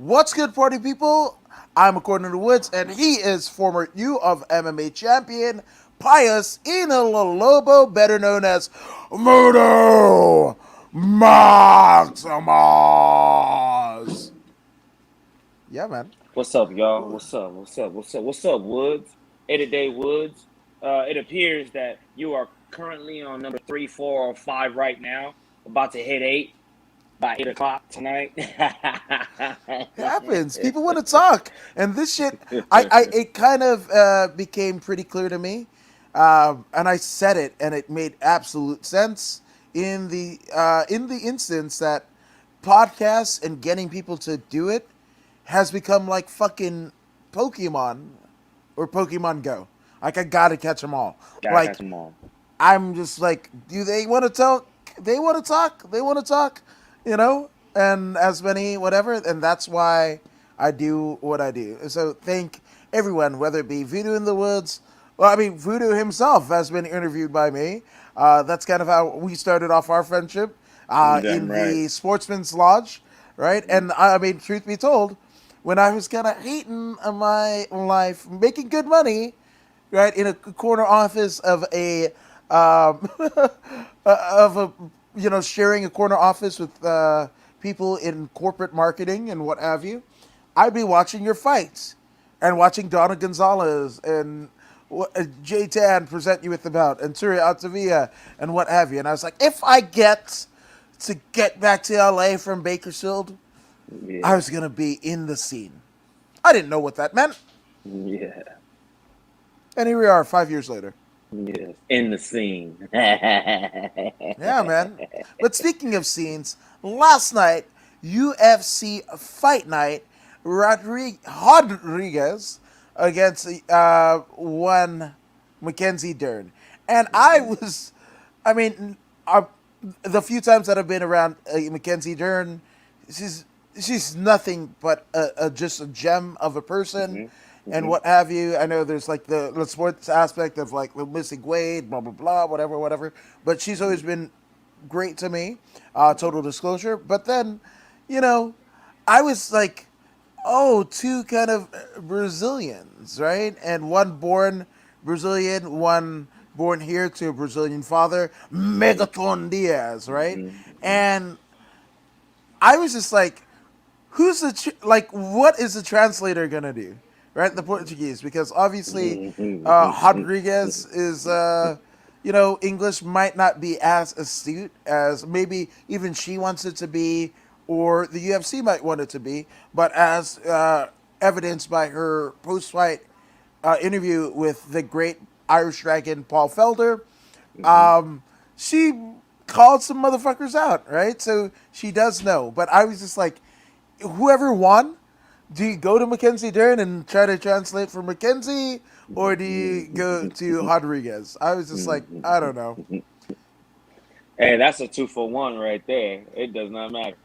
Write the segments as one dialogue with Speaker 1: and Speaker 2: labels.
Speaker 1: What's good, party people? I'm According to the Woods, and he is former U of MMA champion Pius Inalolobo, better known as Mudo Maximus. Yeah, man.
Speaker 2: What's up, y'all? What's up, Woods? 8-a-day Woods. It appears that you are currently on number 3, 4, or 5 right now, about to hit 8 by 8 o'clock tonight.
Speaker 1: It happens. People want to talk, and this shit. It kind of became pretty clear to me, and I said it, and it made absolute sense in the instance that podcasts and getting people to do it has become like fucking Pokemon or Pokemon Go. Like I gotta catch them all.
Speaker 2: Gotta catch
Speaker 1: Like
Speaker 2: them all.
Speaker 1: I'm just like, do they want to talk? They want to talk. They want to talk, you know, and as many whatever, and that's why I do what I do. So thank everyone, whether it be Voodoo in the Woods. Well, I mean, Voodoo himself has been interviewed by me. That's kind of how we started off our friendship
Speaker 2: Damn
Speaker 1: in
Speaker 2: right.
Speaker 1: the Sportsman's Lodge, right? And I mean, truth be told, when I was kind of hating on my life, making good money, right, in a corner office of a of a sharing a corner office with people in corporate marketing and what have you, I'd be watching your fights and watching Donna Gonzalez and Jay Tan present you with the bout and Turi Altavia and what have you. And I was like, if I get back to LA from Bakersfield, I
Speaker 2: Yeah.
Speaker 1: was gonna be in the scene. I didn't know what that meant,
Speaker 2: Yeah.
Speaker 1: and here we are 5 years later.
Speaker 2: Yes. In the scene.
Speaker 1: Yeah, man. But speaking of scenes, last night, UFC Fight Night, Rodriguez against one Mackenzie Dern. And I mean, the few times that I've been around Mackenzie Dern, she's she's nothing but just a gem of a person
Speaker 2: hmm
Speaker 1: and
Speaker 2: hmm
Speaker 1: what have you. I know there's like the sports aspect of like the missing Wade, blah blah blah, whatever, whatever. But she's always been great to me. Total disclosure. But then, you know, I was like, oh, two kind of Brazilians, right? And one born Brazilian, one born here to a Brazilian father, Megaton Diaz, right? And I was just like, who's like, what is the translator gonna do, right? The Portuguese, because obviously Rodriguez is, English might not be as astute as maybe even she wants it to be, or the UFC might want it to be, but as evidenced by her post-fight interview with the great Irish Dragon Paul Felder, she called some motherfuckers out, right? So she does know. But I was just like, whoever won, do you go to Mackenzie Dern and try to translate for Mackenzie, or do you go to Rodriguez? I was just like, I don't know.
Speaker 2: Hey, that's a 2-for-1 right there. It does not matter.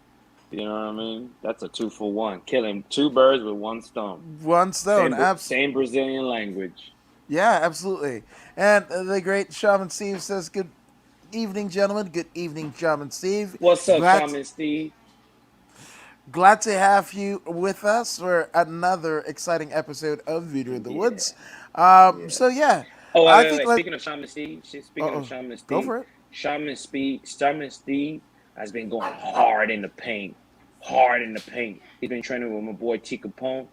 Speaker 2: You know what I mean? That's a 2-for-1. Killing two birds with one stone.
Speaker 1: One stone,
Speaker 2: Same Brazilian language.
Speaker 1: yeah, absolutely. And the great Shaman Steve says, "Good evening, gentlemen. Good evening, Shaman Steve.
Speaker 2: What's up,
Speaker 1: Glad
Speaker 2: Shaman Steve?
Speaker 1: Glad to have you with us for another exciting episode of Video in the
Speaker 2: Yeah,
Speaker 1: Woods.
Speaker 2: yeah.
Speaker 1: So yeah,
Speaker 2: Oh,
Speaker 1: I
Speaker 2: wait.
Speaker 1: think let
Speaker 2: Speaking of Shaman Steve, speaking of
Speaker 1: oh
Speaker 2: Shaman
Speaker 1: go
Speaker 2: Steve,
Speaker 1: for it.
Speaker 2: Shaman Steve has been going hard in the paint. Hard in the paint. He's been training with my boy T Capone.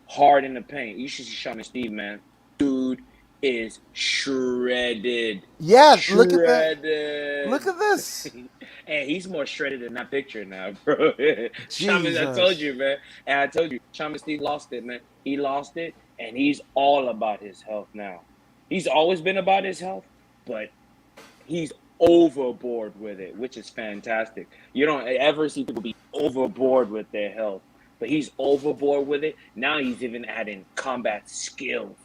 Speaker 2: Hard in the paint. You should see Shaman Steve, man. Dude is shredded.
Speaker 1: Yeah, look at that. Look
Speaker 2: Shredded.
Speaker 1: at this.
Speaker 2: And he's more shredded than that picture now, bro. Shaman, I told
Speaker 1: Jesus.
Speaker 2: you, man. And I told you, Shaman Steve lost it, man. He lost it, and he's all about his health now. He's always been about his health, but he's overboard with it, which is fantastic. You don't ever see people be overboard with their health, but he's overboard with it. Now he's even adding combat skills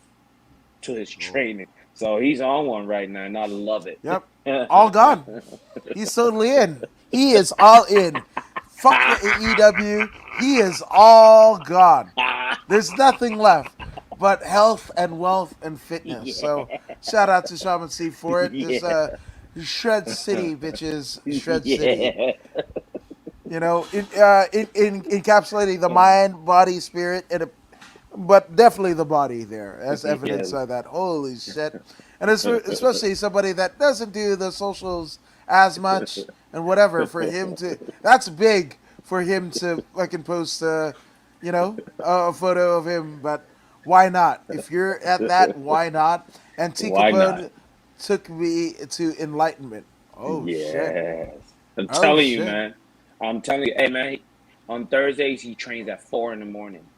Speaker 2: to his training. So he's on one right now, and I love it.
Speaker 1: Yep. All gone. He's totally in. He is all in. Fuck the AEW. He is all gone. There's nothing left but health and wealth and fitness. So
Speaker 2: Yeah.
Speaker 1: shout out to Shaman C for it. This
Speaker 2: Yeah.
Speaker 1: Shred City, bitches. Shred City.
Speaker 2: Yeah.
Speaker 1: Encapsulating the mind, body, spirit, but definitely the body there, as evidence
Speaker 2: Yes.
Speaker 1: of that. Holy shit! And it's especially somebody that doesn't do the socials as much and whatever. For him to, that's big for him to fucking post, a photo of him. But why not? If you're at that, why not? And
Speaker 2: Why not?
Speaker 1: Tikapod took me to enlightenment. Oh shit!
Speaker 2: Yes. I'm
Speaker 1: Oh
Speaker 2: telling you,
Speaker 1: shit!
Speaker 2: man. I'm telling you, hey man, on Thursdays he trains at 4 in the morning.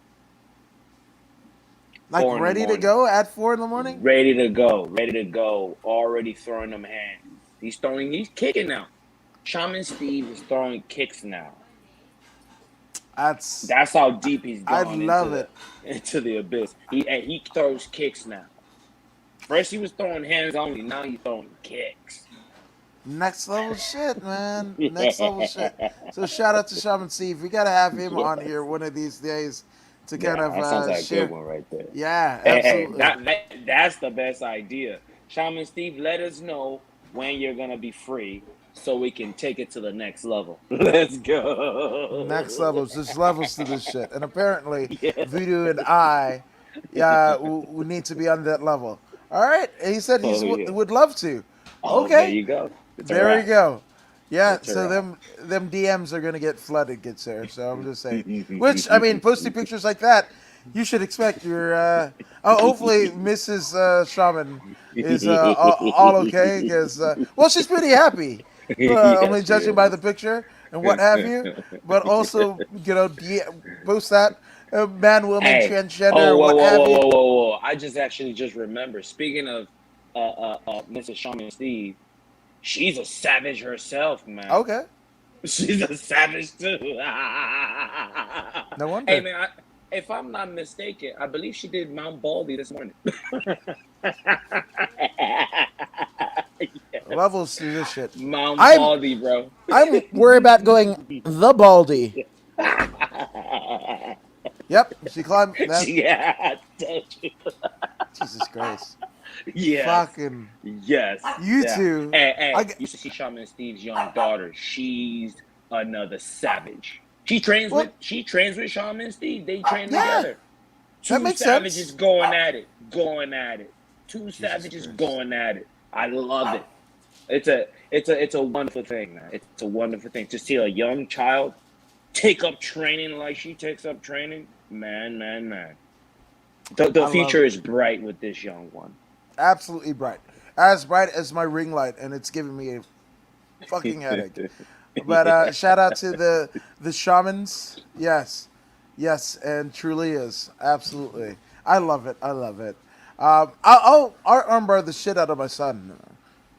Speaker 1: Like
Speaker 2: 4 in the
Speaker 1: ready to
Speaker 2: morning.
Speaker 1: go at 4 in the morning?
Speaker 2: Ready to go. Ready to go. Already throwing them hands. He's kicking now. Shaman Steve is throwing kicks now.
Speaker 1: That's
Speaker 2: That's how deep he's
Speaker 1: I
Speaker 2: gone
Speaker 1: love it.
Speaker 2: into the abyss. He throws kicks now. First he was throwing hands only. Now he's throwing kicks.
Speaker 1: Next level shit, man. Next level shit.
Speaker 2: Yeah,
Speaker 1: So shout out to Shaman Steve. We gotta have him on here one of these days to kind of
Speaker 2: that sounds like a good
Speaker 1: share.
Speaker 2: one right there.
Speaker 1: Yeah,
Speaker 2: Hey,
Speaker 1: absolutely.
Speaker 2: that's the best idea. Shaman Steve, let us know when you're gonna be free so we can take it to the next level. Let's
Speaker 1: Next
Speaker 2: go.
Speaker 1: levels. There's levels to this shit, and apparently
Speaker 2: Yeah.
Speaker 1: Voodoo and I, we need to be on that level. All right. He said
Speaker 2: Oh yeah.
Speaker 1: would love to.
Speaker 2: Oh, there
Speaker 1: Okay.
Speaker 2: you go. It's a
Speaker 1: There we
Speaker 2: wrap.
Speaker 1: go. Yeah,
Speaker 2: It's a
Speaker 1: so
Speaker 2: wrap.
Speaker 1: them DMs are gonna get flooded, good sir. So I'm just saying. Which I mean, posting pictures like that, you should expect your. Hopefully, Mrs. Shaman is all okay because well, she's pretty happy. I
Speaker 2: Yes,
Speaker 1: mean,
Speaker 2: she
Speaker 1: judging by the
Speaker 2: is.
Speaker 1: picture and what have you, but also post that man, woman,
Speaker 2: Hey, oh,
Speaker 1: transgender,
Speaker 2: whoa,
Speaker 1: what
Speaker 2: whoa,
Speaker 1: have
Speaker 2: whoa,
Speaker 1: you.
Speaker 2: whoa, whoa, whoa! I just actually just remembered. Speaking of Mrs. Shaman Steve, she's a savage herself, man.
Speaker 1: Okay,
Speaker 2: She's a savage too.
Speaker 1: no
Speaker 2: Hey,
Speaker 1: wonder.
Speaker 2: man, if I'm not mistaken, I believe she did Mount Baldy this morning.
Speaker 1: Levels to this shit.
Speaker 2: Mount
Speaker 1: I'm
Speaker 2: Baldy, bro.
Speaker 1: I'm worried about going the Baldy. Yep, she climbed that.
Speaker 2: Yeah, I told you.
Speaker 1: Jesus Christ.
Speaker 2: Yes.
Speaker 1: Fucking
Speaker 2: Yes.
Speaker 1: you
Speaker 2: Yeah.
Speaker 1: two.
Speaker 2: Hey, you should see Shaman Steve's young daughter. She's another savage.
Speaker 1: Well,
Speaker 2: She trains with Shaman Steve. They train
Speaker 1: yeah,
Speaker 2: together.
Speaker 1: that
Speaker 2: Two
Speaker 1: makes
Speaker 2: savages
Speaker 1: sense.
Speaker 2: going at it. Going at it. Two
Speaker 1: Jesus
Speaker 2: savages
Speaker 1: Christ.
Speaker 2: going at it. I love it. It's a wonderful thing, man. It's a wonderful thing to see a young child take up training like she takes up training. Man, man, man. The
Speaker 1: I love
Speaker 2: future
Speaker 1: it.
Speaker 2: is bright with this young one.
Speaker 1: Absolutely as bright as my ring light, and it's giving me a fucking headache. But shout out to the shamans. Yes, yes, and truly is absolutely. I love it. I love it. I'll armbar the shit out of my son.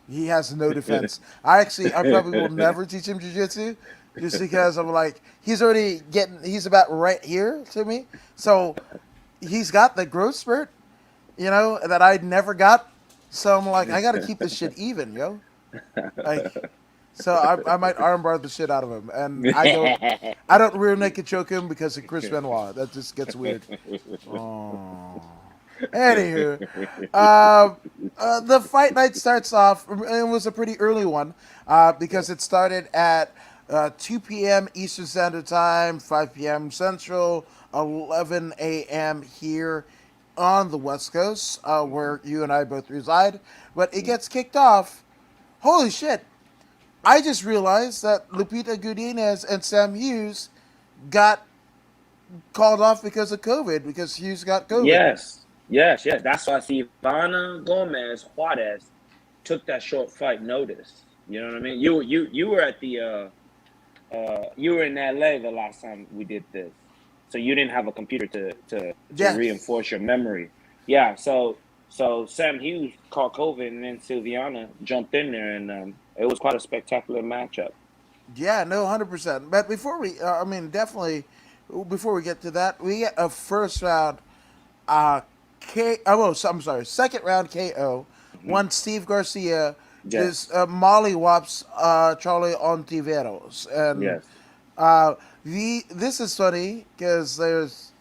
Speaker 1: He has no defense. I probably will never teach him jujitsu, just because I'm like, he's about right here to me. So he's got the growth spurt, that I never got. So I'm like, I got to keep this shit even, yo. Like, so I might armbar the shit out of him, and I don't rear naked choke him because of Chris Benoit. That just gets weird. Oh. Anywho, uh, the fight night starts off. It was a pretty early one because it started at 2 p.m. Eastern Standard Time, 5 p.m. Central, 11 a.m. here on the West Coast, where you and I both reside. But it gets kicked off. Holy shit! I just realized that Lupita Godinez and Sam Hughes got called off because of COVID, because Hughes got COVID.
Speaker 2: Yes, yes. That's why Ivana Gomez Juarez took that short fight notice. You know what I mean? You were at the you were in LA the last time we did this, so you didn't have a computer to
Speaker 1: Yes.
Speaker 2: reinforce your memory. Yeah, so Sam Hughes caught COVID, and then Silviana jumped in there, and it was quite a spectacular matchup.
Speaker 1: Yeah, no, 100%. But definitely, before we get to that, we get a first round uh, I'm sorry, second round KO.
Speaker 2: Hmm.
Speaker 1: One Steve Garcia
Speaker 2: Yes,
Speaker 1: just Molly whops Charlie Ontiveros. And
Speaker 2: yes.
Speaker 1: uh, this is funny because there's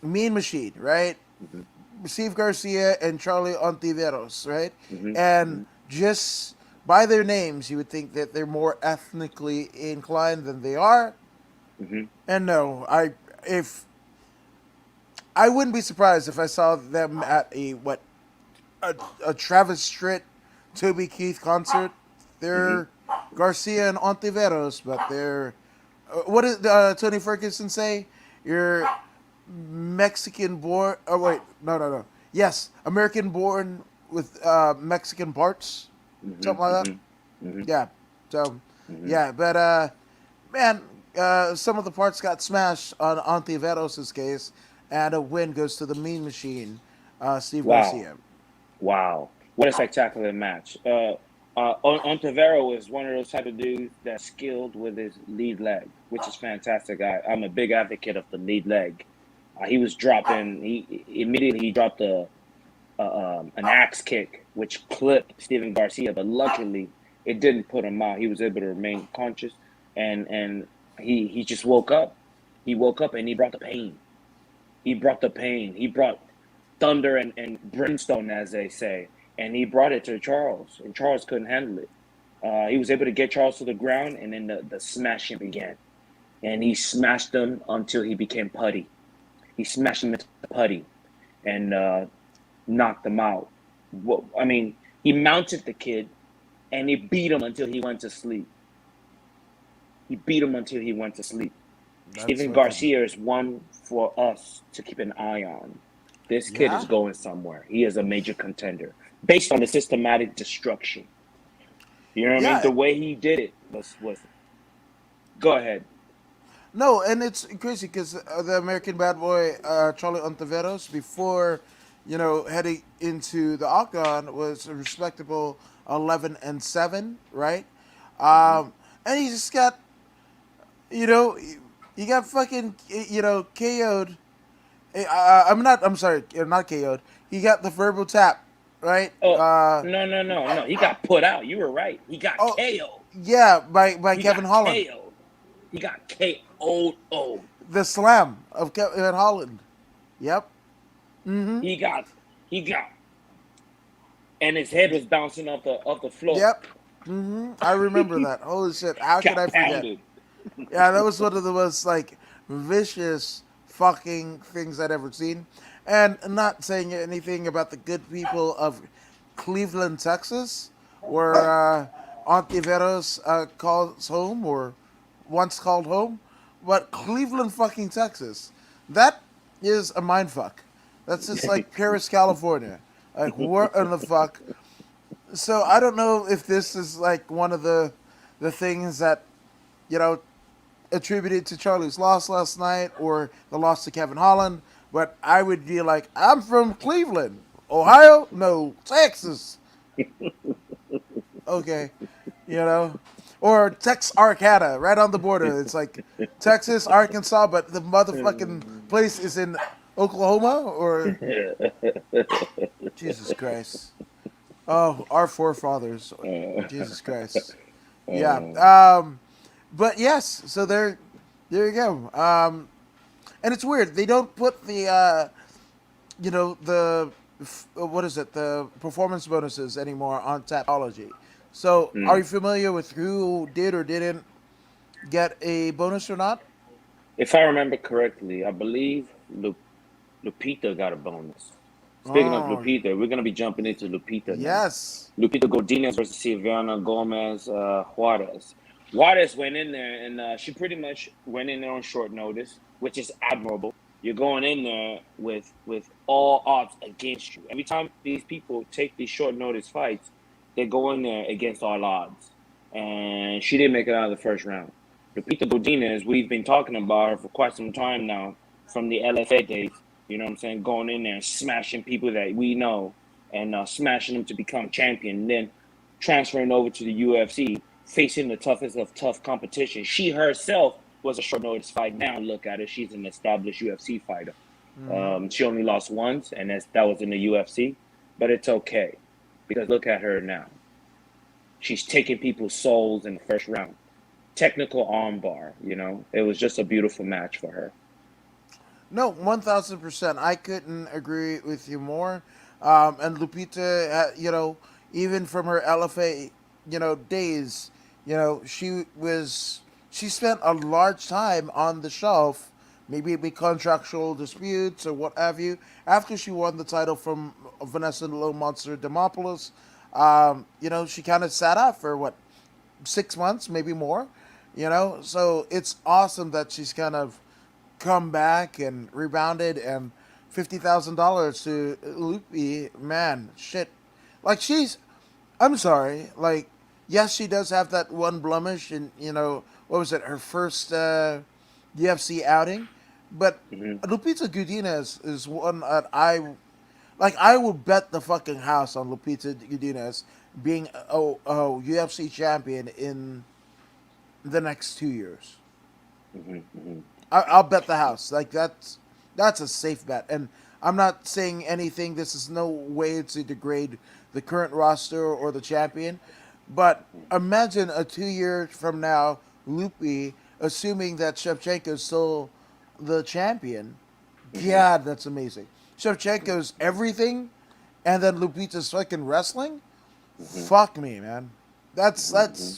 Speaker 1: Mean Machine, right?
Speaker 2: Hmm.
Speaker 1: Steve Garcia and Charlie Ontiveros, right?
Speaker 2: Hmm.
Speaker 1: And
Speaker 2: Hmm.
Speaker 1: just by their names, you would think that they're more ethnically inclined than they are.
Speaker 2: Hmm.
Speaker 1: And no, if I wouldn't be surprised if I saw them at a, a Travis Tritt, Toby Keith concert.
Speaker 2: Hmm.
Speaker 1: They're Garcia and Ontiveros, but they're what did Tony Ferguson say? You're Mexican born. Oh wait, no, no, no. Yes, American born with Mexican parts,
Speaker 2: Hmm.
Speaker 1: something like that.
Speaker 2: Hmm. Hmm.
Speaker 1: Yeah. So,
Speaker 2: Hmm.
Speaker 1: yeah, but man, some of the parts got smashed on Ontiveros' case, and a win goes to the Mean Machine, Steve
Speaker 2: Wow.
Speaker 1: Garcia.
Speaker 2: Wow. What a spectacular match. Ontavero is one of those type of dudes that's skilled with his lead leg, which is fantastic. I'm a big advocate of the lead leg. He was dropping. He immediately he dropped an axe kick, which clipped Steven Garcia, but luckily it didn't put him out. He was able to remain conscious, and he just woke up. He woke up and he brought the pain. He brought the pain. He brought thunder and brimstone, as they say, and he brought it to Charles, and Charles couldn't handle it. He was able to get Charles to the ground, and then the smashing began. And he smashed him until he became putty. He smashed him into putty and knocked him out. Well, I mean, he mounted the kid and he beat him until he went to sleep. He beat him until he went to sleep.
Speaker 1: That's
Speaker 2: Steven
Speaker 1: fucking
Speaker 2: Garcia is one for us to keep an eye on. This kid is
Speaker 1: yeah,
Speaker 2: going somewhere. He is a major contender based on the systematic destruction. You know what I mean?
Speaker 1: yeah.
Speaker 2: The way he did it was. Go ahead.
Speaker 1: No, and it's crazy because the American Bad Boy Charlie Ontiveros, before heading into the octagon, was a respectable 11-7, right?
Speaker 2: Hmm.
Speaker 1: And he just got you know he got fucking KO'd. I'm not. I'm sorry, not KO'd. He got the verbal tap, right?
Speaker 2: Oh, no, no, no, no. He got put out. You were right. He got
Speaker 1: Oh,
Speaker 2: KO'd.
Speaker 1: yeah, by
Speaker 2: He
Speaker 1: Kevin
Speaker 2: got
Speaker 1: Holland.
Speaker 2: KO'd. He got KO'd. Oh,
Speaker 1: The slam of Kevin Holland. Yep. Mm-hmm.
Speaker 2: he got, he got, and his head was bouncing off the floor.
Speaker 1: Yep. Mm-hmm. I remember that. Holy shit! How could I
Speaker 2: Got
Speaker 1: forget?
Speaker 2: pounded.
Speaker 1: Yeah, that was one of the most like vicious fucking things I'd ever seen. And not saying anything about the good people of Cleveland, Texas, where Ontiveros calls home or once called home, but Cleveland, fucking Texas, that is a mind fuck. That's just like Paris, California. Like what in the fuck? So I don't know if this is like one of the things that you know attributed to Charlie's loss last night or the loss to Kevin Holland, but I would be like, I'm from Cleveland, Ohio, no, Texas. Okay, you know, or Texarkana, right on the border. It's like Texas, Arkansas, but the motherfucking place is in Oklahoma. Or Jesus Christ. Oh, our forefathers. Jesus Christ. Yeah. But yes, so there you go. And it's weird. They don't put the what is it? The performance bonuses anymore on Tapology. So, are you
Speaker 2: Mm.
Speaker 1: familiar with who did or didn't get a bonus or not?
Speaker 2: If I remember correctly, I believe Lupita got a bonus. Speaking of
Speaker 1: Oh,
Speaker 2: Lupita, we're gonna be jumping into Lupita now.
Speaker 1: yes.
Speaker 2: Lupita Godinez versus Silvana Gomez Juarez. Juarez went in there and she pretty much went in there on short notice, which is admirable. You're going in there with all odds against you. Every time these people take these short notice fights, they go in there against all odds. And she didn't make it out of the first round. Lupita Godinez, we've been talking about her for quite some time now, from the LFA days. You know what I'm saying? Going in there and smashing people that we know and smashing them to become champion, and then transferring over to the UFC, facing the toughest of tough competition. She herself was a short notice fight. Now look at her; she's an established UFC fighter.
Speaker 1: Mm-hmm.
Speaker 2: She only lost once, and that was in the UFC, but it's okay because look at her now. She's taking people's souls in the first round. Technical armbar, it was just a beautiful match for her.
Speaker 1: No, 1,000%. I couldn't agree with you more. And Lupita, even from her LFA days, she spent a large time on the shelf, maybe it be contractual disputes or what have you. After she won the title from Vanessa Little Monster Demopoulos, she kind of sat out for what, 6 months, maybe more. So it's awesome that she's kind of come back and rebounded, and $50,000 to Lupi, man, shit. Like she's, I'm sorry, like yes, she does have that one blemish, and what was it, her first UFC outing, but
Speaker 2: Hmm.
Speaker 1: Lupita Godinez is one that I would bet the fucking house on Lupita Godinez being a UFC champion in the next 2 years.
Speaker 2: Hmm. Hmm.
Speaker 1: I'll bet the house. Like that's a safe bet. And I'm not saying anything. This is no way to degrade the current roster or the champion. But imagine a 2 year from now, Lupi, assuming that Shevchenko is still the champion.
Speaker 2: Hmm.
Speaker 1: God, that's amazing. Shevchenko's everything, and then Lupita's fucking wrestling.
Speaker 2: Hmm.
Speaker 1: Fuck me, man. That's
Speaker 2: Hmm.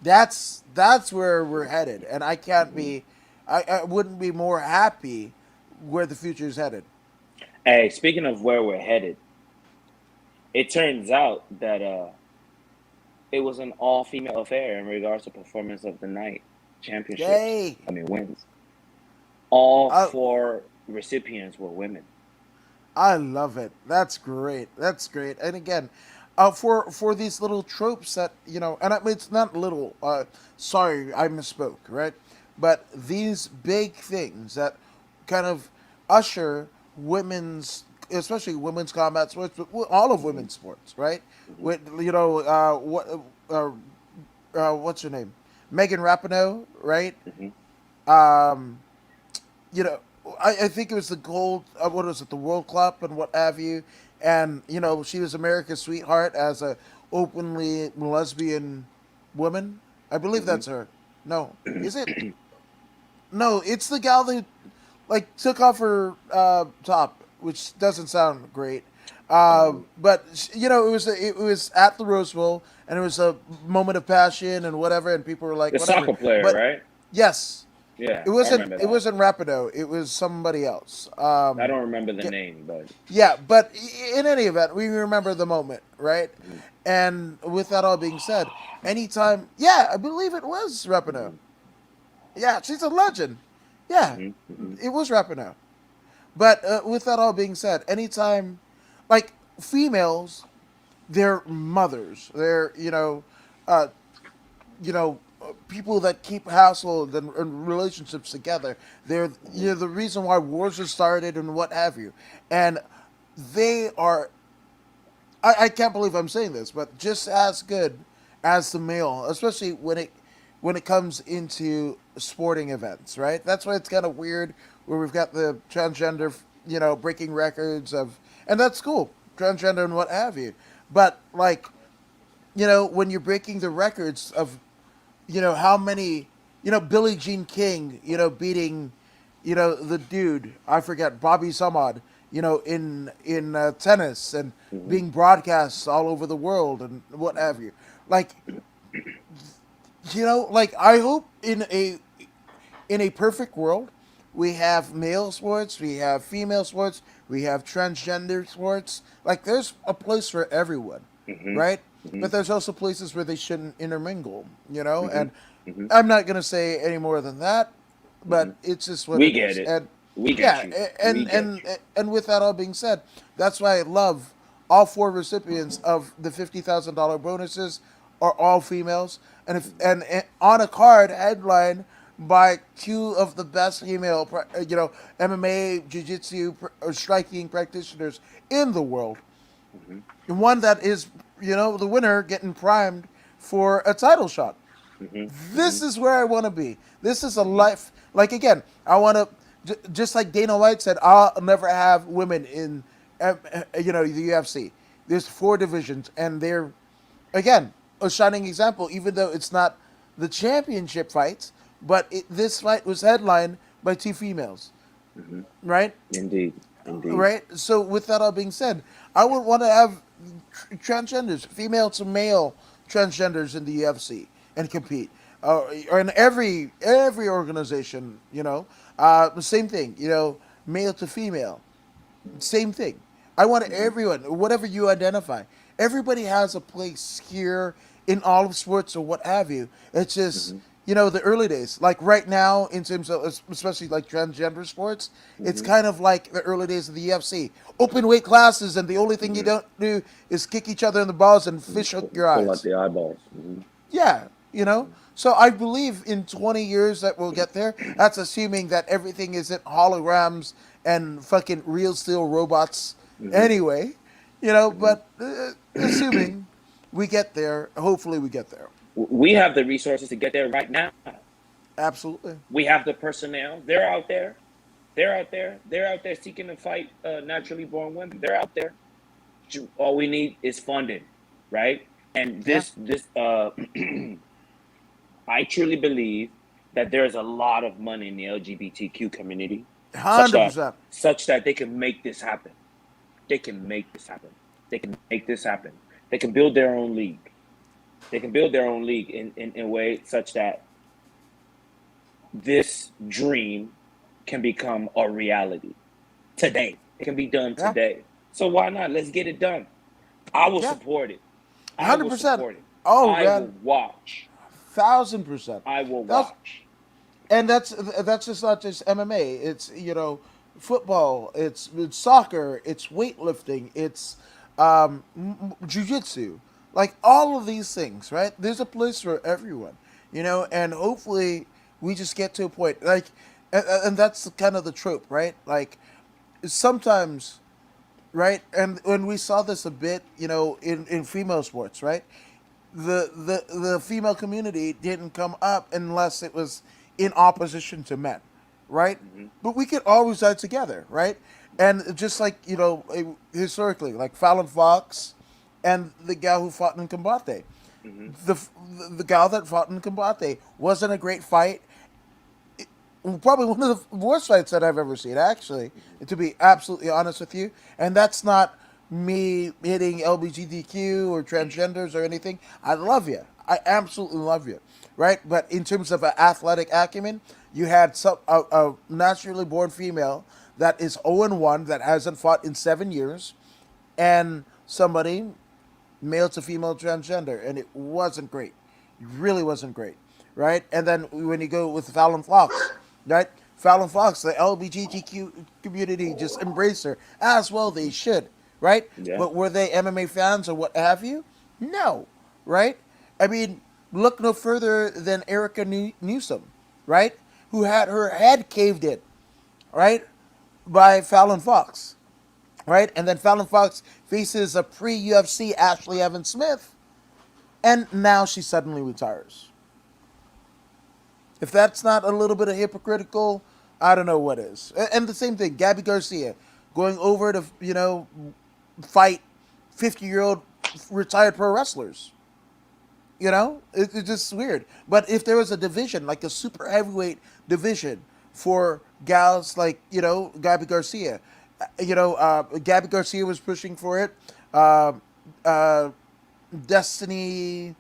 Speaker 1: that's that's where we're headed, and I can't
Speaker 2: Hmm.
Speaker 1: be, I wouldn't be more happy where the future is headed.
Speaker 2: Hey, speaking of where we're headed, it turns out that it was an all-female affair in regards to performance of the night championships.
Speaker 1: Yay!
Speaker 2: I mean, wins. All
Speaker 1: I
Speaker 2: four recipients were women.
Speaker 1: I love it. That's great. That's great. And again, for these little tropes that and I mean, it's not little. Sorry, I misspoke. Right, but these big things that kind of usher women's, especially women's combat sports, but all of
Speaker 2: Hmm.
Speaker 1: women's sports, right?
Speaker 2: Hmm.
Speaker 1: With uh, what's her name, Megan Rapinoe, right?
Speaker 2: Hmm.
Speaker 1: Um, you know, I think it was the gold. What was it? The World Cup and what have you. And she was America's sweetheart as a openly lesbian woman. I believe
Speaker 2: Hmm.
Speaker 1: that's her. No, is it? No, it's the gal that like took off her top, which doesn't sound great. But it was at the Rose Bowl, and it was a moment of passion and whatever, and people were like,
Speaker 2: The
Speaker 1: whatever.
Speaker 2: soccer player,
Speaker 1: But
Speaker 2: right?
Speaker 1: yes, it
Speaker 2: Yeah, I
Speaker 1: wasn't.
Speaker 2: remember
Speaker 1: It
Speaker 2: that.
Speaker 1: wasn't Rapido. It was somebody else.
Speaker 2: I don't remember the name, but
Speaker 1: Yeah, but in any event, we remember the moment, right?
Speaker 2: mhm,
Speaker 1: And with that all being said, anytime, yeah, I believe it was Rapinoe.
Speaker 2: mhm,
Speaker 1: Yeah, she's a legend. Yeah,
Speaker 2: mhm, mhm,
Speaker 1: it was Rapinoe. But with that all being said, anytime, like females, they're mothers. They're uh, people that keep household and relationships together. They're
Speaker 2: mhm,
Speaker 1: the reason why wars are started and what have you. And they are. I can't believe I'm saying this, but just as good as the male, especially when it comes into sporting events, right? That's why it's kind of weird where we've got the transgender, breaking records of, and that's cool, transgender and what have you. But like, when you're breaking the records of how many, Billie Jean King, beating, the dude, I forget, Bobby Samad, in tennis, and
Speaker 2: mhm,
Speaker 1: being broadcast all over the world and what have you. Like, like I hope in a perfect world, we have male sports, we have female sports, we have transgender sports. Like, there's a place for everyone,
Speaker 2: mhm,
Speaker 1: right? But
Speaker 2: mhm,
Speaker 1: there's also places where they shouldn't intermingle,
Speaker 2: mhm,
Speaker 1: And
Speaker 2: mhm,
Speaker 1: I'm not gonna say any more than that, but
Speaker 2: mhm.
Speaker 1: it's just what
Speaker 2: We
Speaker 1: it
Speaker 2: get
Speaker 1: is.
Speaker 2: it.
Speaker 1: And
Speaker 2: We get
Speaker 1: yeah,
Speaker 2: you. We
Speaker 1: and
Speaker 2: get
Speaker 1: and
Speaker 2: you.
Speaker 1: and with that all being said, that's why I love all four recipients of the $50,000 bonuses are all females, and if
Speaker 2: Mhm,
Speaker 1: and on a card headline by two of the best female, MMA, jiu-jitsu, or striking practitioners in the world,
Speaker 2: mhm,
Speaker 1: and one that is, the winner getting primed for a title shot.
Speaker 2: mhm,
Speaker 1: This
Speaker 2: mhm,
Speaker 1: is where I want to be. This is a
Speaker 2: mhm,
Speaker 1: life. Like again, I want to. Just like Dana White said, I'll never have women in, the UFC. There's four divisions, and they're, again, a shining example. Even though it's not the championship fights, but this fight was headlined by two females,
Speaker 2: mhm.
Speaker 1: right?
Speaker 2: Indeed. Indeed.
Speaker 1: Right. So with that all being said, I would want to have transgenders, female to male, transgenders in the UFC and compete. Or in every organization, the same thing. Male to female, same thing. I want
Speaker 2: Hmm.
Speaker 1: everyone, whatever you identify, everybody has a place here in all of sports or what have you. It's just,
Speaker 2: Hmm.
Speaker 1: the early days. Like right now, in terms of, especially like transgender sports, it's
Speaker 2: Hmm.
Speaker 1: kind of like the early days of the UFC. Open weight classes, and the only thing you
Speaker 2: Hmm.
Speaker 1: don't do is kick each other in the balls and fish hook your
Speaker 2: Pull out
Speaker 1: eyes.
Speaker 2: the eyeballs. Hmm.
Speaker 1: Yeah,
Speaker 2: Hmm.
Speaker 1: So I believe in 20 years that we'll get there. That's assuming that everything isn't holograms and fucking real steel robots
Speaker 2: Hmm.
Speaker 1: anyway,
Speaker 2: Hmm.
Speaker 1: but assuming we get there, hopefully we get there.
Speaker 2: We have the resources to get there right now.
Speaker 1: Absolutely.
Speaker 2: We have the personnel. They're out there. They're out there. They're out there seeking to fight naturally born women. They're out there. All we need is funding, right? And
Speaker 1: Yeah.
Speaker 2: this I truly believe that there's a lot of money in the LGBTQ community, such that
Speaker 1: 100%.
Speaker 2: such that they can make this happen. They can make this happen. They can make this happen. They can build their own league. They can build their own league in a way such that this dream can become a reality today. It can be done
Speaker 1: Yeah.
Speaker 2: today. So why not? Let's get it done. I will
Speaker 1: Yeah.
Speaker 2: support it. I will
Speaker 1: 100%.
Speaker 2: support it.
Speaker 1: Oh,
Speaker 2: I
Speaker 1: man.
Speaker 2: will watch.
Speaker 1: 1,000%.
Speaker 2: I will
Speaker 1: That's
Speaker 2: watch.
Speaker 1: and that's just not just MMA. It's football. It's soccer. It's weightlifting. It's jujitsu. Like all of these things, right? There's a place for everyone, and hopefully we just get to a point like, and that's kind of the trope, right? Like sometimes, right? And when we saw this a bit, in female sports, right? The female community didn't come up unless it was in opposition to men, right?
Speaker 2: Hmm.
Speaker 1: But we could always die together, right? And just like historically, like Fallon Fox and the gal who fought in Combate,
Speaker 2: Hmm.
Speaker 1: the the gal that fought in Combate wasn't a great fight. Probably one of the worst fights that I've ever seen, actually, to be absolutely honest with you. And that's not me hitting LGBTQ or transgenders or anything. I love you. I absolutely love you, right? But in terms of athletic acumen, you had a naturally born female that is 0-1 that hasn't fought in 7 years, and somebody male to female transgender, and it wasn't great. It really wasn't great, right? And then when you go with Fallon Fox, right? Fallon Fox, the LGBTQ community just embraced her, as well they should, right?
Speaker 2: Yeah.
Speaker 1: But were they MMA fans or what have you? No, right? I mean, look no further than Erica Newsom, right? Who had her head caved in, right? By Fallon Fox, right? And then Fallon Fox faces a pre UFC Ashley Evans Smith, and now she suddenly retires. If that's not a little bit of hypocritical, I don't know what is. And the same thing, Gabby Garcia going over to fight 50-year-old retired pro wrestlers. It's just weird. But if there was a division, like a super heavyweight division for gals like, Gabby Garcia, Gabby Garcia was pushing for it. Uh, uh, Destiny,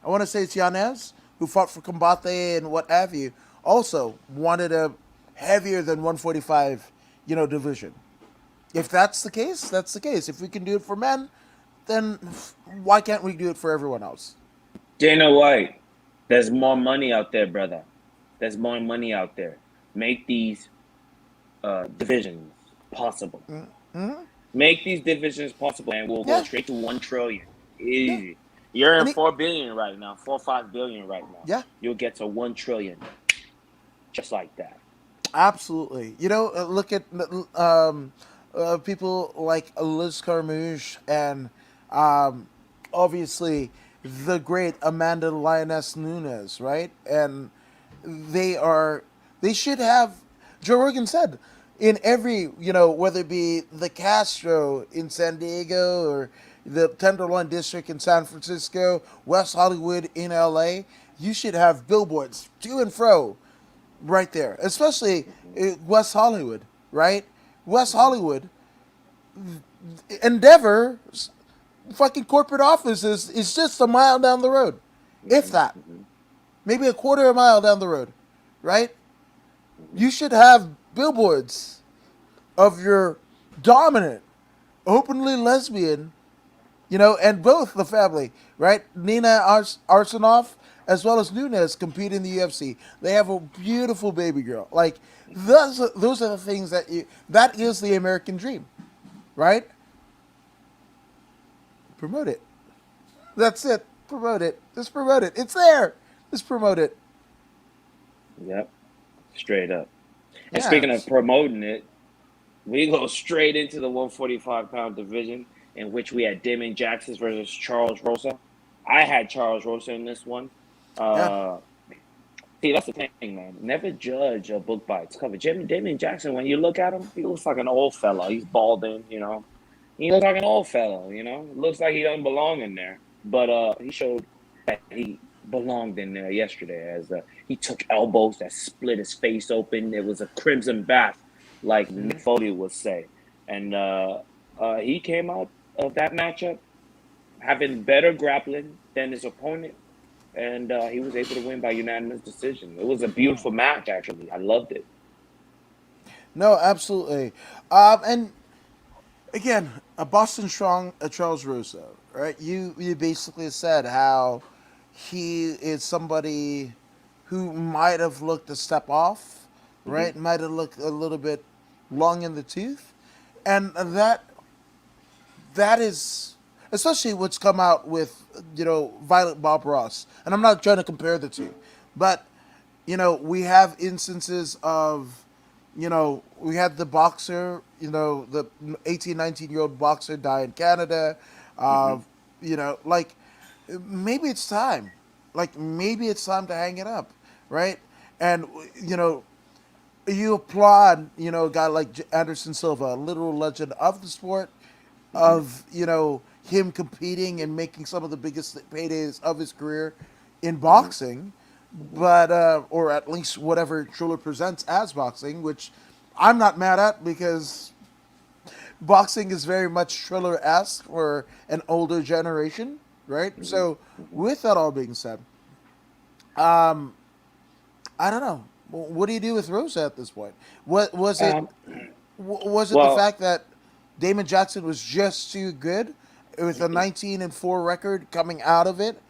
Speaker 1: I want to say it's Yanez, who fought for Combate and what have you, also wanted a heavier than 145, division. If that's the case, that's the case. If we can do it for men, then why can't we do it for everyone else?
Speaker 2: Dana White, there's more money out there, brother. There's more money out there. Make these divisions possible. Make these divisions possible, and we'll go
Speaker 1: Yeah,
Speaker 2: straight to 1 trillion.
Speaker 1: yeah.
Speaker 2: Easy. You're in
Speaker 1: And he,
Speaker 2: 4 billion right now, 4 or 5 billion right now.
Speaker 1: yeah,
Speaker 2: You'll get to 1 trillion just like that.
Speaker 1: absolutely. Look at people like Liz Carmouche and obviously the great Amanda Lioness Nunes, right? And they are they should have. Joe Rogan said in every whether it be the Castro in San Diego or the Tenderloin District in San Francisco, West Hollywood in L.A., you should have billboards to and fro right there, especially
Speaker 2: Hmm.
Speaker 1: West Hollywood, right? West
Speaker 2: Hmm.
Speaker 1: Hollywood, Endeavor fucking corporate office is just a mile down the road, if
Speaker 2: Hmm.
Speaker 1: that,
Speaker 2: Hmm.
Speaker 1: maybe a quarter of a mile down the road, right?
Speaker 2: Hmm.
Speaker 1: You should have billboards of your dominant, openly lesbian, and both the family, right? Nina Arsenoff as well as Nunes compete in the UFC. They have a beautiful baby girl. Like those are the things that is the American dream, right? Promote it. That's it. Promote it. Just promote it. It's there. Just promote it.
Speaker 2: Yep, straight up. And
Speaker 1: Yeah.
Speaker 2: speaking of promoting it, we go straight into the 145-pound division in which we had Damon Jackson versus Charles Rosa. I had Charles Rosa in this one.
Speaker 1: Yeah.
Speaker 2: Uh, See, that's the thing, man. Never judge a book by its cover. Damien Jackson, when you look at him, he looks like an old fella. He's balding. He looks like an old fella. Looks like he doesn't belong in there. But he showed that he belonged in there yesterday as he took elbows that split his face open. It was a crimson bath, like Nick Foley would say. And he came out of that matchup having better grappling than his opponent, and he was able to win by unanimous decision. It was a beautiful match, actually. I loved it.
Speaker 1: No, absolutely. And again, a Boston Strong, a Charles Russo, right? You basically said how he is somebody who might have looked a step off,
Speaker 2: Hmm.
Speaker 1: right? Might have looked a little bit long in the tooth, and that is especially what's come out with Violet Bob Ross. And I'm not trying to compare the two, but we have instances of we had the boxer, the 18, 19-year old boxer die in Canada.
Speaker 2: Hmm.
Speaker 1: Uh, like maybe it's time. Like maybe it's time to hang it up, right? And you know, you applaud, a guy like Anderson Silva, a literal legend of the sport,
Speaker 2: Hmm.
Speaker 1: of him competing and making some of the biggest paydays of his career in
Speaker 2: Hmm.
Speaker 1: boxing, but or at least whatever Triller presents as boxing, which I'm not mad at because boxing is very triller Triller-esque for an older generation, right?
Speaker 2: Hmm.
Speaker 1: So,
Speaker 2: Hmm.
Speaker 1: with that all being said, I don't know. What do you do with Rosa at this point? What was it?
Speaker 2: Um,
Speaker 1: Was it the
Speaker 2: well,
Speaker 1: fact that Damon Jackson was just too good with a 19-4 record coming out of it,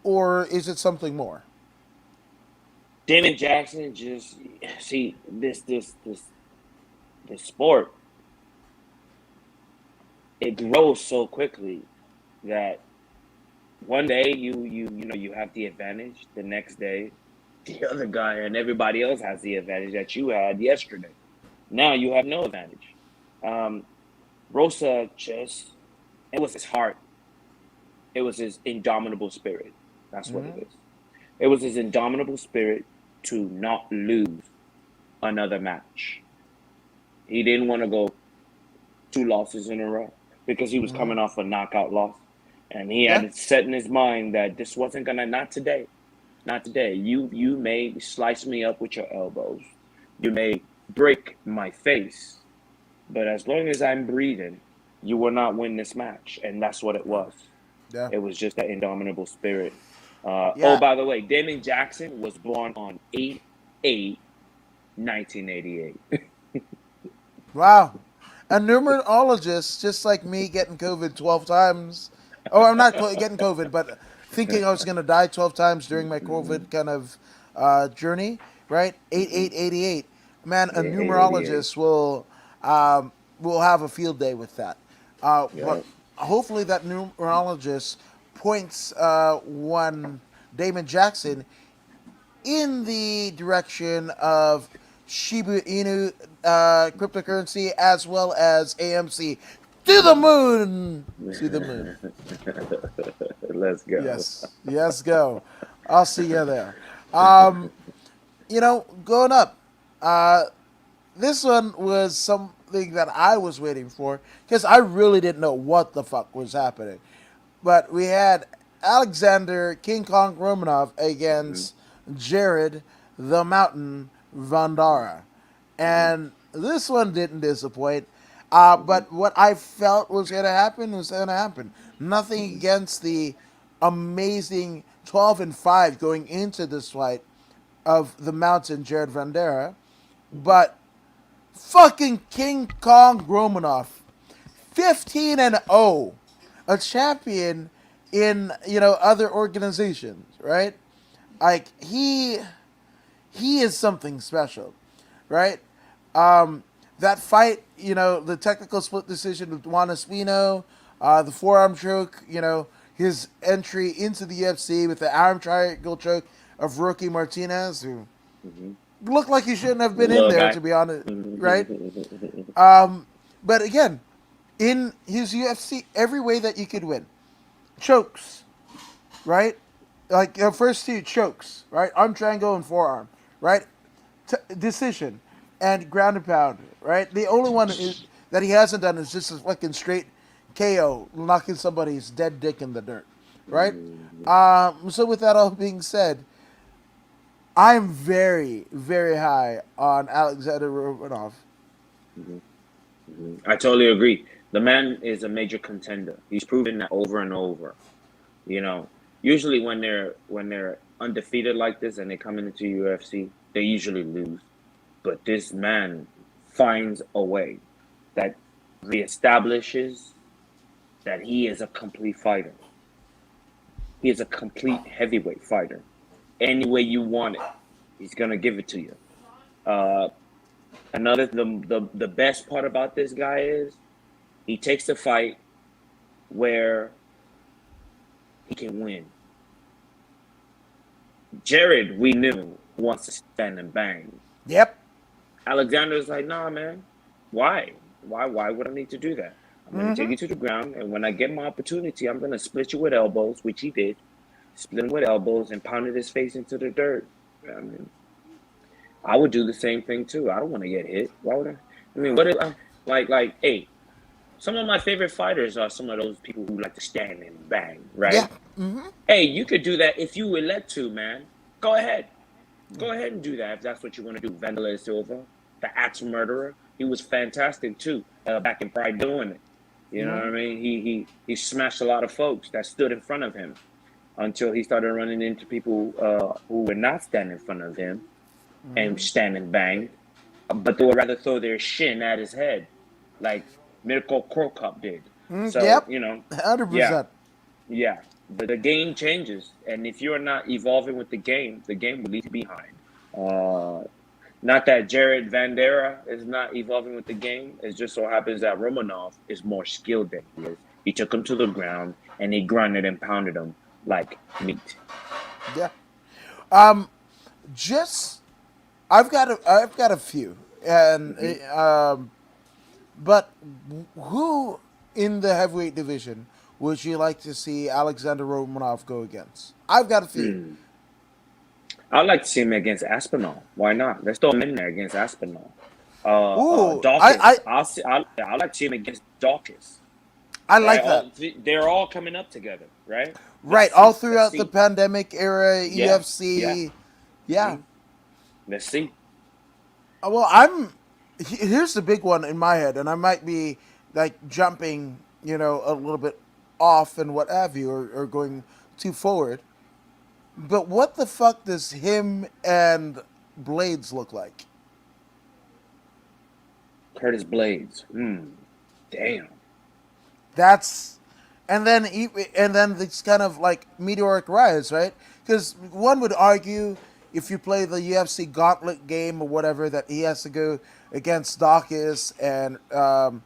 Speaker 1: or is it something more?
Speaker 2: Damon Jackson just see this sport. It grows so quickly that one day you have the advantage. The next day, the other guy and everybody else has the advantage that you had yesterday. Now you have no advantage. Um, Rosa just it was his heart. It was his indomitable spirit. That's what it is. It was his indomitable spirit to not lose another match. He didn't want to go two losses in a row because he was coming off a knockout loss. And he had
Speaker 1: Yeah.
Speaker 2: it set in his mind that this wasn't gonna not today. Not today. You may slice me up with your elbows. You may break my face. But as long as I'm breathing, you will not win this match. And that's what it was.
Speaker 1: Yeah.
Speaker 2: It was just that indomitable spirit. Oh,
Speaker 1: Yeah.
Speaker 2: by the way, Damon Jackson was born on 8/8, 1988.
Speaker 1: Wow. A numerologist, just like me getting COVID 12 times. Oh, I'm not getting COVID, but thinking I was going to die 12 times during my COVID kind of journey, right? 8888. Man, a
Speaker 2: 88.
Speaker 1: numerologist will have a field day with that. But
Speaker 2: Yeah.
Speaker 1: hopefully that numerologist points one Damon Jackson in the direction of Shiba Inu cryptocurrency as well as AMC. To the moon! To the moon.
Speaker 2: Let's go.
Speaker 1: Yes. Yes, go. I'll see you there. Going up. Uh, this one was something that I was waiting for because I really didn't know what the fuck was happening. But we had Alexander King Kong Romanov
Speaker 2: Hmm.
Speaker 1: against Jared the Mountain Vandara.
Speaker 2: Hmm.
Speaker 1: And this one didn't disappoint.
Speaker 2: Hmm.
Speaker 1: But what I felt was going to happen was going to happen. Nothing against the amazing 12-5 going into this fight of the Mountain Jared Vandera, but fucking King Kong Romanov, 15-0, a champion in other organizations, right? Like he is something special, right? That fight, the technical split decision with Juan Espino, the forearm choke, his entry into the UFC with the arm triangle choke of Rocky Martinez, who
Speaker 2: Mm-hmm.
Speaker 1: looked like he shouldn't have been in
Speaker 2: Little
Speaker 1: there,
Speaker 2: guy.
Speaker 1: to be honest, right?
Speaker 2: Mm-hmm.
Speaker 1: But again, in his UFC, every way that you could win, chokes, right? Like the first two chokes, right? Arm triangle and forearm, right? Decision and ground and pound, right? The only one that he hasn't done is just a fucking straight KO, knocking somebody's dead dick in the dirt, right? So with that all being said, I'm very, very high on Alexander Romanov.
Speaker 2: I totally agree. The man is a major contender. He's proven that over and over. You know, usually when they're undefeated like this and they come into UFC, they usually lose. But this man finds a way that reestablishes that he is a complete fighter. He is a complete heavyweight fighter. Any way you want it, he's gonna give it to you. Uh, the best part about this guy is he takes a fight where he can win. Jared, we knew, wants to stand and bang.
Speaker 1: Yep.
Speaker 2: Alexander's like, nah, man. Why? Why would I need to do that? I'm going to take you to the ground, and when I get my opportunity, I'm going to split you with elbows, which he did. Split him with elbows and pounded his face into the dirt. I mean, I would do the same thing, too. I don't want to get hit. Why would I? I mean, what if I, hey, some of my favorite fighters are some of those people who like to stand and bang,
Speaker 1: Yeah.
Speaker 2: right? Hey, you could do that if you elect to, man. Go ahead. Go ahead and do that if that's what you want to do. Vanderlei Silva, the axe murderer, he was fantastic too. Back in Pride doing it, you know what I mean? He smashed a lot of folks that stood in front of him until he started running into people who were not standing in front of him and standing bang, but they would rather throw their shin at his head, like Mirko Krokop did. So
Speaker 1: Yep.
Speaker 2: yeah,
Speaker 1: 100%.
Speaker 2: yeah. But the game changes, and if you're not evolving with the game will leave you behind. Not that Jared Vandera is not evolving with the game. It just so happens that Romanov is more skilled than he is. He took him to the ground and he grinded and pounded him like meat.
Speaker 1: Yeah. Just I've got a few, and but who in the heavyweight division would you like to see Alexander Romanov go against? I've got a few.
Speaker 2: I'd like to see him against Aspinall. Why not? Let's throw him in there against Aspinall.
Speaker 1: Ooh,
Speaker 2: Dawkins. I'd like to see him against Dawkins.
Speaker 1: I
Speaker 2: Right?
Speaker 1: like that.
Speaker 2: They're all coming up together, right?
Speaker 1: Right,
Speaker 2: Let's
Speaker 1: all
Speaker 2: see. Let's
Speaker 1: throughout the
Speaker 2: see.
Speaker 1: pandemic era,
Speaker 2: Yeah. Yeah.
Speaker 1: UFC. Yeah.
Speaker 2: Let's see.
Speaker 1: Well, here's the big one in my head, and I might be like jumping, a little bit off and what have you, or going too forward. But what the fuck does him and Blades look like?
Speaker 2: Curtis Blades. Damn.
Speaker 1: That's and then this kind of like meteoric rise, right? Because one would argue if you play the UFC Gauntlet game or whatever that he has to go against Dawkins and or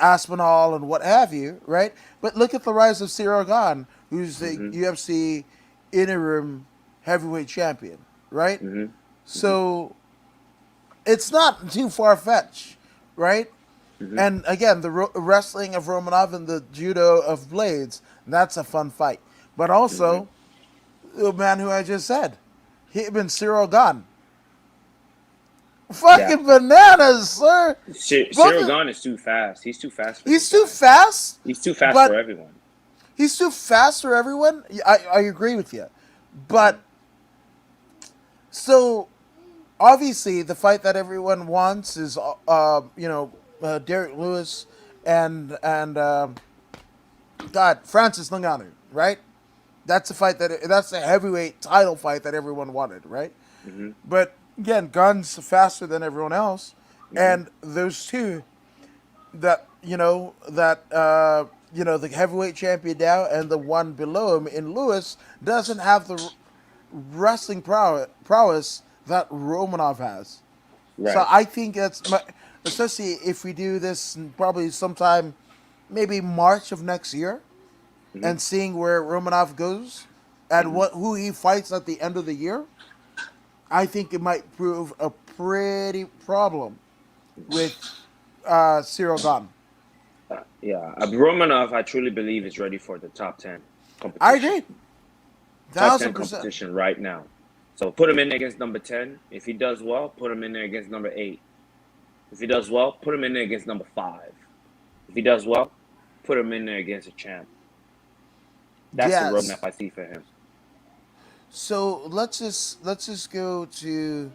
Speaker 1: Aspinall and what have you, right? But look at the rise of Cyril Gane, who's the UFC interim heavyweight champion, right? So it's not too far fetched, right? And again, the wrestling of Romanov and the judo of Blades, that's a fun fight. But also, the man who I just said, him and Cyril Gane. Fucking bananas, sir.
Speaker 2: Cyril Gane is too fast. He's too fast for
Speaker 1: He's
Speaker 2: this
Speaker 1: too
Speaker 2: guy.
Speaker 1: fast.
Speaker 2: He's too fast
Speaker 1: but
Speaker 2: for everyone.
Speaker 1: He's too fast for everyone. I agree with you. But, so, obviously, the fight that everyone wants is, Derek Lewis and God, Francis Ngannou, right? That's a fight that's a heavyweight title fight that everyone wanted, right?
Speaker 2: Mm-hmm.
Speaker 1: But again, Gunn's faster than everyone else,
Speaker 2: Mm-hmm.
Speaker 1: and those two the heavyweight champion now and the one below him in Lewis doesn't have the wrestling prowess that Romanov has. So
Speaker 2: Right.
Speaker 1: I think especially if we do this probably sometime, maybe March of next year,
Speaker 2: Mm-hmm.
Speaker 1: and seeing where Romanov goes and
Speaker 2: Mm-hmm.
Speaker 1: who he fights at the end of the year, I think it might prove a pretty problem with Cyril Gahn.
Speaker 2: Yeah, Romanov, I truly believe is ready for the top 10
Speaker 1: I
Speaker 2: competition.
Speaker 1: agree,
Speaker 2: Top 10
Speaker 1: 1,000%.
Speaker 2: competition right now. So put him in against number 10. If he does well, put him in there against number 8. If he does well, put him in there against number 5. If he does well, put him in there against a champ. That's the roadmap
Speaker 1: Yes.
Speaker 2: I see for him.
Speaker 1: So let's just go to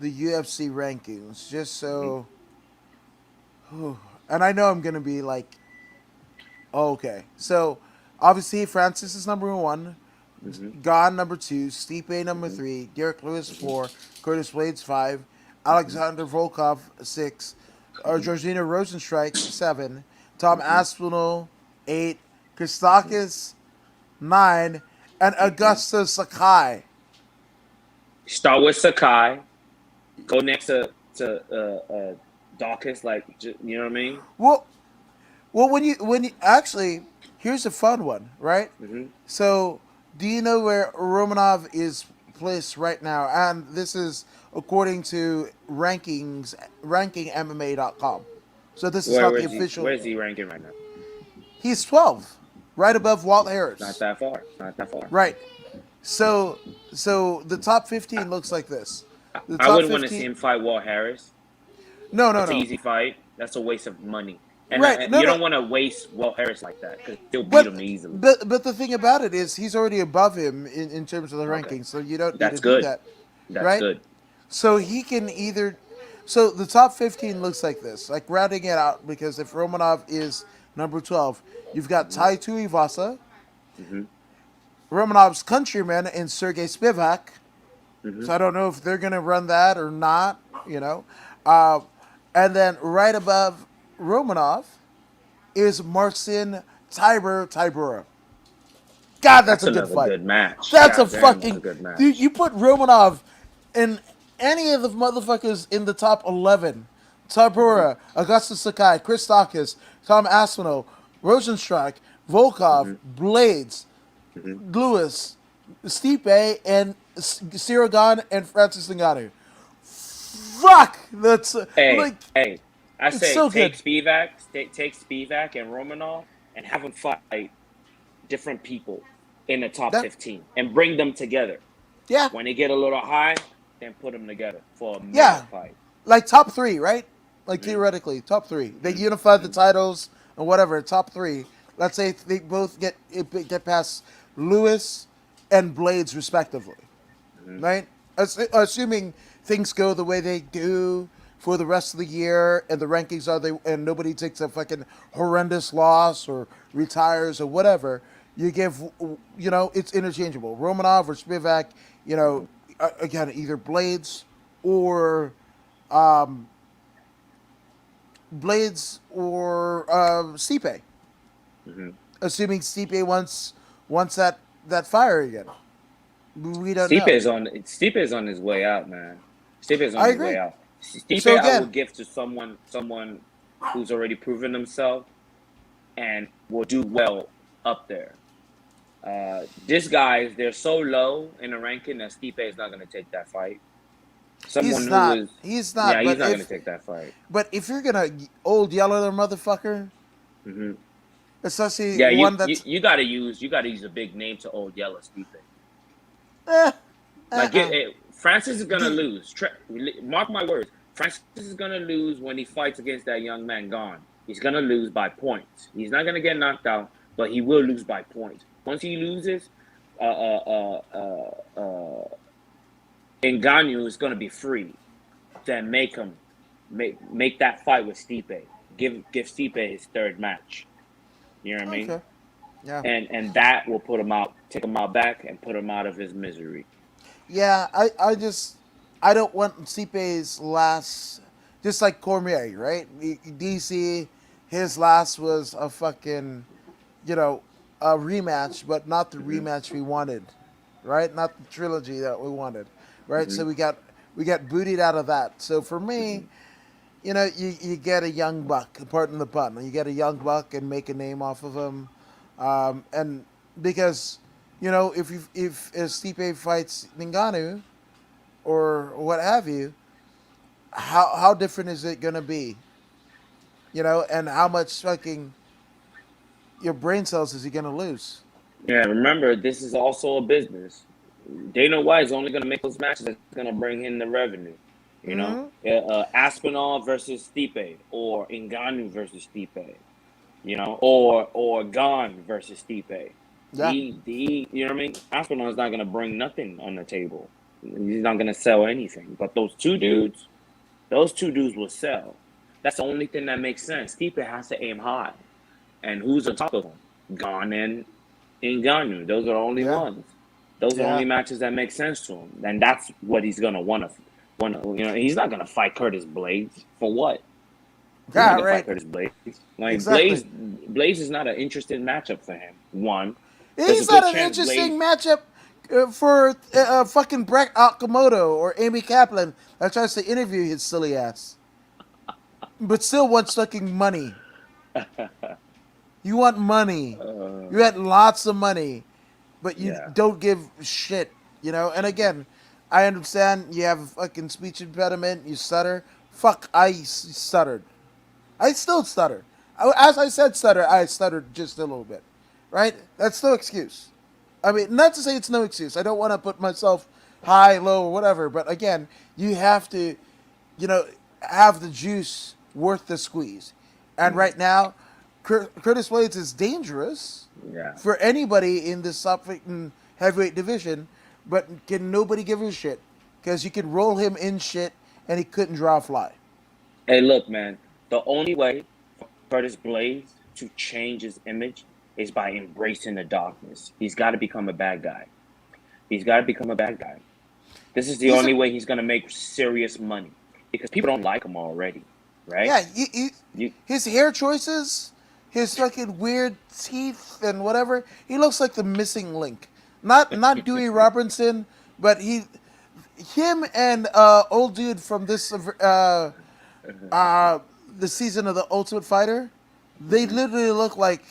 Speaker 1: the UFC rankings, just
Speaker 2: Mm-hmm.
Speaker 1: so. And I know I'm gonna be like, okay. So obviously Francis is number one,
Speaker 2: Mm-hmm.
Speaker 1: Gahn number two, Stipe number
Speaker 2: Mm-hmm.
Speaker 1: three, Derek Lewis
Speaker 2: Mm-hmm.
Speaker 1: 4, Curtis Blades 5,
Speaker 2: Mm-hmm.
Speaker 1: Alexander Volkov 6,
Speaker 2: Mm-hmm.
Speaker 1: Georgina Rosenstrike 7, Tom
Speaker 2: Mm-hmm.
Speaker 1: Aspinall 8, Christakis 9, and
Speaker 2: Mm-hmm.
Speaker 1: Augusto Sakai.
Speaker 2: Start with Sakai. Go next to Dawkins. Like, you know what I mean?
Speaker 1: Well, when you actually, here's a fun one, right?
Speaker 2: Mm-hmm.
Speaker 1: So, do you know where Romanov is placed right now? And this is according to rankingmma.com. So this is not the
Speaker 2: Where
Speaker 1: official.
Speaker 2: is he ranking right now?
Speaker 1: He's 12, right above Walt
Speaker 2: Not
Speaker 1: Harris.
Speaker 2: that far. Not that far.
Speaker 1: Right. So the top 15 looks like this. The
Speaker 2: I
Speaker 1: top
Speaker 2: wouldn't want to see
Speaker 1: 15.
Speaker 2: him fight Walt Harris.
Speaker 1: No, no,
Speaker 2: That's an
Speaker 1: no.
Speaker 2: easy fight. That's a waste of money. And
Speaker 1: Right. No,
Speaker 2: you
Speaker 1: no.
Speaker 2: don't want to waste Walt Harris like that because he'll beat
Speaker 1: But
Speaker 2: him easily.
Speaker 1: but the thing about it is he's already above him in terms of the
Speaker 2: Okay,
Speaker 1: rankings, so you don't need to
Speaker 2: that's
Speaker 1: do
Speaker 2: good.
Speaker 1: that,
Speaker 2: That's
Speaker 1: right?
Speaker 2: good.
Speaker 1: So he can either. So the top 15 looks like this, like rounding it out, because if Romanov is number 12, you've got
Speaker 2: Hmm.
Speaker 1: Tai Tuivasa,
Speaker 2: Hmm.
Speaker 1: Romanov's countryman, and Sergey Spivak.
Speaker 2: Hmm.
Speaker 1: So I don't know if they're gonna run that or not, you know. Uh, and then right above Romanov is Marcin Tybura. God, that's
Speaker 2: That's
Speaker 1: a good
Speaker 2: another
Speaker 1: fight.
Speaker 2: good match.
Speaker 1: That's a
Speaker 2: God damn, that's a
Speaker 1: fucking
Speaker 2: good
Speaker 1: dude.
Speaker 2: match.
Speaker 1: You put Romanov in any of the motherfuckers in the top 11.
Speaker 2: Hmm.
Speaker 1: Tabura, Augustus Sakai, Chris Christakis, Tom Aspinall, Rosenstrike, Volkov,
Speaker 2: Hmm.
Speaker 1: Blades,
Speaker 2: Hmm.
Speaker 1: Lewis, Stipe, and Siragan and Francis Ngannou. Fuck, that's
Speaker 2: Hey,
Speaker 1: like
Speaker 2: hey, I
Speaker 1: it's
Speaker 2: say
Speaker 1: so good.
Speaker 2: take Spivak and Romanov and have them fight different people in the top
Speaker 1: That
Speaker 2: 15 and bring them together.
Speaker 1: yeah,
Speaker 2: When they get a little high, then put them together for a mega
Speaker 1: yeah,
Speaker 2: fight.
Speaker 1: like top three, right? Like
Speaker 2: Hmm.
Speaker 1: theoretically, top three. They
Speaker 2: Hmm.
Speaker 1: unify the
Speaker 2: Hmm.
Speaker 1: titles and whatever. Top three. Let's say they both get past Lewis and Blades respectively,
Speaker 2: Hmm.
Speaker 1: right? Assuming things go the way they do for the rest of the year and the rankings are they and nobody takes a fucking horrendous loss or retires or whatever. You give, it's interchangeable. Romanov or Spivak,
Speaker 2: Hmm.
Speaker 1: again, either Blades or Stipe,
Speaker 2: Hmm.
Speaker 1: assuming Stipe wants that fire again. We don't know.
Speaker 2: Stipe is on his way out, man. Stipe is on
Speaker 1: I
Speaker 2: his way
Speaker 1: agree.
Speaker 2: out.
Speaker 1: So
Speaker 2: Stipe, I will
Speaker 1: again,
Speaker 2: give to someone who's already proven himself and will do well up there. This guys, they're so low in the ranking that Stipe is not going to take that fight. Someone
Speaker 1: he's
Speaker 2: who
Speaker 1: not.
Speaker 2: is,
Speaker 1: He's
Speaker 2: yeah,
Speaker 1: not.
Speaker 2: he's not going to take that fight.
Speaker 1: But if you're gonna old yellow the motherfucker,
Speaker 2: Hmm.
Speaker 1: especially
Speaker 2: Yeah,
Speaker 1: one that's
Speaker 2: you gotta use a big name to old yellow Stipe.
Speaker 1: eh,
Speaker 2: Like
Speaker 1: uh-uh.
Speaker 2: Francis is gonna
Speaker 1: Do,
Speaker 2: lose. Mark my words. Francis is gonna lose when he fights against that young man Gone. He's gonna lose by points. He's not gonna get knocked out, but he will lose by points. Once he loses, uh, uh, uh, uh, uh, Ngannou is gonna be free. Then make that fight with Stipe. Give Stipe his third match. You know what I mean?
Speaker 1: okay. Yeah.
Speaker 2: and that will put him out, take him out back, and put him out of his misery.
Speaker 1: Yeah, I don't want Stipe's last, just like Cormier, right? DC, his last was a fucking, you know, a rematch, but not the
Speaker 2: Hmm.
Speaker 1: rematch we wanted, right? Not the trilogy that we wanted, right?
Speaker 2: Hmm.
Speaker 1: So we got booted out of that. So for me,
Speaker 2: Hmm.
Speaker 1: you get a young buck, pardon the pun, you get a young buck and make a name off of him, and because if Stipe fights Ngannou or what have you, how different is it gonna be? And how much fucking your brain cells is he gonna lose?
Speaker 2: Yeah, remember, this is also a business. Dana White is only going to make those matches that's going to bring in the revenue. You know,
Speaker 1: Hmm.
Speaker 2: Aspinall versus Stipe, or Ngannou versus Stipe. You know, or Gon versus Stipe.
Speaker 1: Yeah,
Speaker 2: You know what I mean? Aspinall is not going to bring nothing on the table. He's not going to sell anything. But those two dudes will sell. That's the only thing that makes sense. Stipe has to aim high, and who's on top of him? Gon and Ngannou. Those are the only
Speaker 1: yeah,
Speaker 2: ones. Those are only
Speaker 1: yeah,
Speaker 2: matches that make sense to him, and that's what he's gonna want to. He's not gonna fight Curtis Blades for what? He's not
Speaker 1: yeah.
Speaker 2: gonna fight
Speaker 1: Right.
Speaker 2: Curtis Blades. Like
Speaker 1: Exactly.
Speaker 2: Blades is not an interesting matchup for him. One, there's a
Speaker 1: He's
Speaker 2: good
Speaker 1: not an
Speaker 2: chance
Speaker 1: interesting
Speaker 2: Blades.
Speaker 1: matchup for fucking Brett Okamoto or Amy Kaplan that tries to interview his silly ass, but still wants fucking money. You want money. You
Speaker 2: uh,
Speaker 1: had lots of money, but you
Speaker 2: yeah,
Speaker 1: don't give shit. And again, I understand you have a fucking speech impediment. You stutter. Fuck, stuttered. I still stutter. As I said, stutter. I stuttered just a little bit. Right? That's no excuse. I mean, not to say it's no excuse. I don't want to put myself high, low, or whatever. But again, you have to, you know, have the juice worth the squeeze. And
Speaker 2: mm,
Speaker 1: right now, Curtis Blades is dangerous
Speaker 2: yeah.
Speaker 1: for anybody in this heavyweight division, but can nobody give a shit because you can roll him in shit and he couldn't draw a fly.
Speaker 2: Hey, look, man. The only way for Curtis Blades to change his image is by embracing the darkness. He's got to become a bad guy. He's got to become a bad guy. This is the
Speaker 1: He's a
Speaker 2: only way he's gonna make serious money because people don't like him already, right?
Speaker 1: Yeah,
Speaker 2: You,
Speaker 1: his hair choices, his fucking weird teeth and whatever. He looks like the missing link. Not Dewey Robinson, but him and old dude from uh, the season of the Ultimate Fighter. They
Speaker 2: Mhm.
Speaker 1: literally look like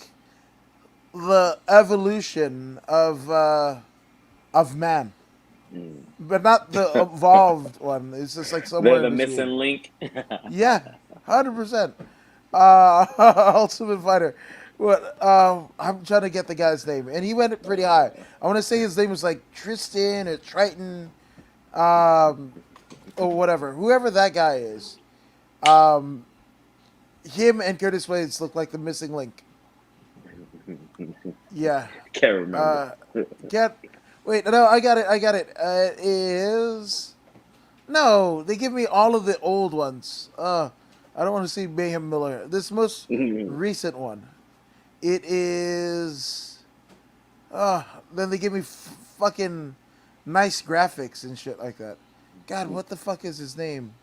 Speaker 1: the evolution of man,
Speaker 2: Mm.
Speaker 1: but not the evolved one. It's just like
Speaker 2: They're
Speaker 1: somewhere in
Speaker 2: the missing
Speaker 1: between.
Speaker 2: link.
Speaker 1: Yeah, 100%. Ultimate Fighter. What? I'm trying to get the guy's name, and he went pretty high. I want to say his name was like Tristan or Triton, um, or whatever. Whoever that guy is, um, him and Curtis Blades look like the missing link. Yeah.
Speaker 2: Can't remember.
Speaker 1: Uh, get. Wait, no, I got it. I got it. It is. No, they give me all of the old ones. I don't want to see Mayhem Miller. This most recent one. It is. Then they give me fucking nice graphics and shit like that. God, what the fuck is his name?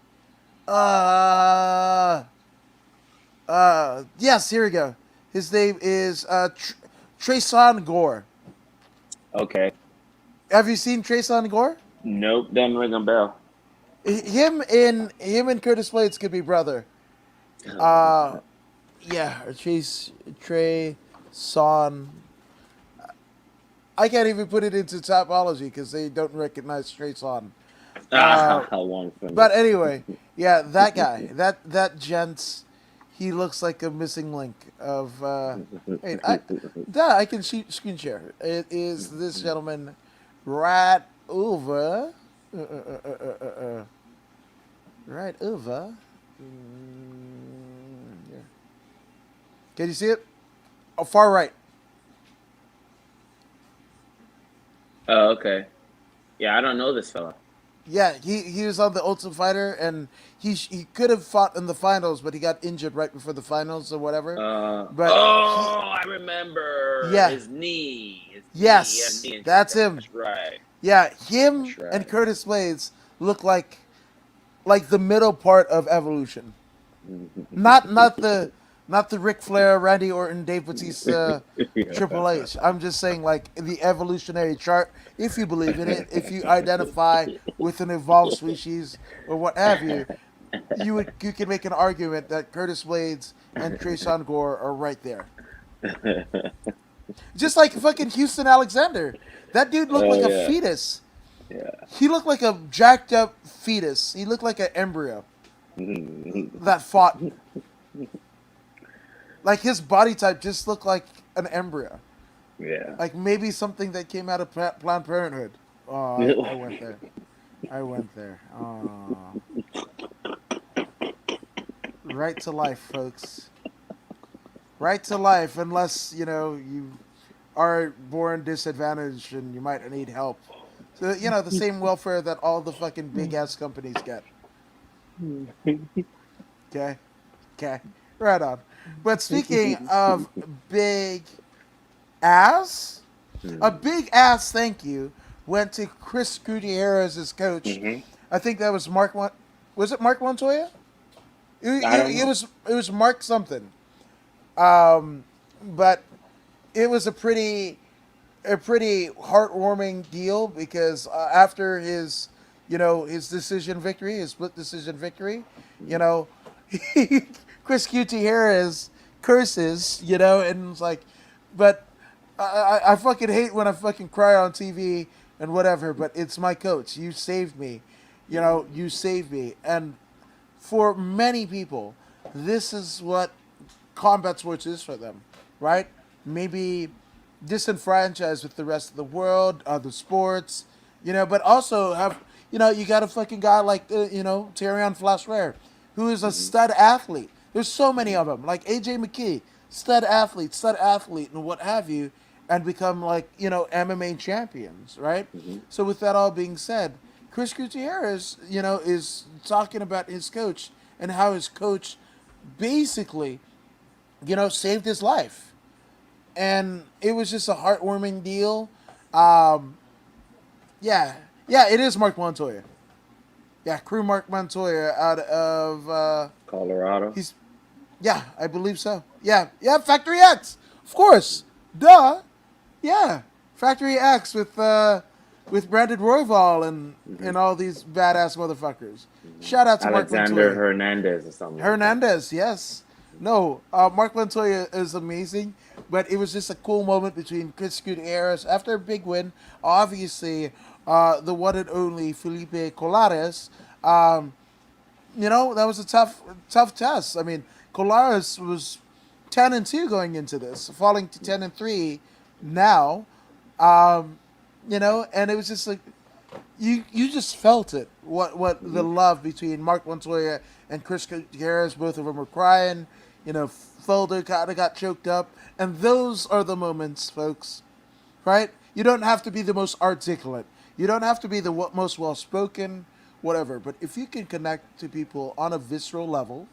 Speaker 1: Uh, yes, here we go. His name is Treson Gore.
Speaker 2: Okay.
Speaker 1: Have you seen Treson Gore?
Speaker 2: Nope. Doesn't ring a bell.
Speaker 1: Him and Curtis Blades could be brother. Uh, yeah, Trey Son. I can't even put it into topology because they don't recognize Trey Son. Uh,
Speaker 2: One finger.
Speaker 1: but anyway, yeah, that guy, that gents, he looks like a missing link of. Wait, I can screen share. It is this gentleman, right over, right over. Yeah. Can you see it? Oh, far right.
Speaker 2: Oh, okay. Yeah, I don't know this fella.
Speaker 1: Yeah, he was on the Ultimate Fighter, and he could have fought in the finals, but he got injured right before the finals or whatever. But he,
Speaker 2: I remember
Speaker 1: yeah,
Speaker 2: his knee. His knee. He had a
Speaker 1: yes,
Speaker 2: knee injury.
Speaker 1: that's him.
Speaker 2: That's right.
Speaker 1: Yeah, him
Speaker 2: That's
Speaker 1: and
Speaker 2: right.
Speaker 1: Curtis Blades look like the middle part of Evolution. Not the Ric Flair, Randy Orton, Dave Bautista, Triple H. I'm just saying like the evolutionary chart. If you believe in it, if you identify with an evolved species or what have you, you can make an argument that Curtis Blades and Trayshawn Gore are right there. Just like fucking Houston Alexander. That dude looked
Speaker 2: Oh
Speaker 1: like a
Speaker 2: yeah,
Speaker 1: fetus.
Speaker 2: yeah.
Speaker 1: He looked like a jacked up fetus. He looked like an embryo that fought. Like his body type just looked like an embryo.
Speaker 2: Yeah.
Speaker 1: Like maybe something that came out of Planned Parenthood. Oh, I went there. I went there. Oh. Right to life, folks. Right to life, unless, you are born disadvantaged and you might need help. So, the same welfare that all the fucking big ass companies get. Okay? Okay. Right on. But speaking of big ass, a big ass thank you went to Chris Gutierrez's coach.
Speaker 2: Hmm.
Speaker 1: I think that was Mark. Was it Mark Montoya?
Speaker 2: I don't
Speaker 1: It
Speaker 2: know.
Speaker 1: was Mark something. Um, but it was a pretty heartwarming deal because after his decision victory, his split decision victory, you know, Chris Gutierrez curses, and it's like, but I fucking hate when I fucking cry on TV and whatever, but it's my coach. You saved me. You saved me. And for many people, this is what combat sports is for them, right? Maybe disenfranchised with the rest of the world, other sports, but also you got a fucking guy like, Tyrion Flash-Rare, who is a
Speaker 2: Hmm.
Speaker 1: stud athlete. There's so many of them, like AJ McKee, stud athlete, and what have you, and become like, MMA champions, right?
Speaker 2: Hmm.
Speaker 1: So with that all being said, Chris Gutierrez, is talking about his coach and how his coach basically, saved his life. And it was just a heartwarming deal. Um, yeah, yeah, it is Mark Montoya. Yeah, crew Mark Montoya out of
Speaker 2: Colorado.
Speaker 1: he's yeah, I believe so. Yeah, yeah, Factory X, of course, duh, yeah, Factory X with Brandon Royval and
Speaker 2: Hmm.
Speaker 1: all these badass motherfuckers.
Speaker 2: Hmm.
Speaker 1: Shout out to Mark
Speaker 2: Alexander
Speaker 1: Montoya.
Speaker 2: Hernandez or something like that.
Speaker 1: Hernandez, yes. No, Mark Montoya is amazing, but it was just a cool moment between Chris Gutierrez after a big win. Obviously, the one and only Felipe Colares. Um, that was a tough test. I mean, Colares was 10-2 going into this, falling to 10-3 now. Um, and it was just like you just felt it. What the
Speaker 2: Hmm.
Speaker 1: love between Mark Montoya and Chris Gutierrez, both of them were crying. Felder kind of got choked up, and those are the moments, folks. Right? You don't have to be the most articulate. You don't have to be the most well spoken, whatever. But if you can connect to people on a visceral level,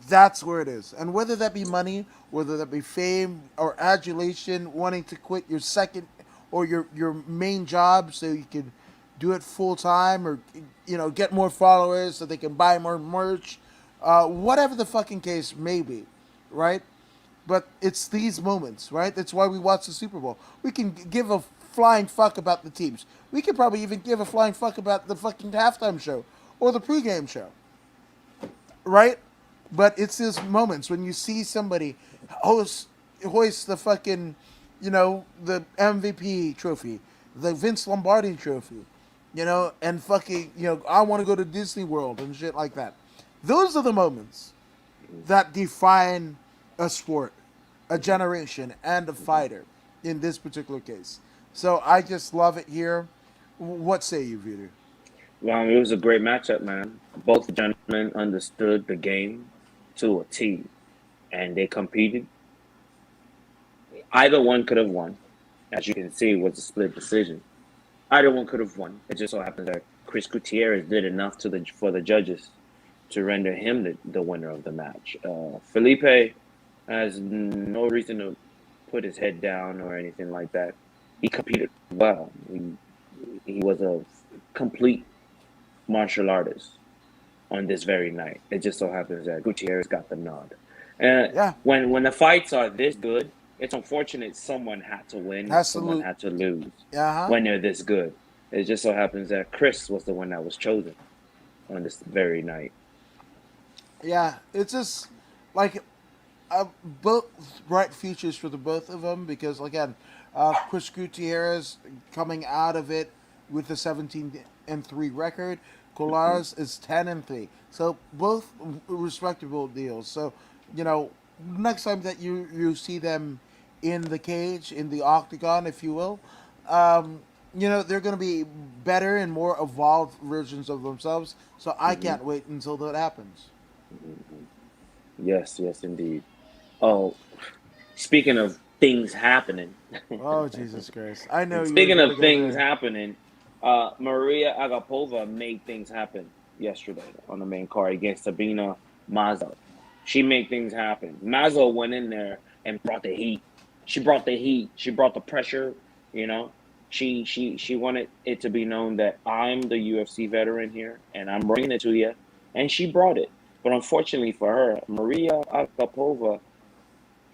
Speaker 1: that's where it is. And whether that be money, whether that be fame or adulation, wanting to quit your second or your main job so you can do it full time, or get more followers so they can buy more merch, whatever the fucking case may be, right? But it's these moments, right? That's why we watch the Super Bowl. We can give a flying fuck about the teams. We could probably even give a flying fuck about the fucking halftime show or the pregame show, right? But it's these moments when you see somebody hoist the fucking, the MVP trophy, the Vince Lombardi trophy, and fucking, I want to go to Disney World and shit like that. Those are the moments that define a sport, a generation, and a
Speaker 2: Hmm.
Speaker 1: fighter in this particular case. So I just love it here. What say you, Vito?
Speaker 2: Well, it was a great matchup, man. Both gentlemen understood the game to a T, and they competed. Either one could have won. As you can see, it was a split decision. Either one could have won. It just so happens that Chris Gutierrez did enough for the judges to render him the winner of the match. Felipe has no reason to put his head down or anything like that. He competed well. He was a complete martial artist on this very night. It just so happens that Gutierrez got the nod. And
Speaker 1: Yeah,
Speaker 2: when the fights are this good, it's unfortunate someone had to win or someone
Speaker 1: absolute.
Speaker 2: had to lose
Speaker 1: Uh huh.
Speaker 2: when they're this good. It just so happens that Chris was the one that was chosen on this very night.
Speaker 1: Yeah, it's just like both bright futures for the both of them because again, Chris Gutierrez coming out of it with a 17-3 record.
Speaker 2: Mm-hmm.
Speaker 1: Colares is 10-3, so both respectable deals. So you know, next time that you see them in the cage in the octagon, if you will, um, you know they're going to be better and more evolved versions of themselves. So I
Speaker 2: Mm-hmm.
Speaker 1: can't wait until that happens.
Speaker 2: Mm-hmm. Yes, yes, indeed. Oh, speaking of things happening,
Speaker 1: Oh Jesus Christ! I know you were
Speaker 2: speaking
Speaker 1: going to
Speaker 2: of
Speaker 1: go
Speaker 2: things
Speaker 1: there.
Speaker 2: happening, Maria Agapova made things happen yesterday on the main card against Sabina Mazo. She made things happen. Mazo went in there and brought the heat. She brought the heat. She brought the pressure. You know, she wanted it to be known that I'm the UFC veteran here and I'm bringing it to you, and she brought it. But unfortunately for her, Maria Agapova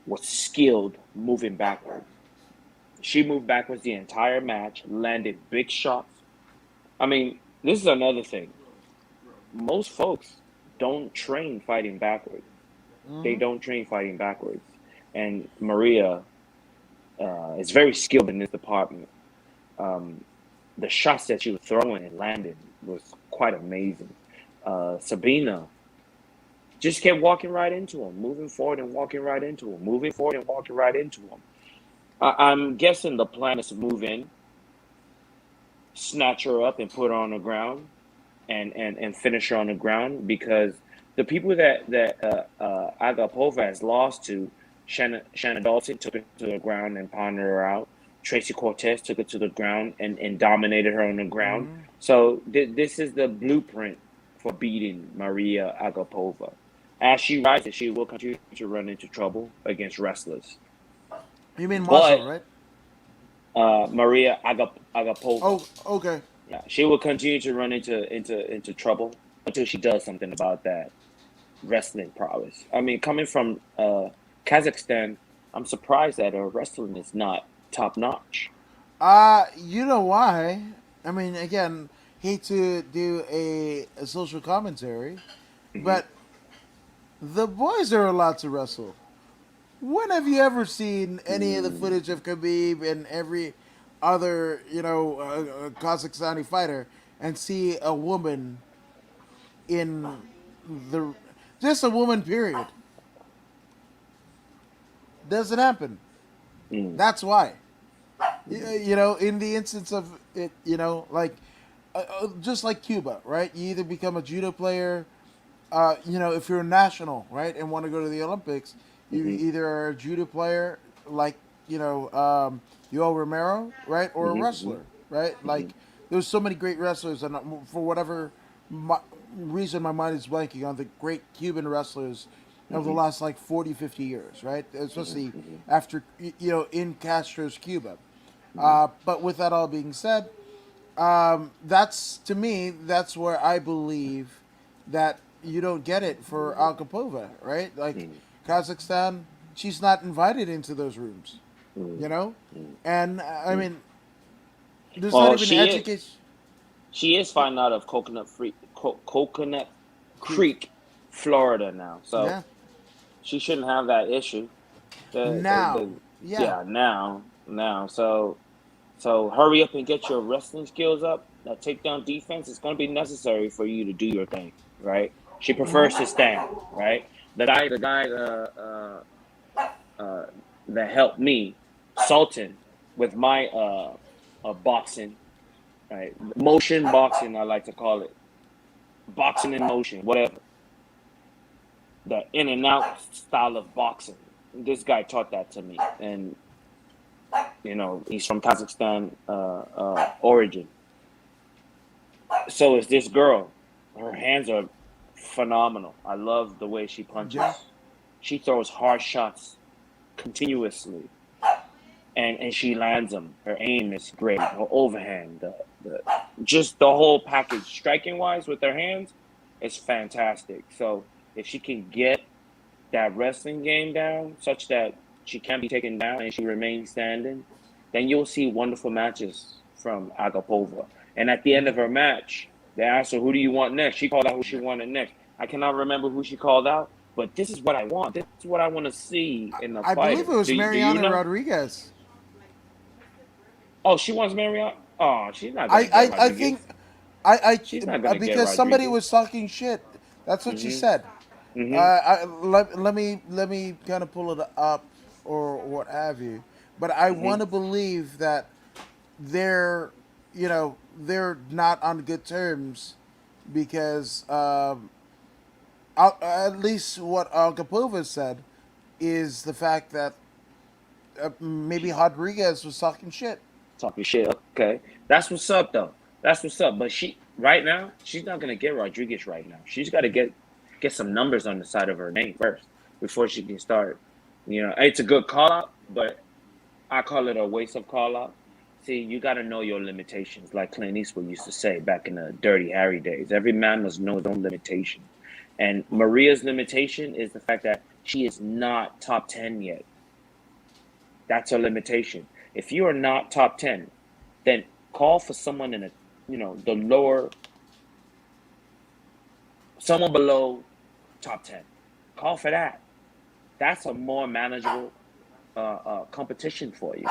Speaker 2: was skilled moving backwards. She moved backwards the entire match, landed big shots. I mean, this is another thing. Most folks don't train fighting backwards. They
Speaker 1: Hmm.
Speaker 2: don't train fighting backwards. And Maria is very skilled in this department. Um, the shots that she was throwing and landing was quite amazing. Sabina just kept walking right into him, moving forward and walking right into him, moving forward and walking right into him. I'm guessing the plan is to move in, snatch her up, and put her on the ground, and finish her on the ground because the people that Agapova has lost to, Shannon Dalton took her to the ground and pounded her out. Tracy Cortez took her to the ground and dominated her on the ground.
Speaker 1: Hmm.
Speaker 2: So this is the blueprint for beating Maria Agapova. As she rises, she will continue to run into trouble against wrestlers.
Speaker 1: You mean
Speaker 2: But
Speaker 1: Mazo, right?
Speaker 2: Maria Agapova,
Speaker 1: Oh, okay.
Speaker 2: yeah, she will continue to run into trouble until she does something about that wrestling prowess. I mean, coming from Kazakhstan, I'm surprised that her wrestling is not top notch.
Speaker 1: You know why? I mean, again, hate to do a social commentary,
Speaker 2: Hmm.
Speaker 1: but the boys are allowed to wrestle. When have you ever seen any of the
Speaker 2: Mm,
Speaker 1: footage of Khabib and every other, Kazakhstani fighter and see a woman in the just a woman? Period. Doesn't happen.
Speaker 2: mm,
Speaker 1: That's why. You know, in the instance of it, like just like Cuba, right? You either become a judo player, if you're a national, right, and want to go to the Olympics, you
Speaker 2: hmm,
Speaker 1: either are a judo player like Yoel Romero, right, or a
Speaker 2: hmm,
Speaker 1: wrestler, right?
Speaker 2: hmm,
Speaker 1: Like there's so many great wrestlers, and for whatever reason, my mind is blanking on the great Cuban wrestlers of the
Speaker 2: hmm,
Speaker 1: last like 40, 50 years, right?
Speaker 2: hmm,
Speaker 1: Especially
Speaker 2: hmm,
Speaker 1: after in Castro's Cuba.
Speaker 2: hmm,
Speaker 1: But with that all being said, that's to me that's where I believe that you don't get it for Alkapova, right? Like
Speaker 2: hmm,
Speaker 1: Kazakhstan, she's not invited into those rooms,
Speaker 2: hmm,
Speaker 1: you know,
Speaker 2: hmm,
Speaker 1: and I
Speaker 2: hmm.
Speaker 1: mean, there's not
Speaker 2: Well,
Speaker 1: even
Speaker 2: she is.
Speaker 1: education.
Speaker 2: She is finding out of Coconut
Speaker 1: Creek,
Speaker 2: Creek, Florida now. So
Speaker 1: yeah.
Speaker 2: she shouldn't have that issue.
Speaker 1: Now,
Speaker 2: The
Speaker 1: yeah.
Speaker 2: Yeah, now. So hurry up and get your wrestling skills up. That takedown defense is going to be necessary for you to do your thing, right? She prefers to stand, right? The guy uh, that helped me, Sultan, with my boxing, right? Motion boxing, I like to call it. Boxing in motion, whatever. The in and out style of boxing. This guy taught that to me, and He's from Kazakhstan origin. So is this girl. Her hands are phenomenal. I love the way she
Speaker 1: Yeah.
Speaker 2: punches. She throws hard shots continuously, and she lands them. Her aim is great. Her overhand, just the whole package, striking wise with her hands, is fantastic. So if she can get that wrestling game down, such that she can be taken down and she remains standing, then you'll see wonderful matches from Agapova. And at the end of her match, they asked her, "Who do you want next?" She called out who she wanted next. I cannot remember who she called out, but this is what I want. This is what I want to see in a
Speaker 1: I believe it
Speaker 2: fighter.
Speaker 1: was
Speaker 2: Do you
Speaker 1: Mariana
Speaker 2: know?
Speaker 1: Rodriguez.
Speaker 2: Oh, she wants Marriott. Oh, she's not gonna get
Speaker 1: I think
Speaker 2: Rodriguez.
Speaker 1: I
Speaker 2: She's not gonna get
Speaker 1: because somebody
Speaker 2: Rodriguez.
Speaker 1: was talking shit. That's what she
Speaker 2: Mhm.
Speaker 1: said.
Speaker 2: Mhm.
Speaker 1: Let me kind of pull it up or what have you. But I want
Speaker 2: Mhm.
Speaker 1: to believe that they're they're not on good terms because at least what Kapova said is the fact that maybe
Speaker 2: She's
Speaker 1: Rodriguez was talking shit.
Speaker 2: talking shit. Okay, that's what's up though. That's what's up. But she right now, she's not gonna get Rodriguez right now. She's got to get some numbers on the side of her name first before she can start. It's a good call out, but I call it a waste of call out. See, you got to know your limitations, like Clint Eastwood used to say back in the Dirty Harry days. Every man must know his own limitation. And Maria's limitation is the fact that she is not top 10 yet. That's her limitation. If you are not top 10, then call for someone in the lower, someone below top 10. Call for that. That's a more manageable competition for you.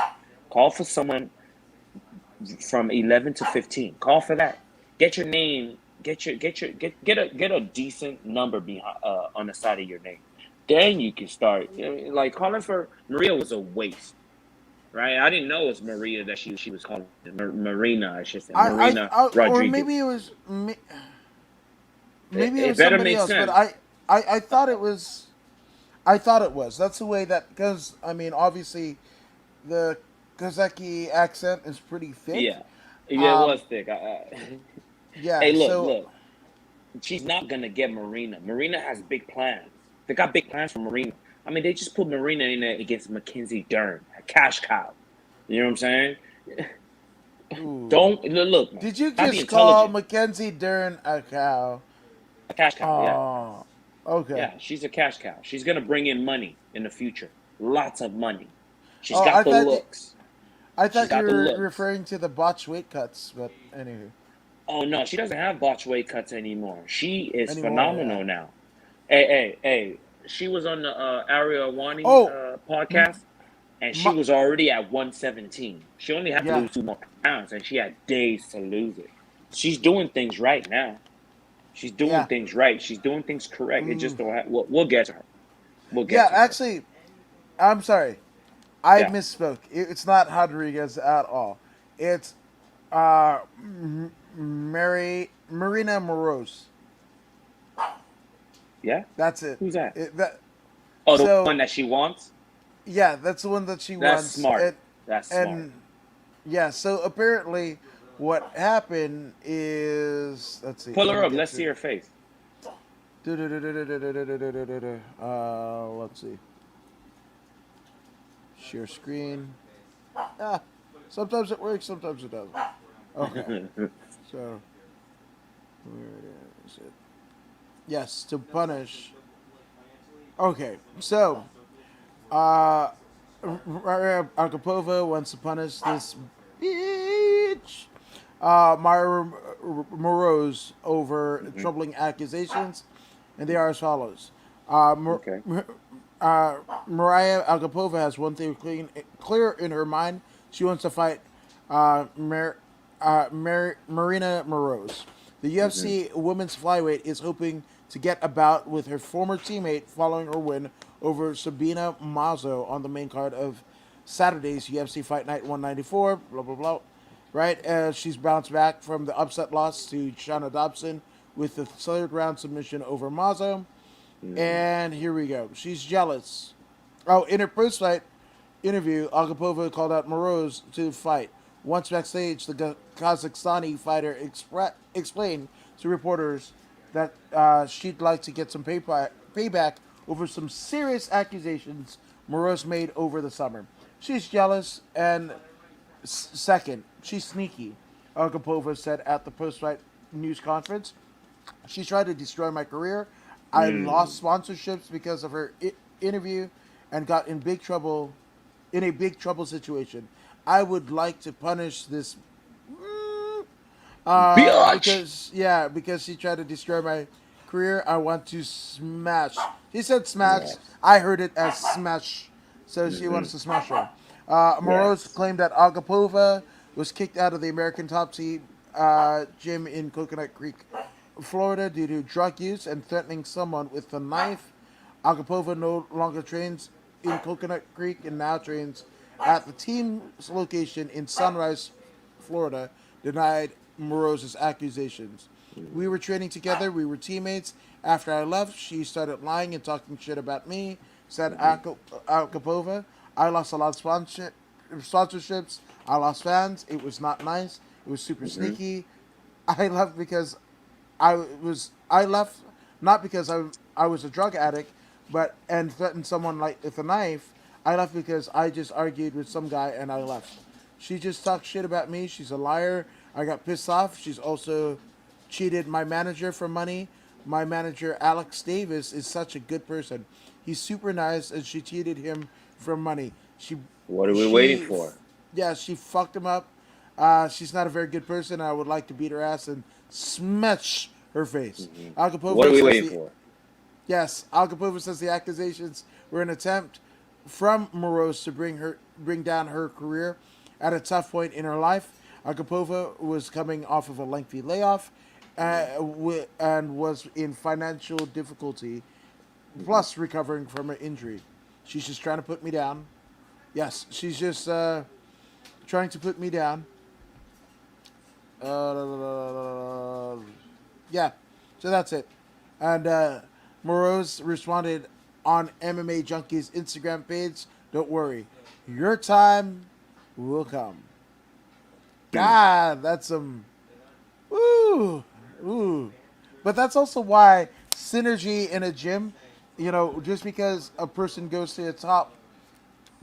Speaker 2: Call for someone from 11 to 15. Call for that. Get your name. Get a decent number behind on the side of your name. Then you can start. Like calling for Maria was a waste, right? I didn't know it was Maria that she was calling Marina. I should say Marina
Speaker 1: Or
Speaker 2: Rodriguez. It,
Speaker 1: maybe it
Speaker 2: it
Speaker 1: was
Speaker 2: better
Speaker 1: somebody
Speaker 2: make
Speaker 1: else, but
Speaker 2: sense.
Speaker 1: I thought it was. I thought it was. That's the way that because I mean, obviously, the Kazaki accent is pretty thick.
Speaker 2: Yeah, yeah, it
Speaker 1: Um,
Speaker 2: was thick. Hey,
Speaker 1: yeah.
Speaker 2: look.
Speaker 1: So
Speaker 2: She's not gonna get Marina. Marina has big plans. They got big plans for Marina. I mean, they just put Marina in there against Mackenzie Dern, a cash cow. You know what I'm saying?
Speaker 1: ooh,
Speaker 2: Don't look, man.
Speaker 1: did you
Speaker 2: Gotta be
Speaker 1: just call
Speaker 2: intelligent.
Speaker 1: Mackenzie Dern a cow?
Speaker 2: A cash cow, yeah,
Speaker 1: Oh, okay.
Speaker 2: yeah. She's a cash cow. She's gonna bring in money in the future, lots of money. She's
Speaker 1: Oh,
Speaker 2: got the looks.
Speaker 1: I
Speaker 2: She's
Speaker 1: thought you
Speaker 2: got the
Speaker 1: were
Speaker 2: looks.
Speaker 1: referring to the botch weight cuts, but anywho,
Speaker 2: Oh no, she doesn't have botch weight cuts anymore. She is
Speaker 1: anymore, yeah.
Speaker 2: phenomenal now. Hey. She was on the Ariel Wani
Speaker 1: Oh, m-
Speaker 2: podcast, and she
Speaker 1: my,
Speaker 2: was already at 117. She only had to
Speaker 1: yeah.
Speaker 2: lose 2 more pounds, and she had days to lose it. She's doing things right now. She's doing
Speaker 1: Yeah.
Speaker 2: things right. She's doing things correct. It just
Speaker 1: Ooh.
Speaker 2: don't. We'll get to her. We'll get
Speaker 1: Yeah,
Speaker 2: to her.
Speaker 1: actually, I'm sorry. I
Speaker 2: Yeah,
Speaker 1: misspoke. It's not Rodriguez at all. It's Marina Moroz.
Speaker 2: yeah.
Speaker 1: That's it.
Speaker 2: Who's that?
Speaker 1: That
Speaker 2: Oh, the one
Speaker 1: so
Speaker 2: that she wants.
Speaker 1: yeah, that's the one that she
Speaker 2: That's
Speaker 1: wants.
Speaker 2: smart. That's smart.
Speaker 1: And yeah, so apparently, what happened is let's see.
Speaker 2: Pull
Speaker 1: Let
Speaker 2: her
Speaker 1: me
Speaker 2: up.
Speaker 1: get
Speaker 2: Let's see
Speaker 1: to.
Speaker 2: her face.
Speaker 1: Let's see. Share screen. Ah, sometimes it works, sometimes it doesn't. Okay, so where is it? Yes, to punish. Okay, so Arkapova wants to punish this bitch, Myra Moroz, over
Speaker 2: Hmm.
Speaker 1: troubling accusations, and they are as follows.
Speaker 2: Okay.
Speaker 1: Mariah Agapova has one thing clear in her mind. She wants to fight Marina Moroz. The
Speaker 2: Hmm.
Speaker 1: UFC women's flyweight is hoping to get a bout with her former teammate following her win over Sabina Mazo on the main card of Saturday's UFC Fight Night 194. Blah blah blah. Right, she's bounced back from the upset loss to Shana Dobson with the third round submission over Mazo.
Speaker 2: Hmm.
Speaker 1: And here we go. She's jealous. Oh, in her post fight, interview, Agapova called out Moroz to fight. Once backstage, the Kazakhstani fighter explained to reporters that she'd like to get some payback over some serious accusations Moroz made over the summer. She's jealous and second, she's sneaky, Agapova said at the post-fight news conference. She tried to destroy my career. I
Speaker 2: Mm.
Speaker 1: lost sponsorships because of her interview and got in a big trouble situation. I would like to punish this
Speaker 2: Bitch.
Speaker 1: because she tried to destroy my career. I want to smash. He said smash.
Speaker 2: Yes.
Speaker 1: I heard it as smash. So she
Speaker 2: Hmm.
Speaker 1: wants to smash her. Moros
Speaker 2: Yes.
Speaker 1: claimed that Agapova was kicked out of the American top seed gym in Coconut Creek, Florida, due to drug use and threatening someone with a knife. Agapova no longer trains in Coconut Creek and now trains at the team's location in Sunrise, Florida, denied Moroz's accusations. We were training together. We were teammates. After I left, she started lying and talking shit about me, said
Speaker 2: Hmm.
Speaker 1: Akapova. I lost a lot of sponsorships. I lost fans. It was not nice. It was super
Speaker 2: Hmm.
Speaker 1: sneaky. I left because I left not because I was a drug addict, but and threatened someone like with a knife. I left because I just argued with some guy and I left. She just talked shit about me. She's a liar. I got pissed off. She's also cheated my manager for money. My manager Alex Davis is such a good person. He's super nice, and she cheated him for money.
Speaker 2: What are we waiting
Speaker 1: She,
Speaker 2: for?
Speaker 1: yeah, she fucked him up. She's not a very good person. I would like to beat her ass and smash her face.
Speaker 2: Hmm. What are
Speaker 1: Agapova
Speaker 2: we
Speaker 1: says
Speaker 2: waiting
Speaker 1: the
Speaker 2: for?
Speaker 1: Yes, Agapova says the accusations were an attempt from Moroz to bring down her career at a tough point in her life. Agapova was coming off of a lengthy layoff and was in financial difficulty,
Speaker 2: Hmm.
Speaker 1: plus recovering from her injury. She's just trying to put me down. Yes, she's just trying to put me down. Uh, yeah, so that's it. And Moroz responded on MMA Junkie's Instagram page. Don't worry, your time will come. God, that's some ooh, ooh. But that's also why synergy in a gym, just because a person goes to a top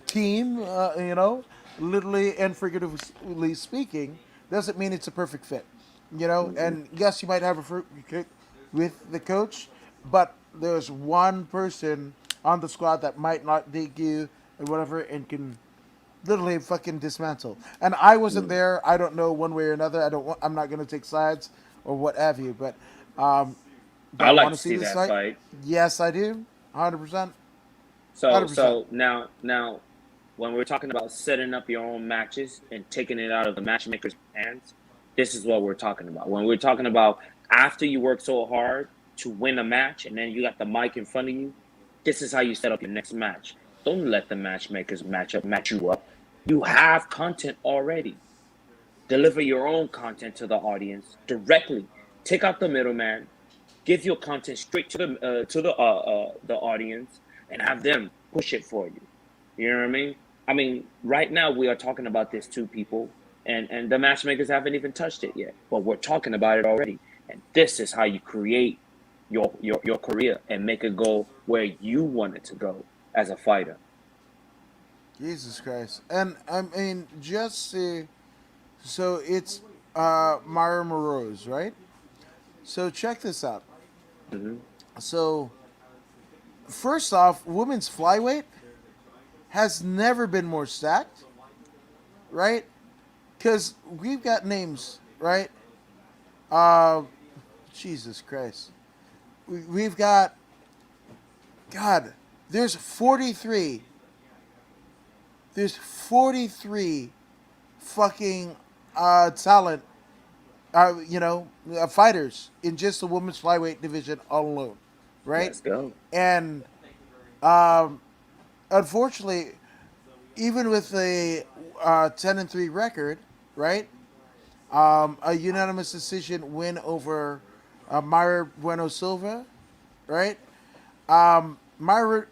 Speaker 1: team, literally and figuratively speaking, doesn't mean it's a perfect fit.
Speaker 2: Hmm.
Speaker 1: And yes, you might have a fit with the coach, but there's one person on the squad that might not dig you and whatever and can literally fucking dismantle. And I wasn't
Speaker 2: Hmm.
Speaker 1: there. I don't know one way or another. I'm not going to take sides or what have you. But um, do
Speaker 2: I
Speaker 1: I
Speaker 2: like
Speaker 1: want
Speaker 2: to
Speaker 1: to see
Speaker 2: see
Speaker 1: this
Speaker 2: that
Speaker 1: fight?
Speaker 2: fight.
Speaker 1: Yes, I do. 100%.
Speaker 2: So
Speaker 1: 100%.
Speaker 2: so now when we're talking about setting up your own matches and taking it out of the matchmaker's hands, this is what we're talking about. When we're talking about after you work so hard to win a match and then you got the mic in front of you, this is how you set up your next match. Don't let the matchmakers match you up. You have content already. Deliver your own content to the audience directly. Take out the middleman. Give your content straight to the audience and have them push it for you. You know what I mean? I mean, right now we are talking about this to people, and the matchmakers haven't even touched it yet, but we're talking about it already. And this is how you create your career and make it go where you want it to go as a fighter.
Speaker 1: Jesus Christ. And I mean, so it's Myra Moroz, right? So check this out.
Speaker 2: Hmm.
Speaker 1: So first off, women's flyweight has never been more stacked, right? Because we've got names, right? Uh, Jesus Christ. We've got, God, there's 43. There's 43 fucking talent, fighters in just the women's flyweight division alone, right?
Speaker 2: Let's go.
Speaker 1: And um, unfortunately, even with a 10-3 record, right? A unanimous decision win over Myra Bueno Silva, right? Myra,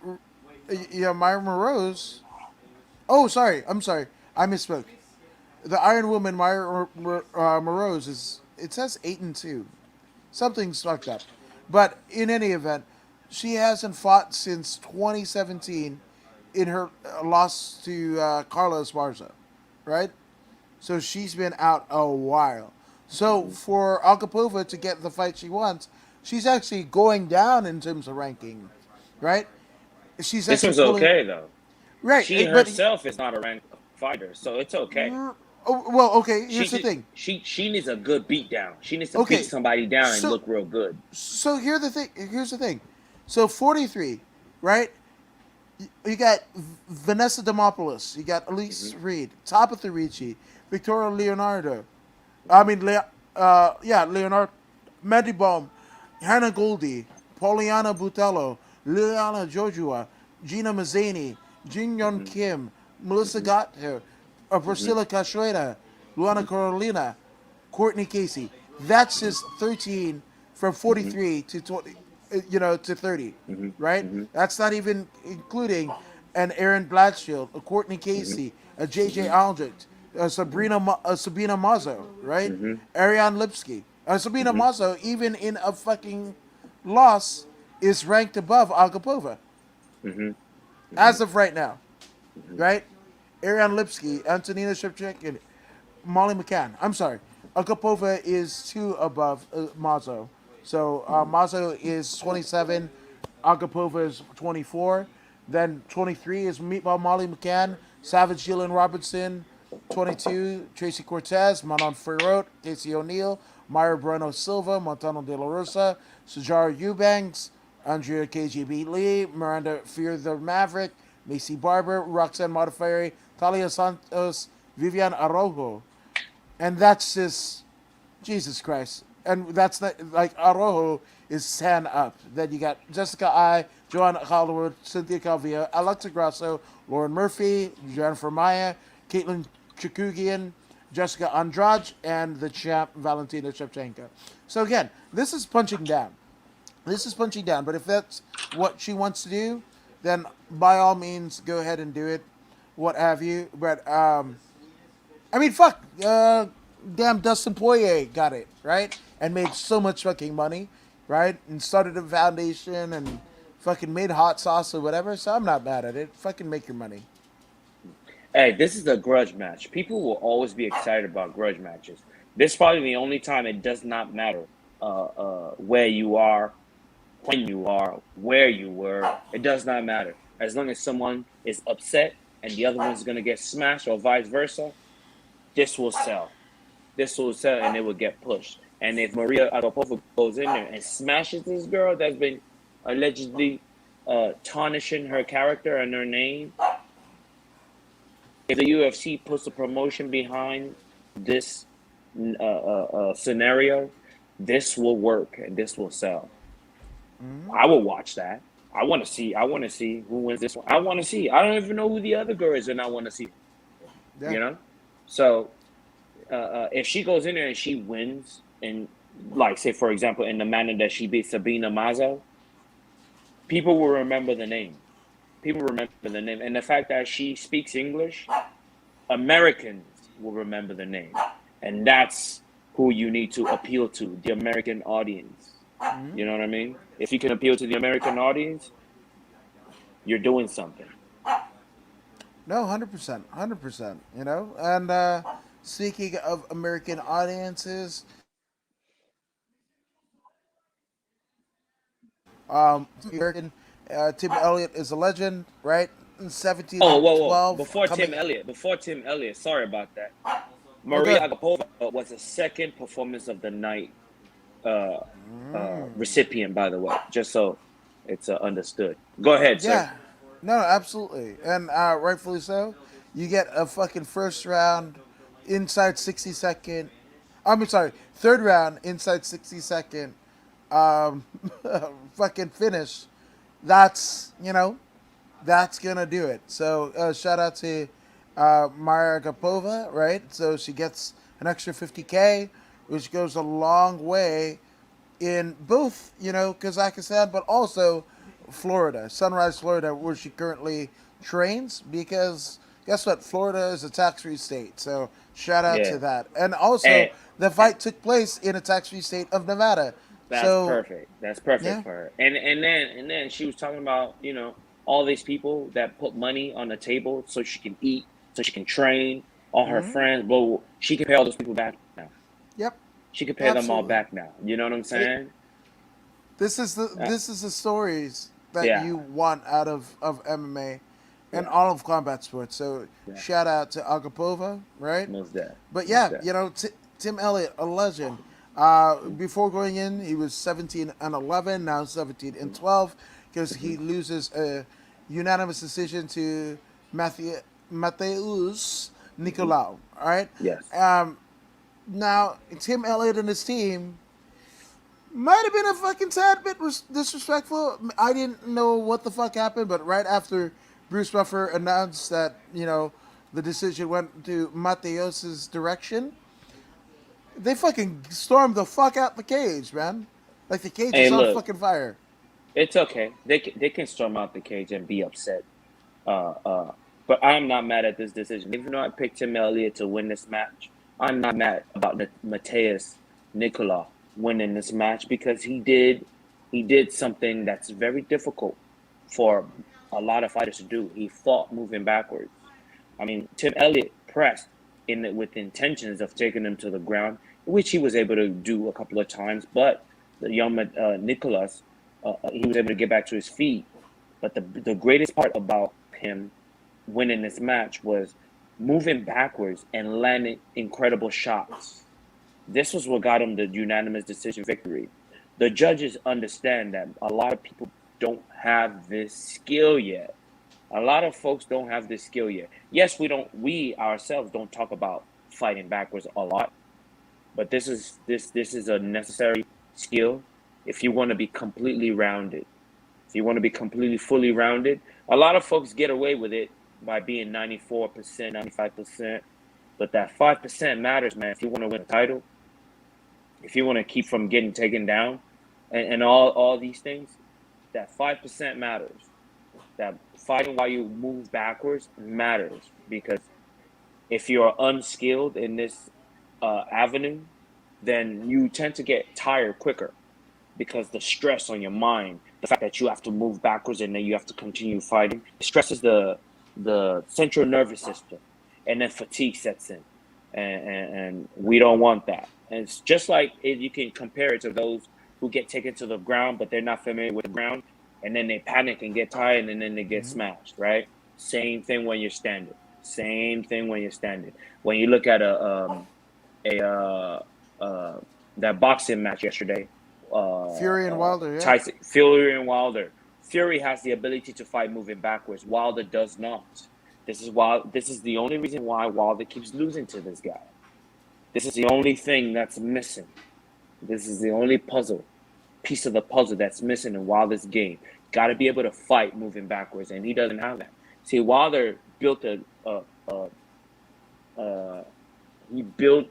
Speaker 1: Myra Morose Oh, sorry. I'm sorry. I misspoke. The Iron Woman, Myra Morose, is it says 8-2. Something's fucked up. But in any event, she hasn't fought since 2017 in her loss to Carla Esparza, right? So she's been out a while. So for Akapova to get the fight she wants, she's actually going down in terms of ranking, right? She's
Speaker 2: This
Speaker 1: actually
Speaker 2: was
Speaker 1: pulling
Speaker 2: okay though.
Speaker 1: right,
Speaker 2: She
Speaker 1: but
Speaker 2: herself is not a ranked fighter, so it's okay.
Speaker 1: oh, well, okay. Here's the
Speaker 2: She
Speaker 1: thing.
Speaker 2: she needs a good beat down. She needs to beat
Speaker 1: Okay,
Speaker 2: somebody down and
Speaker 1: so
Speaker 2: look real good.
Speaker 1: here the thing. Here's the thing. So 43, right? You got Vanessa Demopoulos. You got Elise
Speaker 2: Hmm.
Speaker 1: Reed, Tabitha Ricci, Victoria Leonardo. Leonardo, Mandy Baum, Hannah Goldie, Poliana Butello, Liliana Jojua, Gina Mazzani, Jin Yon
Speaker 2: Hmm.
Speaker 1: Kim, Melissa
Speaker 2: Hmm.
Speaker 1: Gother,
Speaker 2: Hmm.
Speaker 1: Priscilla Cachoeira, Luana Carolina, Courtney Casey. That's just 13 from
Speaker 2: Hmm.
Speaker 1: 43 to 20, to 30,
Speaker 2: Hmm.
Speaker 1: right?
Speaker 2: Hmm.
Speaker 1: That's not even including an Aaron Blatchfield, a Courtney
Speaker 2: Hmm.
Speaker 1: Casey, a JJ
Speaker 2: Hmm.
Speaker 1: Aldrich, Sabina Mazo, right?
Speaker 2: Hmm.
Speaker 1: Ariane Lipsky. Sabina
Speaker 2: Hmm.
Speaker 1: Mazo, even in a fucking loss, is ranked above Agapova
Speaker 2: Hmm.
Speaker 1: as of right now, right? Ariane Lipsky, Antonina Shevchenko, Molly McCann. I'm sorry. Agapova is two above Mazo. So Mazo is 27, Agapova is 24. Then 23 is Meatball Molly McCann, Savage Jillian Robertson, 22, Tracy Cortez, Manon Ferrot, Casey O'Neill, Myra Bruno Silva, Montano De La Rosa, Sajara Eubanks, Andrea KGB Lee, Miranda Fear the Maverick, Macy Barber, Roxanne Modafferi, Talia Santos, Vivian Araujo. And that's just Jesus Christ. And that's not like Arojo is 10 up. Then you got Jessica I, Joanna Hollywood, Cynthia Calvillo, Alexa Grasso, Lauren Murphy, Jennifer Maya, Caitlin Chukugian, Jessica Andrade, and the champ Valentina Shevchenko. So again, this is punching down. This is punching down. But if that's what she wants to do, then by all means, go ahead and do it. What have you? But I mean, fuck. Damn, Dustin Poirier got it right and made so much fucking money, right? And started a foundation and fucking made hot sauce or whatever. So I'm not mad at it. Fucking make your money.
Speaker 2: Hey, this is a grudge match. People will always be excited about grudge matches. This is probably the only time it does not matter where you are, when you are, where you were. It does not matter. As long as someone is upset and the other one's gonna get smashed or vice versa, this will sell. This will sell and it will get pushed. And if Maria Agapova goes in there and smashes this girl that's been allegedly tarnishing her character and her name, if the UFC puts a promotion behind this scenario, this will work and this will sell. I will watch that. I want to see. I want to see who wins this one. I want to see. I don't even know who the other girl is, and I want to see.
Speaker 1: Yeah.
Speaker 2: You know, so if she goes in there and she wins, and like say for example, in the manner that she beat Sabina Mazo, people will remember the name. People remember the name, and the fact that she speaks English, Americans will remember the name, and that's who you need to appeal to, the American audience. You know what I mean? If you can appeal to the American audience, you're doing something.
Speaker 1: No, 100%, 100%. And speaking of American audiences, American Tim Elliott is a legend, right? 17
Speaker 2: Oh,
Speaker 1: and
Speaker 2: whoa, whoa!
Speaker 1: 12 coming.
Speaker 2: Before Tim Elliott, sorry about that.
Speaker 1: Oh,
Speaker 2: Maria
Speaker 1: good.
Speaker 2: Agapova was the second performance of the night uh, recipient, by the way, just so it's understood. Go ahead, sir.
Speaker 1: Yeah, no, absolutely, and rightfully so. You get a fucking first round inside 60 second. I'm sorry, third round inside 60 second. Um, fucking finish. That's that's gonna do it. So shout out to Mara Gapova, right? So she gets an extra 50K, which goes a long way in both, Kazakhstan, but also Florida, Sunrise, Florida, where she currently trains, because guess what? Florida is a tax-free state, so shout out
Speaker 2: Yeah,
Speaker 1: to that. And also,
Speaker 2: and,
Speaker 1: the
Speaker 2: and
Speaker 1: fight took place in a tax-free state of Nevada.
Speaker 2: that's
Speaker 1: So
Speaker 2: perfect. That's perfect
Speaker 1: yeah,
Speaker 2: for her. And then she was talking about all these people that put money on the table so she can eat, so she can train, all her friends. But she can pay all those people back now.
Speaker 1: yep,
Speaker 2: She can pay them all
Speaker 1: absolutely.
Speaker 2: back now. You know what I'm
Speaker 1: It,
Speaker 2: saying? Uh,
Speaker 1: this is the stories that
Speaker 2: yeah,
Speaker 1: you want out of MMA and
Speaker 2: yeah,
Speaker 1: all of combat sports. So
Speaker 2: yeah.
Speaker 1: shout out to Agapova, right?
Speaker 2: Most that,
Speaker 1: But
Speaker 2: most
Speaker 1: yeah,
Speaker 2: that.
Speaker 1: Tim Elliott, a legend. Before going in, he was 17-11, now 17-12, because
Speaker 2: Mm-hmm.
Speaker 1: he loses a unanimous decision to Mateus
Speaker 2: Hmm.
Speaker 1: Nicolau. All right.
Speaker 2: Yes.
Speaker 1: Now Tim Elliott and his team might have been a fucking tad bit disrespectful. I didn't know what the fuck happened, but right after Bruce Buffer announced that the decision went to Mateos's direction, they fucking stormed the fuck out the cage, man. Like the cage
Speaker 2: Hey,
Speaker 1: was on
Speaker 2: look,
Speaker 1: fucking fire.
Speaker 2: it's okay. They can storm out the cage and be upset. Uh, uh, but I'm not mad at this decision. Even though I picked Tim Elliott to win this match, I'm not mad about Mateus Nicola winning this match because he did something that's very difficult for a lot of fighters to do. He fought moving backwards. I mean, Tim Elliott pressed with intentions of taking him to the ground, which he was able to do a couple of times. But the young Nicholas, he was able to get back to his feet. But the greatest part about him winning this match was moving backwards and landing incredible shots. This was what got him the unanimous decision victory. The judges understand that a lot of people don't have this skill yet. A lot of folks don't have this skill yet. Yes, we ourselves don't talk about fighting backwards a lot, but this is a necessary skill if you want to be completely rounded. If you want to be completely fully rounded, a lot of folks get away with it by being 94%, 95%, but that 5% matters, man. If you want to win a title, if you want to keep from getting taken down and all these things, that 5% matters. That fighting while you move backwards matters because if you're unskilled in this avenue, then you tend to get tired quicker because the stress on your mind, the fact that you have to move backwards and then you have to continue fighting, it stresses the central nervous system, and then fatigue sets in, and we don't want that. And it's just like you can compare it to those who get taken to the ground, but they're not familiar with the ground, and then they panic and get tired, and then they get smashed. Right? Same thing when you're standing. Same thing when you're standing. When you look at a uh, that boxing match yesterday,
Speaker 1: Fury and Wilder, yeah.
Speaker 2: Tyson Fury and Wilder. Fury has the ability to fight moving backwards. Wilder does not. This is the only reason why Wilder keeps losing to this guy. This is the only thing that's missing. This is the only piece of the puzzle that's missing in Wilder's game. Got to be able to fight moving backwards, and he doesn't have that. See, Wilder built uh, he built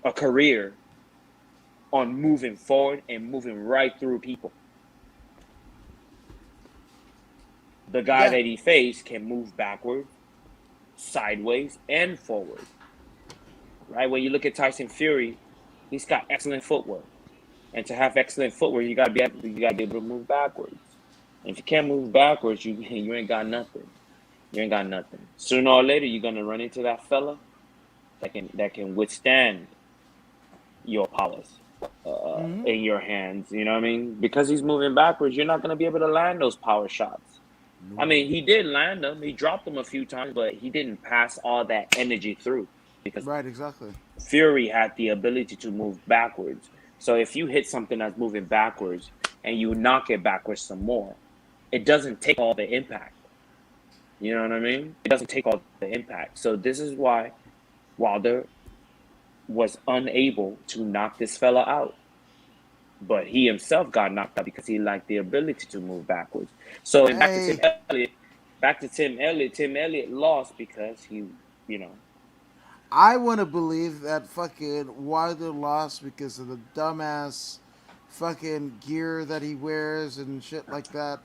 Speaker 2: a career on moving forward and moving right through people. The guy
Speaker 1: Yeah,
Speaker 2: that he faced can move backward, sideways, and forward. Right? When you look at Tyson Fury, he's got excellent footwork. And to have excellent footwork, you gotta be able to move backwards. And if you can't move backwards, you ain't got nothing. You ain't got nothing. Sooner or later, you're gonna run into that fella that can withstand your powers in your hands. You know what I mean? Because he's moving backwards, you're not gonna be able to land those power shots. I mean, he did land them. He dropped them a few times, but he didn't pass all that energy through because
Speaker 1: right, exactly.
Speaker 2: Fury had the ability to move backwards. So if you hit something that's moving backwards and you knock it backwards some more, it doesn't take all the impact. You know what I mean? It doesn't take all the impact. So this is why Wilder was unable to knock this fella out. But he himself got knocked out because he lacked the ability to move backwards. So and
Speaker 1: Hey,
Speaker 2: back to Tim Elliott. Tim Elliott lost because you know,
Speaker 1: I want to believe that fucking Wilder lost because of the dumbass fucking gear that he wears and shit like that.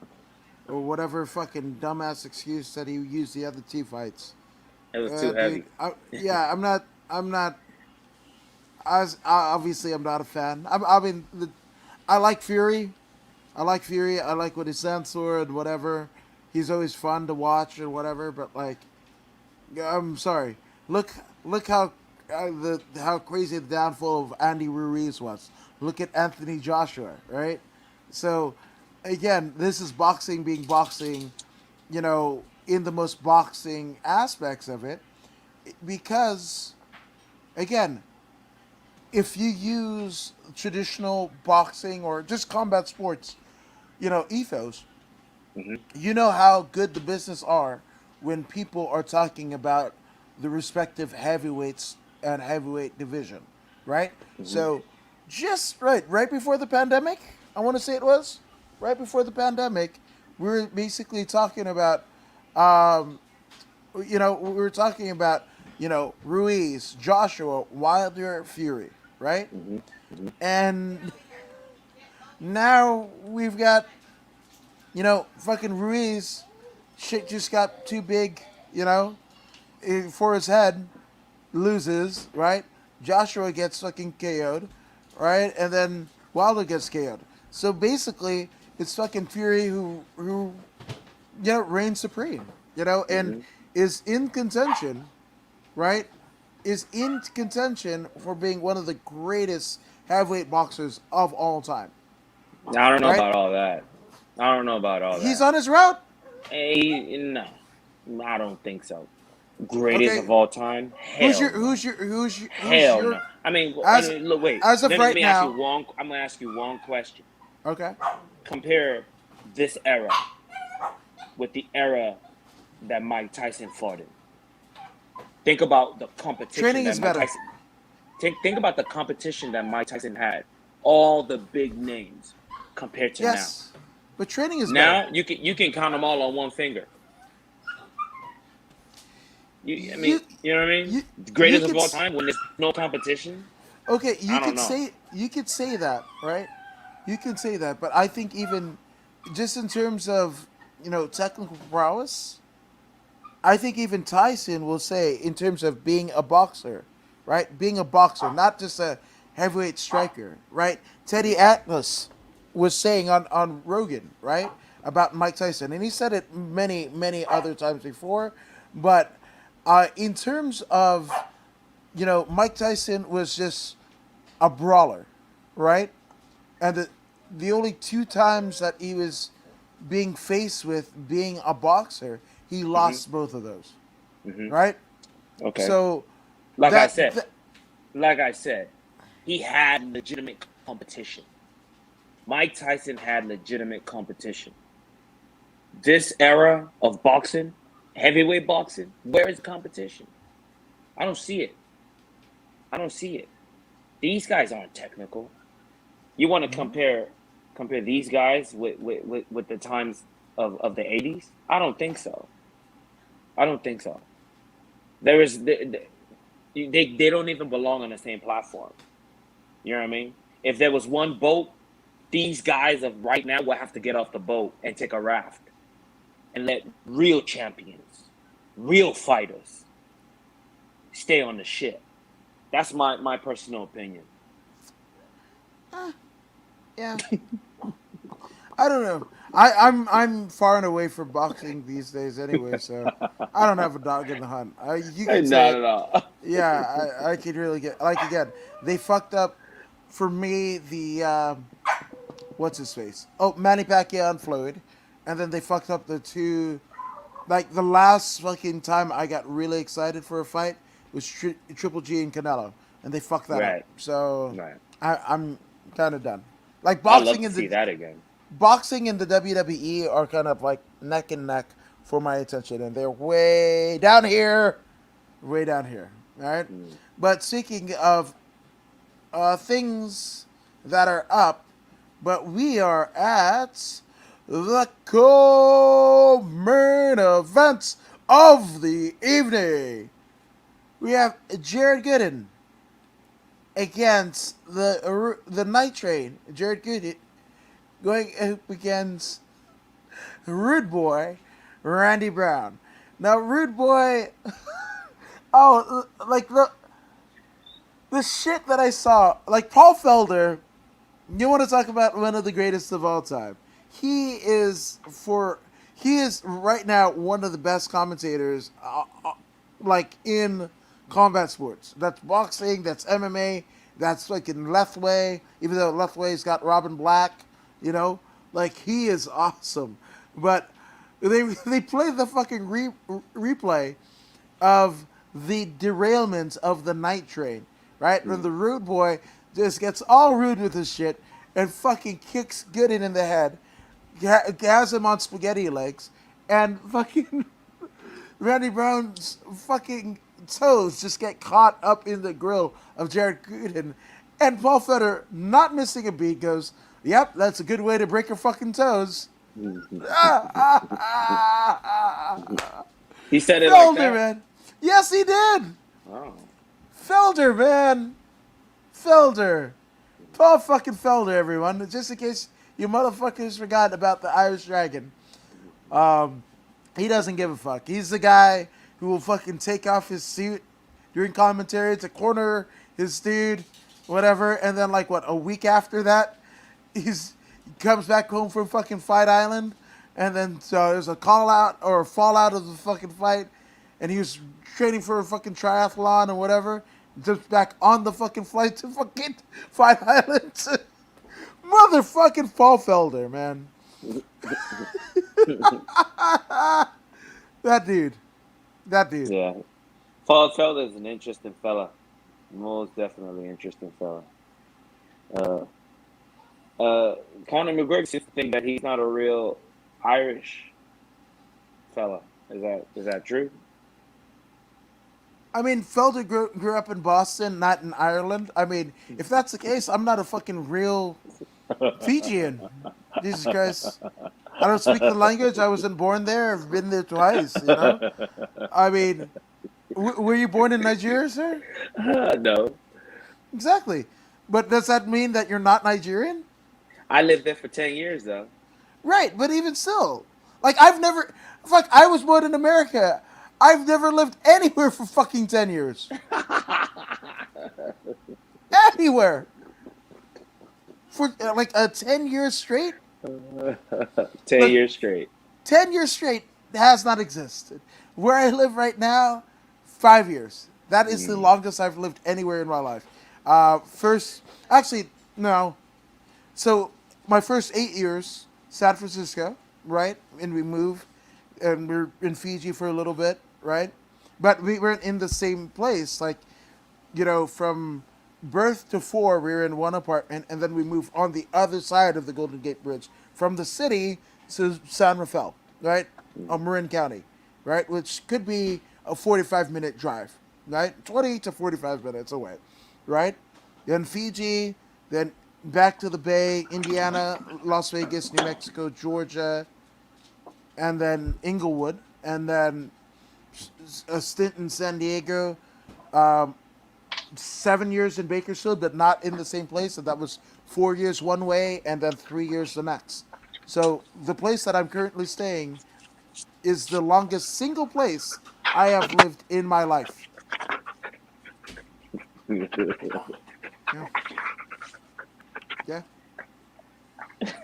Speaker 1: or whatever fucking dumbass excuse that he used the other two fights.
Speaker 2: It was too
Speaker 1: Dude,
Speaker 2: heavy.
Speaker 1: yeah, I'm not. Obviously, I'm not a fan. I mean, I like Fury. I like Fury. I like what he stands for and whatever. He's always fun to watch and whatever. But like, I'm sorry. Look, look how crazy the downfall of Andy Ruiz was. Look at Anthony Joshua, right? So, again, this is boxing being boxing, in the most boxing aspects of it, because again, if you use traditional boxing or just combat sports, ethos,
Speaker 2: Hmm.
Speaker 1: you know how good the business are when people are talking about the respective heavyweights and heavyweight division, right?
Speaker 2: Hmm.
Speaker 1: So, just right before the pandemic, I want to say it was right before the pandemic, we were basically talking about, um, we were talking about, Ruiz, Joshua, Wilder, Fury, right?
Speaker 2: Hmm. Hmm.
Speaker 1: And now we've got, fucking Ruiz, shit just got too big, for his head, loses, right? Joshua gets fucking KO'd, right? And then Wilder gets KO'd. So basically, it's fucking Fury who reigns supreme, and
Speaker 2: Hmm.
Speaker 1: is in contention, right? Is in contention for being one of the greatest heavyweight boxers of all time,
Speaker 2: I don't know
Speaker 1: right?
Speaker 2: about all that. I don't know about all
Speaker 1: He's
Speaker 2: that.
Speaker 1: on his route.
Speaker 2: Hey, no, I don't think so. Greatest
Speaker 1: Okay,
Speaker 2: of all time? Hell no.
Speaker 1: who's
Speaker 2: Hell
Speaker 1: your
Speaker 2: no. I mean,
Speaker 1: as
Speaker 2: look, wait.
Speaker 1: as of
Speaker 2: Let me let
Speaker 1: right
Speaker 2: me ask you
Speaker 1: now?
Speaker 2: one. I'm gonna ask you one question.
Speaker 1: Okay,
Speaker 2: Compare this era with the era that Mike Tyson fought in. Think about the competition
Speaker 1: training
Speaker 2: that
Speaker 1: is
Speaker 2: Mike
Speaker 1: better.
Speaker 2: Tyson. Think about the competition that Mike Tyson had. All the big names compared to now.
Speaker 1: Yes, but training is better.
Speaker 2: Now you can count them all on one finger. I mean,
Speaker 1: You
Speaker 2: you know what I mean?
Speaker 1: you you
Speaker 2: Greatest of
Speaker 1: could
Speaker 2: all time when there's no competition.
Speaker 1: okay.
Speaker 2: I don't know.
Speaker 1: You could say that, right? You can say that, but I think even just in terms of technical prowess, I think even Tyson will say in terms of being a boxer, right? Being a boxer, not just a heavyweight striker, right? Teddy Atlas was saying on Rogan, right, about Mike Tyson, and he said it many other times before, but in terms of Mike Tyson was just a brawler, right? And the only two times that he was being faced with being a boxer, he
Speaker 2: Hmm.
Speaker 1: lost both of those,
Speaker 2: Hmm.
Speaker 1: right?
Speaker 2: Okay.
Speaker 1: So
Speaker 2: Like I
Speaker 1: that,
Speaker 2: said,
Speaker 1: that
Speaker 2: like I said, he had legitimate competition. Mike Tyson had legitimate competition. This era of boxing, heavyweight boxing, where is the competition? I don't see it. I don't see it. These guys aren't technical. You want to compare these guys with the times of the 80s? I don't think so. I don't think so. There is they don't even belong on the same platform. You know what I mean? If there was one boat, these guys of right now will have to get off the boat and take a raft and let real champions, real fighters stay on the ship. That's my personal opinion.
Speaker 1: yeah, I don't know. I'm far and away from boxing these days anyway, so I don't have a dog in the hunt. You could say
Speaker 2: Not
Speaker 1: it.
Speaker 2: at all.
Speaker 1: Yeah, I could really get like again. They fucked up for me the what's his face? Oh, Manny Pacquiao and Floyd, and then they fucked up the two. Like the last fucking time I got really excited for a fight was Triple G and Canelo, and they fucked that up.
Speaker 2: Right,
Speaker 1: So
Speaker 2: right.
Speaker 1: I'm kind of done. Like
Speaker 2: I'd love to see that again.
Speaker 1: boxing and the WWE are kind of like neck and neck for my attention, and they're way down here. All right.
Speaker 2: Mm.
Speaker 1: But speaking of things that are up, but we are at the co-main events of the evening. We have Jared Gooden against the Night Train. Jared Gooden going up against Rude Boy, Randy Brown. Now, Rude Boy, oh, like the shit that I saw, like Paul Felder. You want to talk about one of the greatest of all time? He is for he is right now one of the best commentators, like in combat sports. That's boxing, that's MMA, that's like in Lethway. Even though Lethway's got Robin Black, you know, like he is awesome. But they play the fucking replay of the derailment of the night train, right? When the rude boy just gets all rude with his shit and fucking kicks Gooden in the head, has him on spaghetti legs, and fucking Randy Brown's fucking toes just get caught up in the grill of Jared Gooden. And Paul Feder, not missing a beat, goes, "Yep, that's a good way to break your fucking toes."
Speaker 2: He said it like
Speaker 1: Felder,
Speaker 2: that.
Speaker 1: man. Yes, he did.
Speaker 2: Oh.
Speaker 1: Felder, man. Felder. Paul fucking Felder, everyone. Just in case you motherfuckers forgot about the Irish Dragon. He doesn't give a fuck. He's the guy who will fucking take off his suit during commentary to corner his dude, whatever. And then, like, what, a week after that, he comes back home from fucking Fight Island. And then so there's a call out or a fallout of the fucking fight. And he was training for a fucking triathlon or whatever. Just back on the fucking flight to fucking Fight Island. Motherfucking Paul Felder, man. That dude.
Speaker 2: Yeah. Paul Felder is an interesting fella. Most definitely interesting fella. Uh, Conor McGregor seems to think that he's not a real Irish fella. Is that true?
Speaker 1: I mean, Felder grew up in Boston, not in Ireland. I mean, if that's the case, I'm not a fucking real Fijian. Jesus Christ. I don't speak the language. I wasn't born there. I've been there twice, you know? I mean, were you born in Nigeria, sir?
Speaker 2: No.
Speaker 1: Exactly. But does that mean that you're not Nigerian?
Speaker 2: I lived there for 10 years, though.
Speaker 1: Right, but even still. Like, I've never... Fuck, I was born in America. I've never lived anywhere for fucking 10 years. Anywhere. For, like, a 10 years straight?
Speaker 2: 10 years straight.
Speaker 1: 10 years straight has not existed. Where I live right now, 5 years. That is the longest I've lived anywhere in my life. Actually, no. So, my first 8 years, San Francisco, right? And we moved, and we're in Fiji for a little bit, right? But we weren't in the same place. Like, you know, from birth to 4, we were in one apartment, and then we moved on the other side of the Golden Gate Bridge from the city to San Rafael, right? Marin County, right? Which could be a 45-minute drive, right? 20 to 45 minutes away, right? Then Fiji, then back to the Bay, Indiana, Las Vegas, New Mexico, Georgia, and then Inglewood, and then a stint in San Diego, 7 years in Bakersfield, but not in the same place. So that was 4 years one way, and then 3 years the next. So the place that I'm currently staying is the longest single place I have lived in my life. Yeah. Yeah.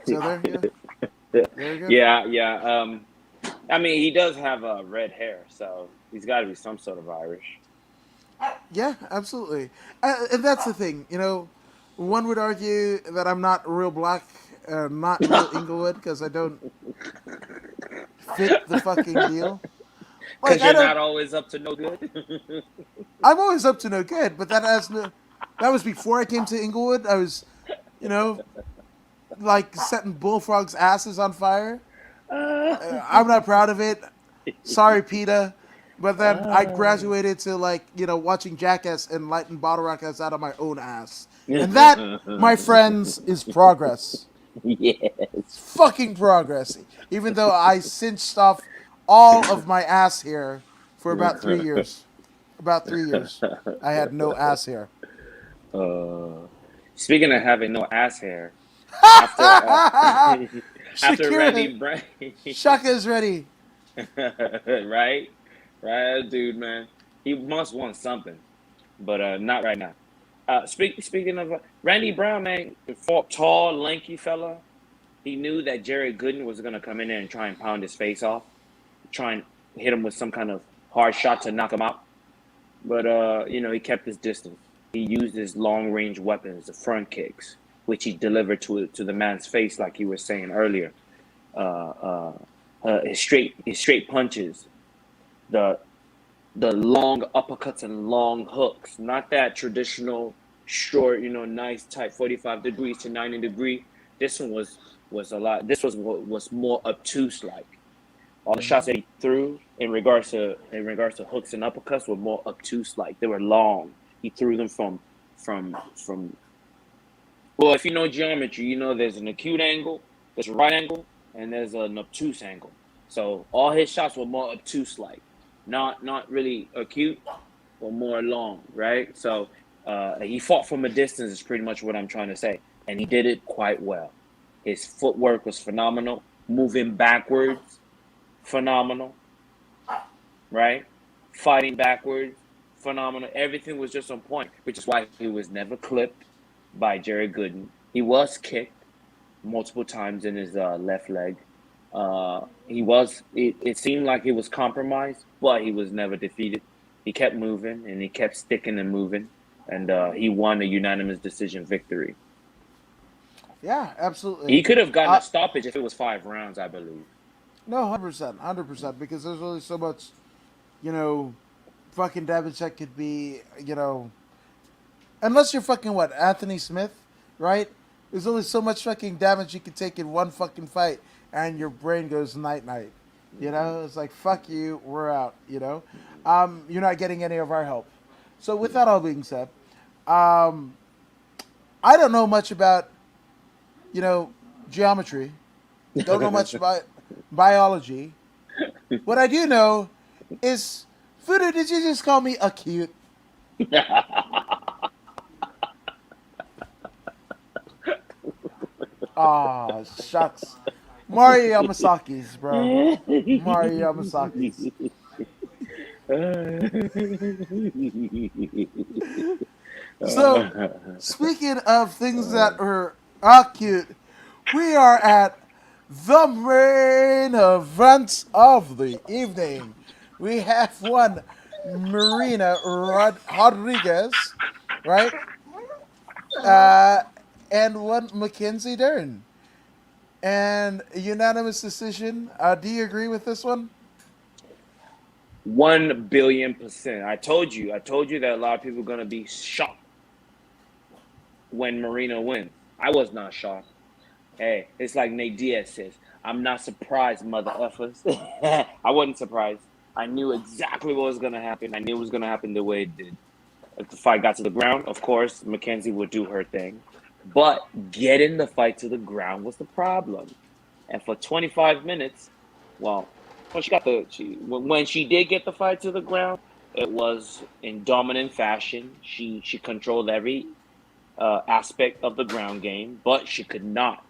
Speaker 1: So there you go. There you go.
Speaker 2: Yeah. I mean, he does have red hair, so he's got to be some sort of Irish.
Speaker 1: Yeah, absolutely. And that's the thing, you know. One would argue that I'm not real black, not real Inglewood, because I don't fit the fucking deal. Like,
Speaker 2: Because you're not always up to no good.
Speaker 1: I'm always up to no good, but that was before I came to Inglewood. I was, you know, like setting bullfrogs' asses on fire. I'm not proud of it. Sorry, PETA. But then I graduated to, like, you know, watching Jackass and lighting bottle rockets out of my own ass. And that, my friends, is progress.
Speaker 2: Yes.
Speaker 1: It's fucking progress. Even though I cinched off all of my ass hair for about 3 years. About 3 years. I had no ass hair.
Speaker 2: Speaking of having no ass hair, after After
Speaker 1: Shakira,
Speaker 2: Randy Brown,
Speaker 1: Shaka's ready.
Speaker 2: right? Right, dude, man. He must want something, but not right now. Speaking of Randy Brown, man, fought tall, lanky fella. He knew that Jared Gooden was gonna come in there and try and pound his face off, try and hit him with some kind of hard shot to knock him out. But he kept his distance. He used his long range weapons, the front kicks, which he delivered to the man's face, like you were saying earlier. Uh, uh, his straight punches, the the long uppercuts and long hooks, not that traditional short, nice tight 45 degrees to 90 degree. This one was a lot. This was more obtuse like. All the shots that he threw in regards to hooks and uppercuts were more obtuse like. They were long. He threw them from well, if you know geometry, there's an acute angle, there's a right angle, and there's an obtuse angle. So all his shots were more obtuse like, not really acute or more long, right? So he fought from a distance is pretty much what I'm trying to say, and he did it quite well. His footwork was phenomenal, moving backwards, phenomenal, right? Fighting backwards, phenomenal. Everything was just on point, which is why he was never clipped by Jared Gooden. He was kicked multiple times in his left leg. It seemed like he was compromised, but he was never defeated. He kept moving and he kept sticking and moving, and he won a unanimous decision victory.
Speaker 1: Yeah, absolutely.
Speaker 2: He could have gotten
Speaker 1: Uh,
Speaker 2: a stoppage if it was 5 rounds, I believe.
Speaker 1: no, 100%, 100%, because there's only so much, you know, fucking damage that could be, unless you're fucking what, Anthony Smith, right? There's only so much fucking damage you can take in one fucking fight, and your brain goes night night.
Speaker 2: Hmm.
Speaker 1: It's like fuck you, we're out. You're not getting any of our help. So with that all being said, um, I don't know much about you know geometry. Don't know much about biology. What I do know is, Fudu, did you just call me acute? Ah, shucks. Mario Yamasaki's, bro. Mario Yamasaki's. So, speaking of things that are acute, we are at the main event of the evening. We have one Marina Rodriguez, right? Uh, and one Mackenzie Dern. And a unanimous decision. Do you agree with this one?
Speaker 2: 1 billion%. I told you that a lot of people are gonna be shocked when Marina wins. I was not shocked. Hey, it's like Nate Diaz says, I'm not surprised, mother effers. I wasn't surprised. I knew exactly what was gonna happen. I knew it was gonna happen the way it did. If the fight got to the ground, of course, Mackenzie would do her thing. But getting the fight to the ground was the problem. And for 25 minutes, well, when she did get the fight to the ground, it was in dominant fashion. She controlled every aspect of the ground game, but she could not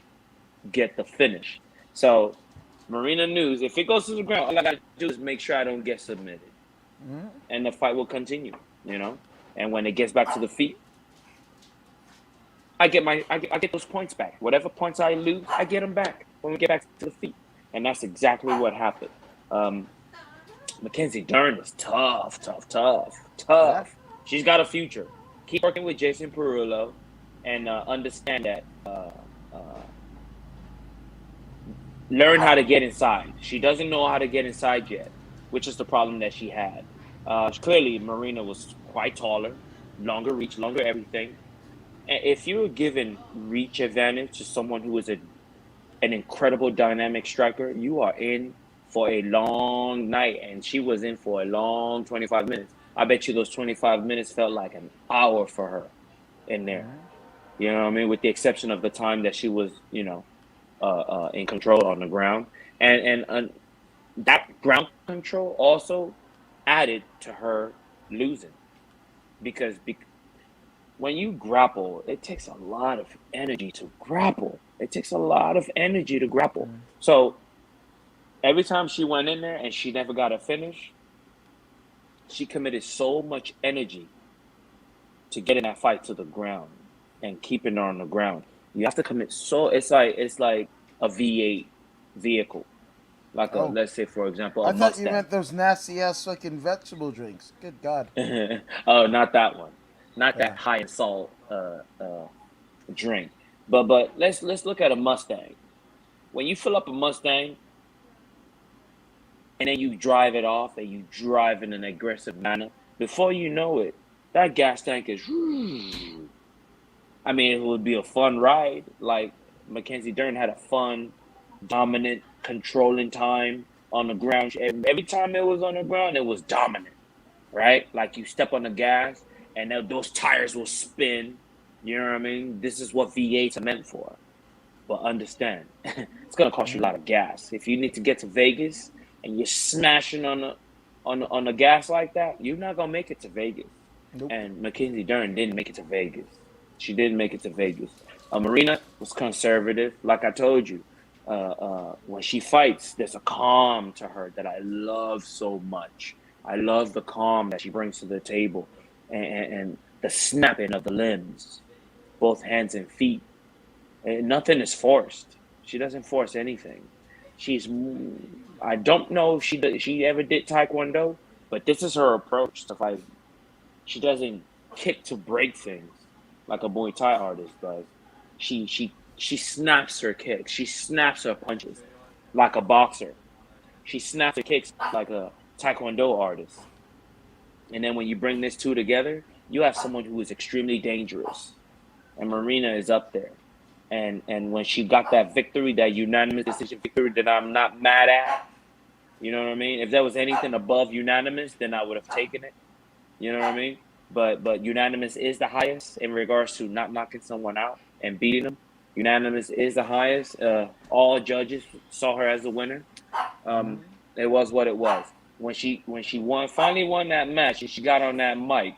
Speaker 2: get the finish. So Marina News, if it goes to the ground, all I gotta do is make sure I don't get submitted, and the fight will continue. You know, and when it gets back to the feet, I get those points back. Whatever points I lose, I get them back when we get back to the feet, and that's exactly what happened. Um, Mackenzie Dern is tough, tough, tough,
Speaker 1: Yeah.
Speaker 2: tough. She's got a future. Keep working with Jason Perulo, and understand that. Uh, Learn how to get inside. She doesn't know how to get inside yet, which is the problem that she had. Clearly, Marina was quite taller, longer reach, longer everything. And if you were given reach advantage to someone who is an incredible dynamic striker, you are in for a long night. And she was in for a long 25 minutes. I bet you those 25 minutes felt like an hour for her in there. You know what I mean? With the exception of the time that she was, in control on the ground. And that ground control also added to her losing because when you grapple, it takes a lot of energy to grapple. It takes a lot of energy to grapple.
Speaker 1: Mm.
Speaker 2: So every time she went in there and she never got a finish, she committed so much energy to getting that fight to the ground and keeping her on the ground. You have to commit so it's like a V8 vehicle. Like a
Speaker 1: Oh,
Speaker 2: let's say for example a
Speaker 1: I thought you
Speaker 2: Mustang.
Speaker 1: meant those nasty ass fucking vegetable drinks. Good God.
Speaker 2: Oh, not that one. Not that
Speaker 1: Yeah.
Speaker 2: high in salt drink. But let's look at a Mustang. When you fill up a Mustang and then you drive it off and you drive in an aggressive manner, before you know it, that gas tank is I mean, it would be a fun ride. Like Mackenzie Dern had a fun, dominant, controlling time on the ground. Every time it was on the ground, it was dominant, right? Like you step on the gas and those tires will spin. You know what I mean? This is what V8s are meant for. But understand, it's gonna cost you a
Speaker 1: Mm.
Speaker 2: lot of gas. If you need to get to Vegas and you're smashing on the gas like that, you're not gonna make it to Vegas.
Speaker 1: Nope.
Speaker 2: And Mackenzie Dern didn't make it to Vegas. She didn't make it to Vegas. Marina was conservative, like I told you. When she fights, there's a calm to her that I love so much. I love the calm that she brings to the table, and the snapping of the limbs, both hands and feet. And nothing is forced. She doesn't force anything. She's. I don't know if she ever did taekwondo, but this is her approach to fighting. She doesn't kick to break things like a Muay Thai artist does. She snaps her kicks. She snaps her punches like a boxer. She snaps her kicks like a taekwondo artist. And then when you bring these two together, you have someone who is extremely dangerous. And Marina is up there. And when she got that victory, that unanimous decision victory that I'm not mad at, you know what I mean? If there was anything above unanimous, then I would have taken it. You know what I mean? But unanimous is the highest in regards to not knocking someone out and beating them. Unanimous is the highest. All judges saw her as a winner. Um,
Speaker 1: Mm.
Speaker 2: it was what it was. When she finally won that match and she got on that mic,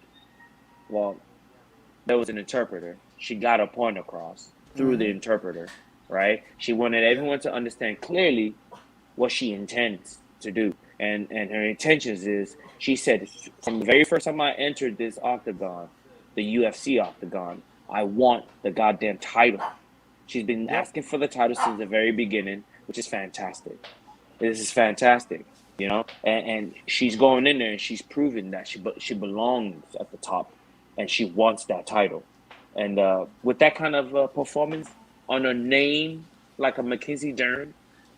Speaker 2: well, there was an interpreter. She got a point across through the
Speaker 1: Mm.
Speaker 2: interpreter, right? She wanted
Speaker 1: Yeah.
Speaker 2: everyone to understand clearly what she intends to do. And her intentions is, she said, from the very first time I entered this octagon, the UFC octagon, I want the goddamn title. She's been
Speaker 1: Yep.
Speaker 2: asking for the title since the very beginning, which is fantastic. This is fantastic, and she's going in there and she's proving that she belongs at the top, and she wants that title. And with that kind of performance on her name, like a Mackenzie Dern,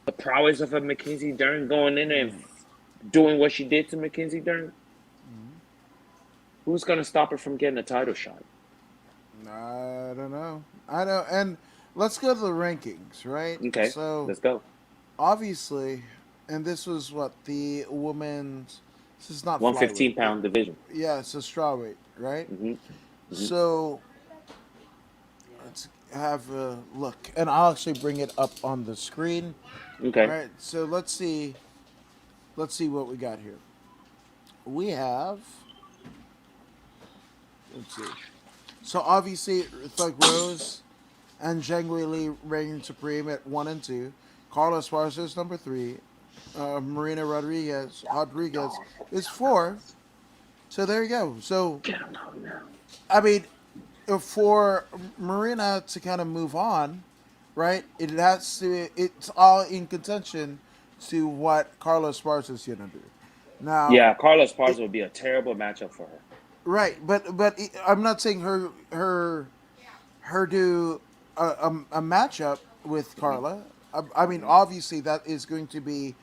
Speaker 2: the prowess of a Mackenzie Dern going in there and
Speaker 1: Mm.
Speaker 2: doing what she did to Mackenzie Dern,
Speaker 1: Mm.
Speaker 2: who's gonna stop her from getting a title shot?
Speaker 1: I don't know. I know. And let's go to the rankings, right?
Speaker 2: Okay,
Speaker 1: So
Speaker 2: let's go.
Speaker 1: obviously, and this was what the women's. This is not
Speaker 2: One
Speaker 1: flyweight.
Speaker 2: 15 pound division.
Speaker 1: Yeah, it's a strawweight, right?
Speaker 2: hmm hmm
Speaker 1: So let's have a look, and I'll actually bring it up on the screen. All
Speaker 2: Okay.
Speaker 1: right. So let's see. Let's see what we got here. We have. Let's see. So obviously, Thug Rose and Zhang Weili reigning supreme at 1 and 2. Carlos Suarez number 3. Marina Rodriguez is 4. So there you go. So
Speaker 2: Get him out now.
Speaker 1: I mean, for Marina to kind of move on, right? It has to. It's all in contention to what Carlos Suarez is gonna do. Now,
Speaker 2: Yeah, Carlos Parza
Speaker 1: it,
Speaker 2: would be a terrible matchup for her.
Speaker 1: right, I'm not saying her do a matchup with
Speaker 2: hmm
Speaker 1: Carla. I mean,
Speaker 2: hmm
Speaker 1: obviously that is going to be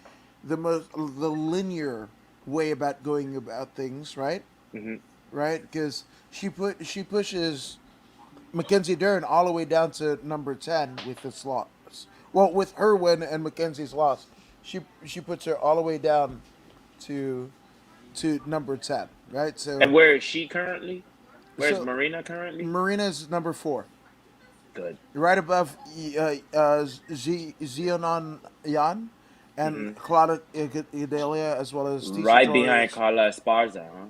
Speaker 1: the linear way about going about things, right?
Speaker 2: hmm
Speaker 1: Right, because she pushes Mackenzie Dern all the way down to number 10 with this loss. Well, with her win and Mackenzie's loss, she puts her all the way down to number 10, right?
Speaker 2: And
Speaker 1: So
Speaker 2: where is she currently? Where's
Speaker 1: so
Speaker 2: Marina currently?
Speaker 1: Marina's number 4,
Speaker 2: Good.
Speaker 1: right above Xionan Yan and
Speaker 2: hmm
Speaker 1: Claudia Gadelia as well as Tisha
Speaker 2: Right behind
Speaker 1: Torres
Speaker 2: Carla Esparza, huh?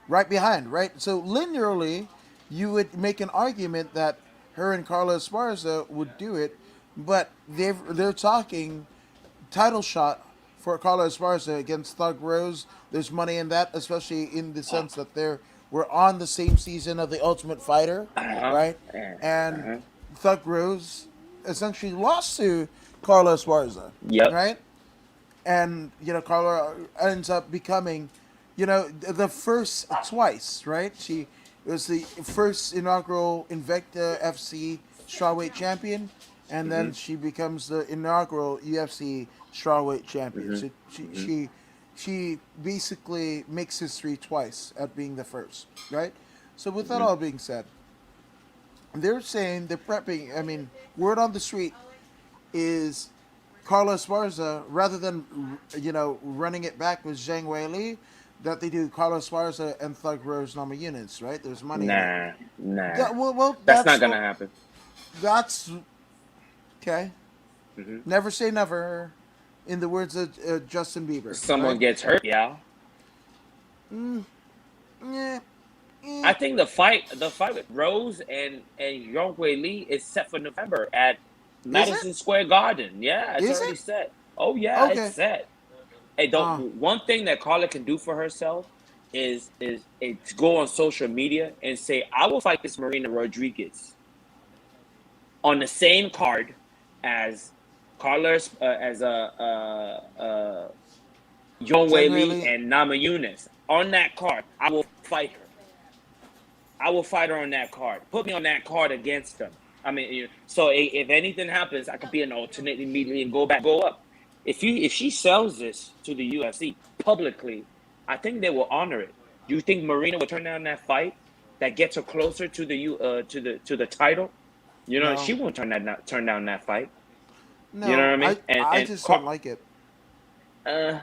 Speaker 1: right behind, right? So linearly, you would make an argument that her and Carla Esparza would do it, but they're talking title shot for Carlos Esparza against Thug Rose. There's money in that, especially in the
Speaker 2: Uh
Speaker 1: sense that we're on the same season of the Ultimate Fighter,
Speaker 2: huh.
Speaker 1: right?
Speaker 2: Uh
Speaker 1: And
Speaker 2: huh.
Speaker 1: Thug Rose essentially lost to Carlos Esparza,
Speaker 2: Yep.
Speaker 1: right? And Carla ends up becoming, the first twice, right? She was the first inaugural Invicta FC strawweight champion, and then
Speaker 2: Mhm.
Speaker 1: she becomes the inaugural UFC strawweight champion.
Speaker 2: Mhm.
Speaker 1: So she
Speaker 2: Mhm.
Speaker 1: she she basically makes history twice at being the first, right? So with that
Speaker 2: Mhm.
Speaker 1: all being said, they're saying they're prepping. I mean, word on the street is Carlos Esparza, rather than running it back with Zhang Weili, that they do Carlos Esparza and Thug Rose Namajunas, right? There's money in it.
Speaker 2: Nah, nah.
Speaker 1: Well,
Speaker 2: That's not gonna happen.
Speaker 1: that's okay.
Speaker 2: Hmm.
Speaker 1: Never say never, in the words of Justin Bieber,
Speaker 2: Someone
Speaker 1: right?
Speaker 2: gets hurt, yeah.
Speaker 1: Yeah,
Speaker 2: I
Speaker 1: eh.
Speaker 2: think the fight with Rose and Young Wei Lee is set for November at
Speaker 1: Is it?
Speaker 2: Madison Square Garden. Yeah, it's
Speaker 1: Is
Speaker 2: already
Speaker 1: it?
Speaker 2: set. Oh yeah, it's
Speaker 1: Okay.
Speaker 2: set. Hey, don't
Speaker 1: Uh,
Speaker 2: one thing that Carla can do for herself is to go on social media and say, "I will fight this Marina Rodriguez on the same card as Carlos as Young Wei
Speaker 1: Zhang
Speaker 2: Li
Speaker 1: Weili.
Speaker 2: and Nama Yunus on that card. I will fight her. I will fight her on that card. Put me on that card against them. I mean, so if anything happens, I could be an alternate immediately and go up. If she sells this to the UFC publicly, I think they will honor it. Do you think Marina will turn down that fight that gets her closer to the title? You know, she
Speaker 1: No,
Speaker 2: won't turn down that fight. You know what
Speaker 1: no.
Speaker 2: I mean? And
Speaker 1: I
Speaker 2: and
Speaker 1: just don't like it.
Speaker 2: uh,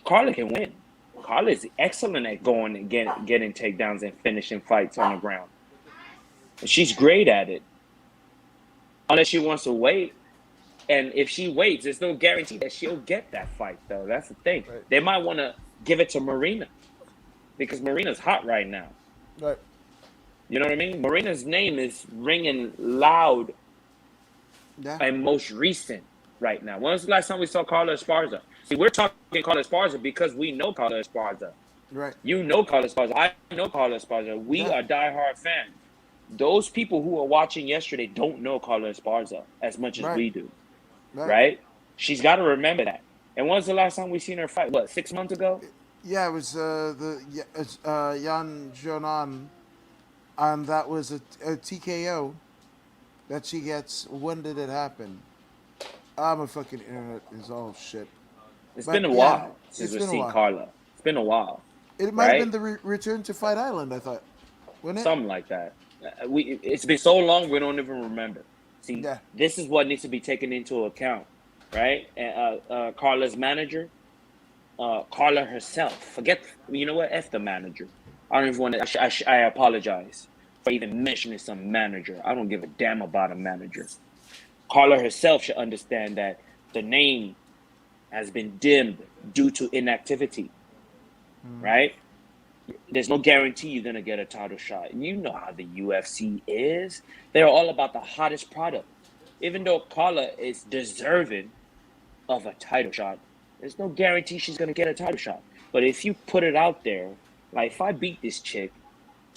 Speaker 2: Carla can win. Carla is excellent at going and getting takedowns and finishing fights on the ground. And she's great at it, unless she wants to wait. And if she waits, there's no guarantee that she'll get that fight, though. That's the thing.
Speaker 1: Right.
Speaker 2: They might want to give it to Marina because Marina's hot right now.
Speaker 1: Right.
Speaker 2: You know what I mean? Marina's name is ringing loud
Speaker 1: Yeah.
Speaker 2: and most recent right now. When was the last time we saw Carla Esparza? See, we're talking Carla Esparza because we know Carla Esparza.
Speaker 1: Right.
Speaker 2: You know Carla Esparza. I know Carla Esparza. We
Speaker 1: Yeah.
Speaker 2: are diehard fans. Those people who were watching yesterday don't know Carla Esparza as much as
Speaker 1: Right.
Speaker 2: we do,
Speaker 1: Right.
Speaker 2: right? She's got to remember that. And when's the last time we seen her fight? What, 6 months ago?
Speaker 1: Yeah, it was Yan Jonan, and that was a TKO that she gets. When did it happen? I'm a fucking internet is all shit.
Speaker 2: It's
Speaker 1: But
Speaker 2: been a
Speaker 1: yeah,
Speaker 2: while since
Speaker 1: it's
Speaker 2: we've
Speaker 1: been a
Speaker 2: seen
Speaker 1: while.
Speaker 2: Carla. It's been a while,
Speaker 1: It might have been
Speaker 2: right?
Speaker 1: the return to Fight Island. I thought, wasn't it?
Speaker 2: Something like that. It's been so long we don't even remember. See,
Speaker 1: Yeah.
Speaker 2: this is what needs to be taken into account, right? And Carla's manager, Carla herself. Forget, you know what? F the manager. I don't even want to. I apologize for even mentioning some manager. I don't give a damn about a manager. Carla herself should understand that the name has been dimmed due to inactivity,
Speaker 1: Mm.
Speaker 2: right? There's no guarantee you're gonna get a title shot. You know how the UFC is. They're all about the hottest product. Even though Carla is deserving of a title shot, there's no guarantee she's gonna get a title shot. But if you put it out there, like if I beat this chick,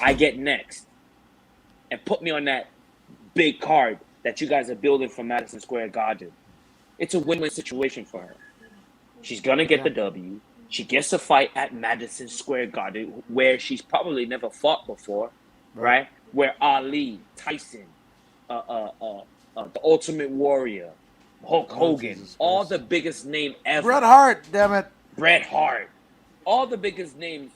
Speaker 2: I get next, and put me on that big card that you guys are building for Madison Square Garden, it's a win-win situation for her. She's gonna get
Speaker 1: Yeah.
Speaker 2: the W. She gets a fight at Madison Square Garden, where she's probably never fought before,
Speaker 1: Right.
Speaker 2: right? Where Ali, Tyson, the Ultimate Warrior, Hulk
Speaker 1: Oh
Speaker 2: Hogan,
Speaker 1: Jesus
Speaker 2: all the
Speaker 1: Christ.
Speaker 2: biggest name
Speaker 1: Bret
Speaker 2: ever,
Speaker 1: Hart. Damn it.
Speaker 2: Bret Hart, all the biggest names,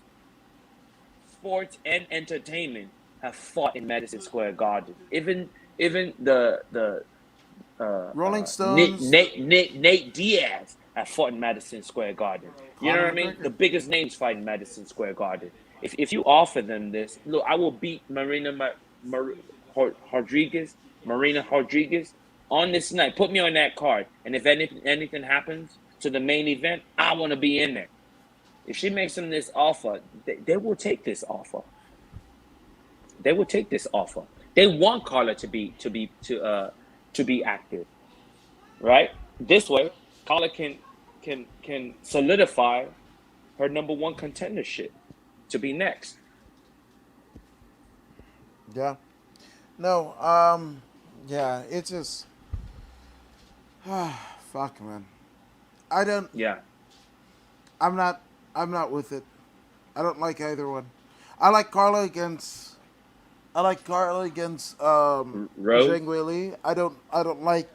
Speaker 2: sports and entertainment, have fought in Madison Square Garden. Even the
Speaker 1: Rolling
Speaker 2: Nate,
Speaker 1: Stones.
Speaker 2: Nate, Nate, Nate Diaz have fought in Madison Square Garden. You know
Speaker 1: Conor
Speaker 2: what I mean? The
Speaker 1: McGregor.
Speaker 2: biggest names fight in Madison Square Garden. If you offer them this, look, I will beat Rodriguez, Marina Rodriguez on this night. Put me on that card, and if anything happens to the main event, I want to be in there. If she makes them this offer, they will take this offer. They will take this offer. They want Carla to be active. right? This way, Carla can solidify her number one contendership to be next.
Speaker 1: Yeah. No. Yeah. It's just. Fuck, man. I don't.
Speaker 2: Yeah,
Speaker 1: I'm not. I'm not with it. I don't like either one. I like Carla against. I like Carla against
Speaker 2: Rose.
Speaker 1: Zhang Weili. I don't. I don't like.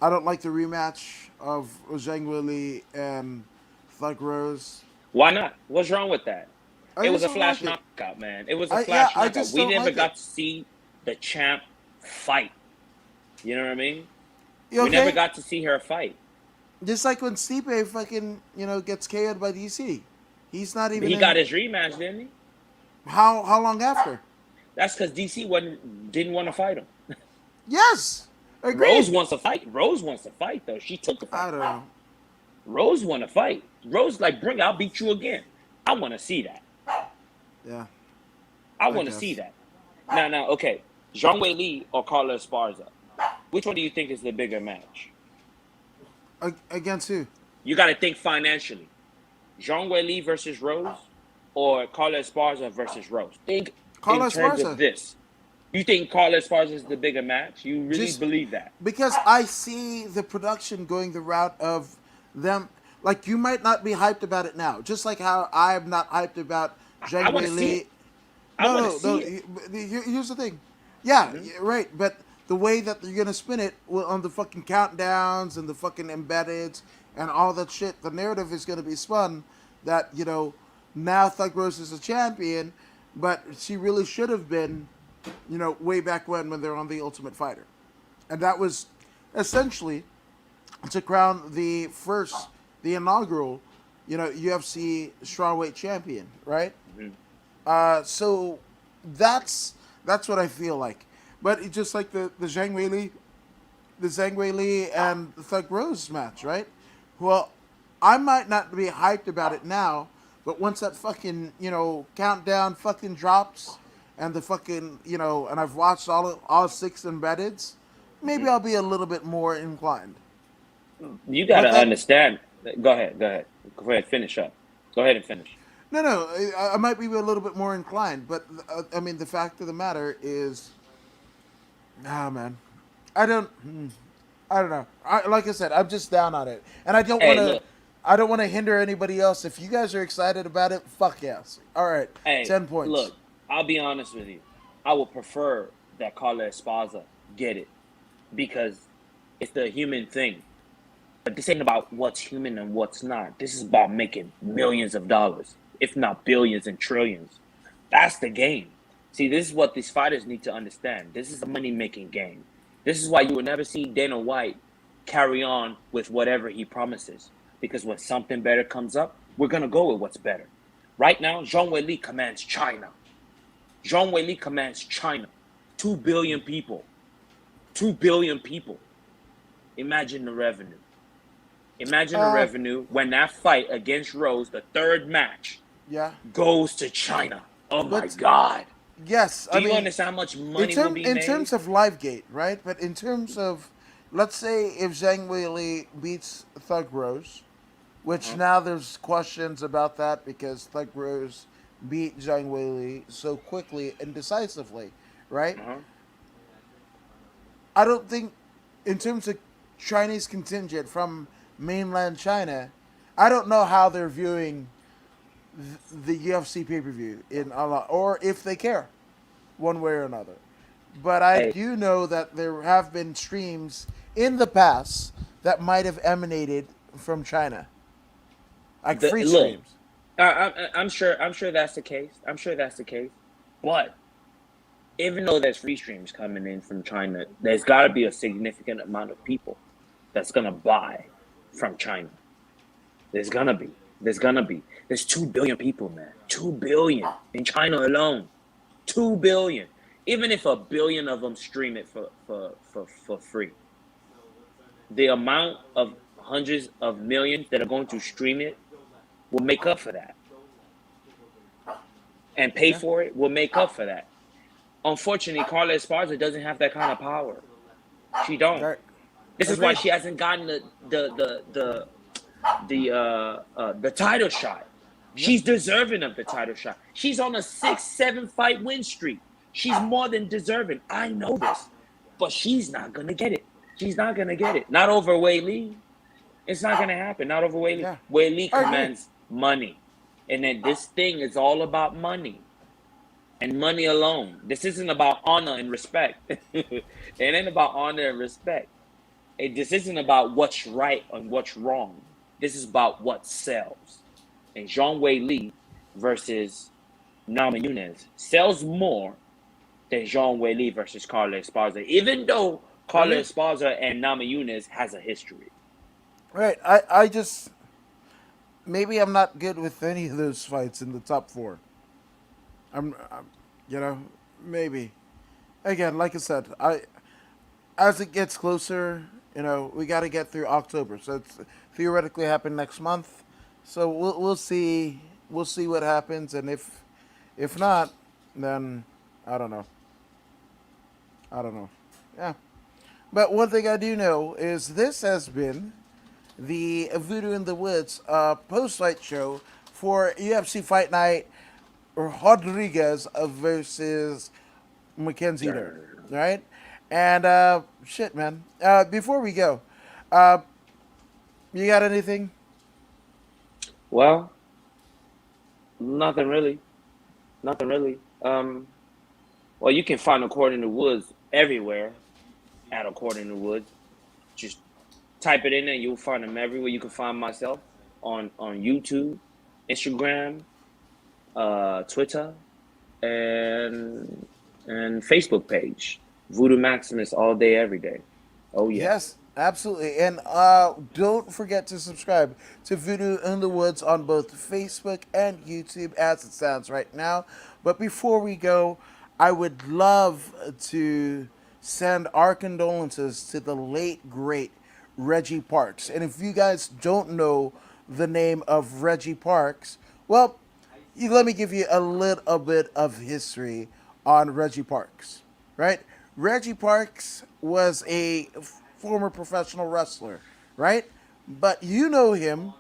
Speaker 1: I don't like the rematch of Zhang Weili and Thug Rose.
Speaker 2: Why not? What's wrong with that?
Speaker 1: I
Speaker 2: It was
Speaker 1: just
Speaker 2: a
Speaker 1: don't
Speaker 2: flash
Speaker 1: like it.
Speaker 2: knockout, man. It was a
Speaker 1: I yeah.
Speaker 2: flash
Speaker 1: I
Speaker 2: knockout.
Speaker 1: just
Speaker 2: We
Speaker 1: don't
Speaker 2: never
Speaker 1: like it.
Speaker 2: got to see the champ fight. You know what I mean?
Speaker 1: You
Speaker 2: We never
Speaker 1: okay?
Speaker 2: got to see her fight.
Speaker 1: Just like when Stipe fucking gets KO'd by DC. He's not even
Speaker 2: He got
Speaker 1: in.
Speaker 2: his rematch, didn't he?
Speaker 1: How long after?
Speaker 2: That's because DC didn't want to fight him.
Speaker 1: Yes,
Speaker 2: Rose
Speaker 1: agreed.
Speaker 2: wants to fight. Rose wants to fight though. She took the
Speaker 1: I
Speaker 2: fight.
Speaker 1: don't know.
Speaker 2: Rose want to fight. Rose like, bring, I'll beat you again. I want to see that.
Speaker 1: Yeah,
Speaker 2: I
Speaker 1: I
Speaker 2: want to see
Speaker 1: guess.
Speaker 2: that. Now, okay. Zhang Wei Li or Carla Esparza? Which one do you think is the bigger match?
Speaker 1: Against who?
Speaker 2: You got to think financially. Zhang Wei Li versus Rose or Carla Esparza versus Rose? Think in
Speaker 1: Carla
Speaker 2: terms of
Speaker 1: Esparza.
Speaker 2: this. You think Carla Esparza is the bigger match? You really
Speaker 1: Just
Speaker 2: believe that?
Speaker 1: because I see the production going the route of them. Like you might not be hyped about it now, just like how I'm not hyped about
Speaker 2: I
Speaker 1: Zhang
Speaker 2: want to see
Speaker 1: Weili.
Speaker 2: it. I want to
Speaker 1: No, no,
Speaker 2: see
Speaker 1: no.
Speaker 2: it.
Speaker 1: Here's the thing. Yeah,
Speaker 2: Mm-hmm.
Speaker 1: right. But the way that you're gonna spin it on the fucking countdowns and the fucking embedded and all that shit, the narrative is gonna be spun that now Thug Rose is a champion, but she really should have been, way back when they're on the Ultimate Fighter, and that was essentially to crown the inaugural, UFC strawweight champion, right?
Speaker 2: Mm-hmm.
Speaker 1: So that's what I feel like. But it's just like the Zhang Weili and the Thug Rose match, right? Well, I might not be hyped about it now, but once that fucking countdown fucking drops, and the fucking and I've watched all six embeddeds, maybe I'll be a little bit more inclined.
Speaker 2: You got
Speaker 1: But
Speaker 2: to
Speaker 1: that
Speaker 2: understand. Go ahead. Go ahead. Go ahead. Finish up. Go ahead and finish.
Speaker 1: no, I might be a little bit more inclined. But I mean, the fact of the matter is, ah, man, I don't. I don't know. Like I said, I'm just down on it, and I don't want
Speaker 2: Hey,
Speaker 1: to.
Speaker 2: look.
Speaker 1: I don't want to hinder anybody else. If you guys are excited about it, fuck yes. All right,
Speaker 2: Hey,
Speaker 1: 10 points.
Speaker 2: look. I'll be honest with you. I would prefer that Carla Esparza get it because it's the human thing. But this ain't about what's human and what's not. This is about making millions of dollars, if not billions and trillions. That's the game. See, this is what these fighters need to understand. This is a money making game. This is why you will never see Dana White carry on with whatever he promises. Because when something better comes up, we're going to go with what's better. Right now, Zhang Weili commands China. Zhang Weili commands China. 2 billion people. 2 billion people. Imagine the revenue. Imagine the
Speaker 1: Uh,
Speaker 2: revenue when that fight against Rose, the third match,
Speaker 1: yeah,
Speaker 2: goes to China. Oh my
Speaker 1: but
Speaker 2: God.
Speaker 1: yes,
Speaker 2: Do
Speaker 1: I
Speaker 2: you
Speaker 1: mean,
Speaker 2: understand how much money will be
Speaker 1: in
Speaker 2: made?
Speaker 1: terms of Livegate, right? But in terms of, let's say if Zhang Weili beats Thug Rose, which
Speaker 2: Uh-huh.
Speaker 1: now there's questions about that because Thug Rose beat Zhang Weili so quickly and decisively, right?
Speaker 2: Uh-huh.
Speaker 1: I don't think, in terms of Chinese contingent from mainland China, I don't know how they're viewing the UFC pay per view in a lot, or if they care, one way or another. But I
Speaker 2: Hey,
Speaker 1: do know that there have been streams in the past that might have emanated from China, like free
Speaker 2: look,
Speaker 1: streams.
Speaker 2: I'm sure. I'm sure that's the case. I'm sure that's the case. But even though there's free streams coming in from China, there's got to be a significant amount of people that's gonna buy from China. There's gonna be. There's gonna be. There's 2 billion people, man. 2 billion in China alone. 2 billion. Even if a billion of them stream it for free, the amount of hundreds of millions that are going to stream it will make up for that, and pay
Speaker 1: Yeah,
Speaker 2: for it will make up for that. Unfortunately, Carla Esparza doesn't have that kind of power. She don't.
Speaker 1: right.
Speaker 2: This is why
Speaker 1: Agreed.
Speaker 2: she hasn't gotten the title shot.
Speaker 1: Yep.
Speaker 2: She's deserving of the title shot. She's on a 6-7 fight win streak. She's more than deserving. I know this, but she's not gonna get it. She's not gonna get it. Not over Wei Lee. It's not gonna happen. Not over Wei Lee.
Speaker 1: Yeah.
Speaker 2: Wei Lee
Speaker 1: I agree.
Speaker 2: commands money, and then this thing is all about money and money alone. This isn't about honor and respect. It ain't about honor and respect. This isn't about what's right and what's wrong. This is about what sells. And Jean Wei Li versus Nama Nunes sells more than Jean Wei Li versus Carla Esparza, even though Carla
Speaker 1: Agreed.
Speaker 2: Esparza and Nama Nunes has a history.
Speaker 1: Right. I just maybe I'm not good with any of those fights in the top four. I'm you know, maybe. Again, like I said, I as it gets closer, we got to get through October. So it's theoretically happen next month. So we'll see what happens, and if not, then I don't know. I don't know. Yeah. But one thing I do know is this has been the Voodoo in the Woods post fight show for UFC Fight Night Rodriguez versus Mackenzie Dern.
Speaker 2: Dern.
Speaker 1: Right? And shit, man. Before we go, uh, you got anything?
Speaker 2: Well, nothing really. Nothing really. Well, you can find According to Woods everywhere at According to Woods. Just type it in there, you'll find them everywhere. You can find myself on YouTube, Instagram, Twitter, and Facebook page. Voodoo Maximus all day, every day. Oh yeah.
Speaker 1: Yes, absolutely. And don't forget to subscribe to Voodoo in the Woods on both Facebook and YouTube as it stands right now. But before we go, I would love to send our condolences to the late, great Reggie Parks. And if you guys don't know the name of Reggie Parks, well, let me give you a little bit of history on Reggie Parks, right? Reggie Parks was a former professional wrestler, right? But you know him,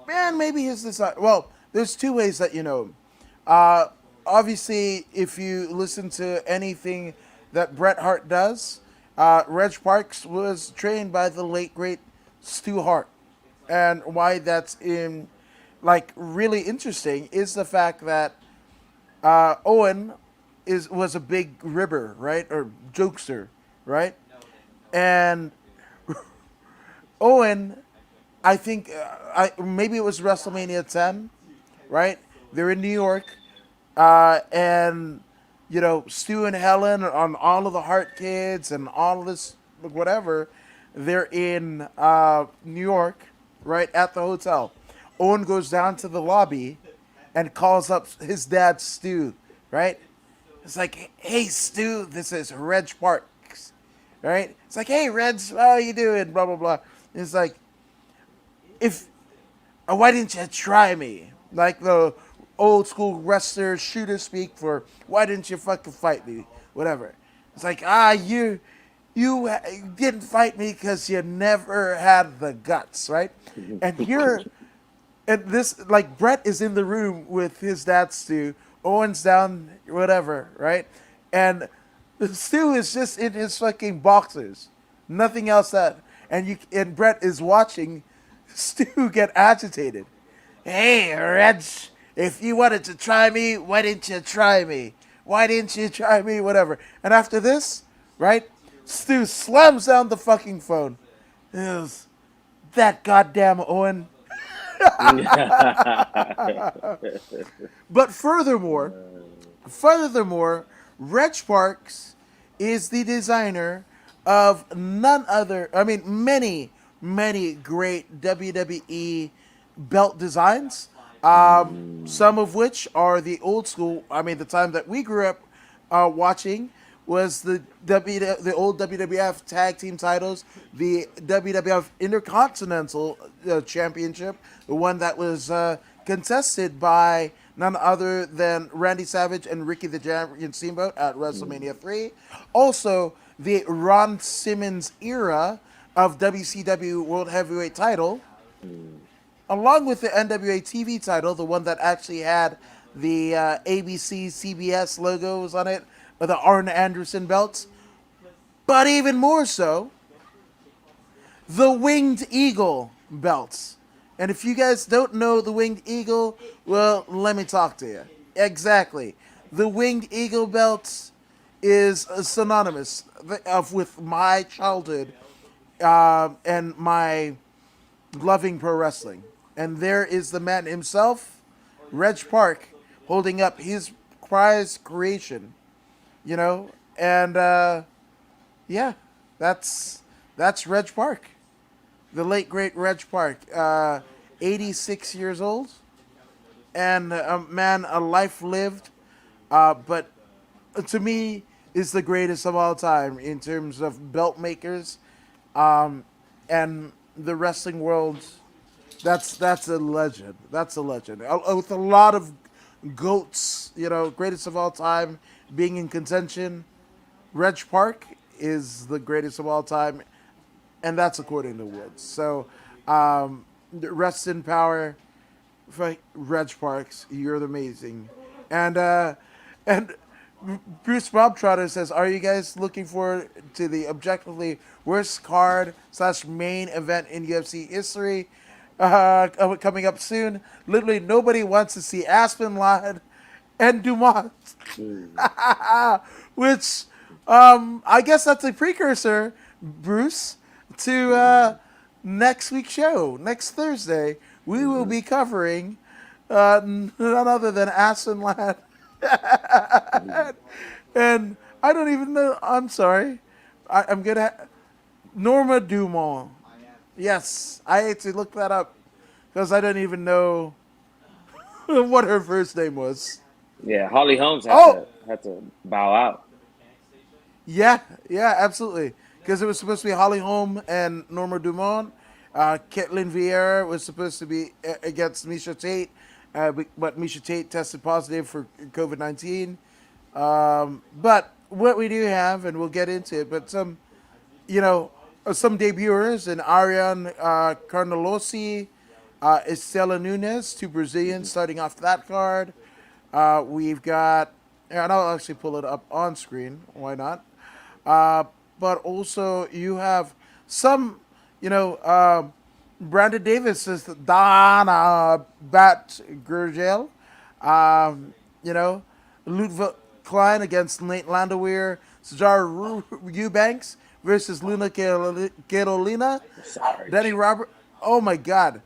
Speaker 1: man, maybe his design. Well, there's two ways that you know him. Uh, Obviously, if you listen to anything that Bret Hart does, Reg Parks was trained by the late, great Stu Hart. And why that's really interesting is the fact that Owen was a big ribber, right, or jokester, right, and Owen, I think, maybe it was WrestleMania 10, right? They're in New York, and Stu and Helen on all of the Hart kids and all of this whatever, they're in New York, right at the hotel. Owen goes down to the lobby and calls up his dad Stu, right? It's like, hey Stu, this is Reg Parks, right? It's like, hey Reg, how you doing? Blah blah blah. It's like, if why didn't you try me? Like the old school wrestler shooter speak for why didn't you fucking fight me? Whatever. It's like, you didn't fight me because you never had the guts, right? And here, and this, like, Brett is in the room with his dad Stu, Owen's down, whatever, right? And Stu is just in his fucking boxers, nothing else that, and Brett is watching Stu get agitated. Hey, Reg, if you wanted to try me, why didn't you try me? Why didn't you try me? Whatever. And after this, right, Stu slams down the fucking phone. It was that goddamn Owen. But furthermore, Reg Parks is the designer of none other, I mean, many, many great WWE belt designs. Some of which are the old school. I mean, the time that we grew up watching was the old WWF tag team titles, the WWF Intercontinental Championship, the one that was contested by none other than Randy Savage and Ricky the Champion Steamboat at WrestleMania 3. Also, the Ron Simmons era of WCW World Heavyweight title,
Speaker 2: Mm.
Speaker 1: along with the NWA TV title, the one that actually had the ABC, CBS logos on it, or the Arn Anderson belts. But even more so, the Winged Eagle belts. And if you guys don't know the Winged Eagle, well, let me talk to you. Exactly. The Winged Eagle belts is synonymous with my childhood and my loving pro wrestling. And there is the man himself, Reg Park, holding up his prize creation, you know? And yeah, that's Reg Park, the late great Reg Park, 86 years old, and man, a life lived, but to me is the greatest of all time in terms of belt makers, and the wrestling world. That's a legend. That's a legend. With a lot of goats, greatest of all time being in contention. Reg Park is the greatest of all time, and that's according to Woods. So, rest in power, for Reg Parks. You're amazing, and Bruce Bobtrotter says, "Are you guys looking forward to the objectively worst card slash main event in UFC history coming up soon? Literally, nobody wants to see Aspen Ladd and Dumont."
Speaker 2: Mm.
Speaker 1: Which I guess that's a precursor, Bruce, to next week's show. Next Thursday, we will be covering none other than Aston Ladd. And I don't even know. I'm sorry. I'm going to. Norma Dumont. Yes, I had to look that up because I don't even know what her first name was.
Speaker 2: Yeah, Holly Holmes
Speaker 1: Oh,
Speaker 2: had to bow out.
Speaker 1: yeah, yeah, absolutely. Because it was supposed to be Holly Holm and Norma Dumont. Caitlin Vieira was supposed to be against Misha Tate, but Misha Tate tested positive for COVID-19. But what we do have, and we'll get into it, but some debuters in Ariane Carnelossi, Estela Nunes, two Brazilians starting off that card. We've got, and I'll actually pull it up on screen. Why not? Uh, but also you have some, you know, Brandon Davis is Donna Bat Gurgel. You know, Ludwig Klein against Nate Landwehr. Sajar Eubanks versus Luna Carolina.
Speaker 2: Sarge.
Speaker 1: Danny Robert. Oh my God.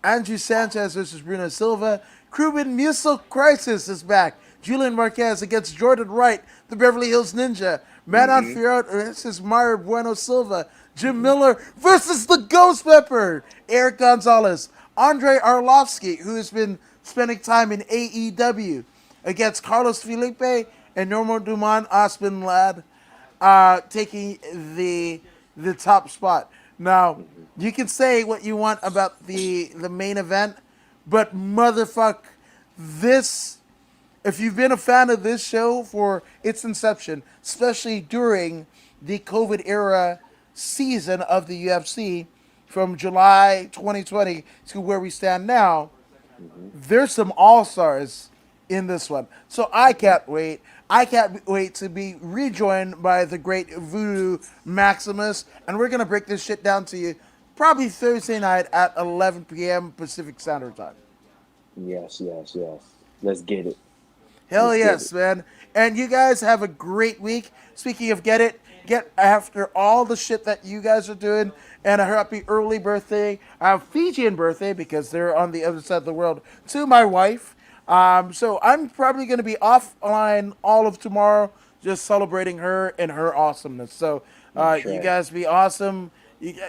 Speaker 1: Andrew Sanchez versus Bruno Silva. Cuban Musil Crisis is back. Julian Marquez against Jordan Wright, the Beverly Hills Ninja. Manon
Speaker 2: Mm-hmm.
Speaker 1: Fiorot versus Mario Bueno Silva. Jim Miller versus the Ghost Pepper. Eric Gonzalez. Andre Arlovsky, who has been spending time in AEW, against Carlos Felipe and Norma Dumont Aspen Ladd, taking the top spot. Now, you can say what you want about the main event, but motherfuck, this, if you've been a fan of this show for its inception, especially during the COVID era season of the UFC from July 2020 to where we stand now, there's some all stars in this one. So I can't wait. I can't wait to be rejoined by the great Voodoo Maximus, and we're gonna break this shit down to you probably Thursday night at 11 p.m. Pacific Standard Time.
Speaker 2: Yes, yes, yes. Let's get it.
Speaker 1: Hell
Speaker 2: Let's get
Speaker 1: yes,
Speaker 2: it.
Speaker 1: man. And you guys have a great week. Speaking of get after all the shit that you guys are doing, and a happy early birthday, Fijian birthday, because they're on the other side of the world, to my wife. So I'm probably going to be offline all of tomorrow, just celebrating her and her awesomeness. So
Speaker 2: That's
Speaker 1: you
Speaker 2: right.
Speaker 1: guys be awesome.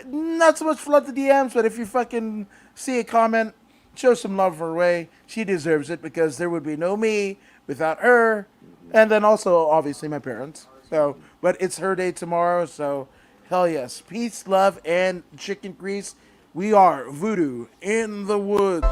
Speaker 1: Not so much flood the DMs, but if you fucking see a comment, show some love her way. She deserves it because there would be no me without her, and then also obviously my parents. So, but it's her day tomorrow, so hell yes, peace, love, and chicken grease. We are Voodoo in the Woods.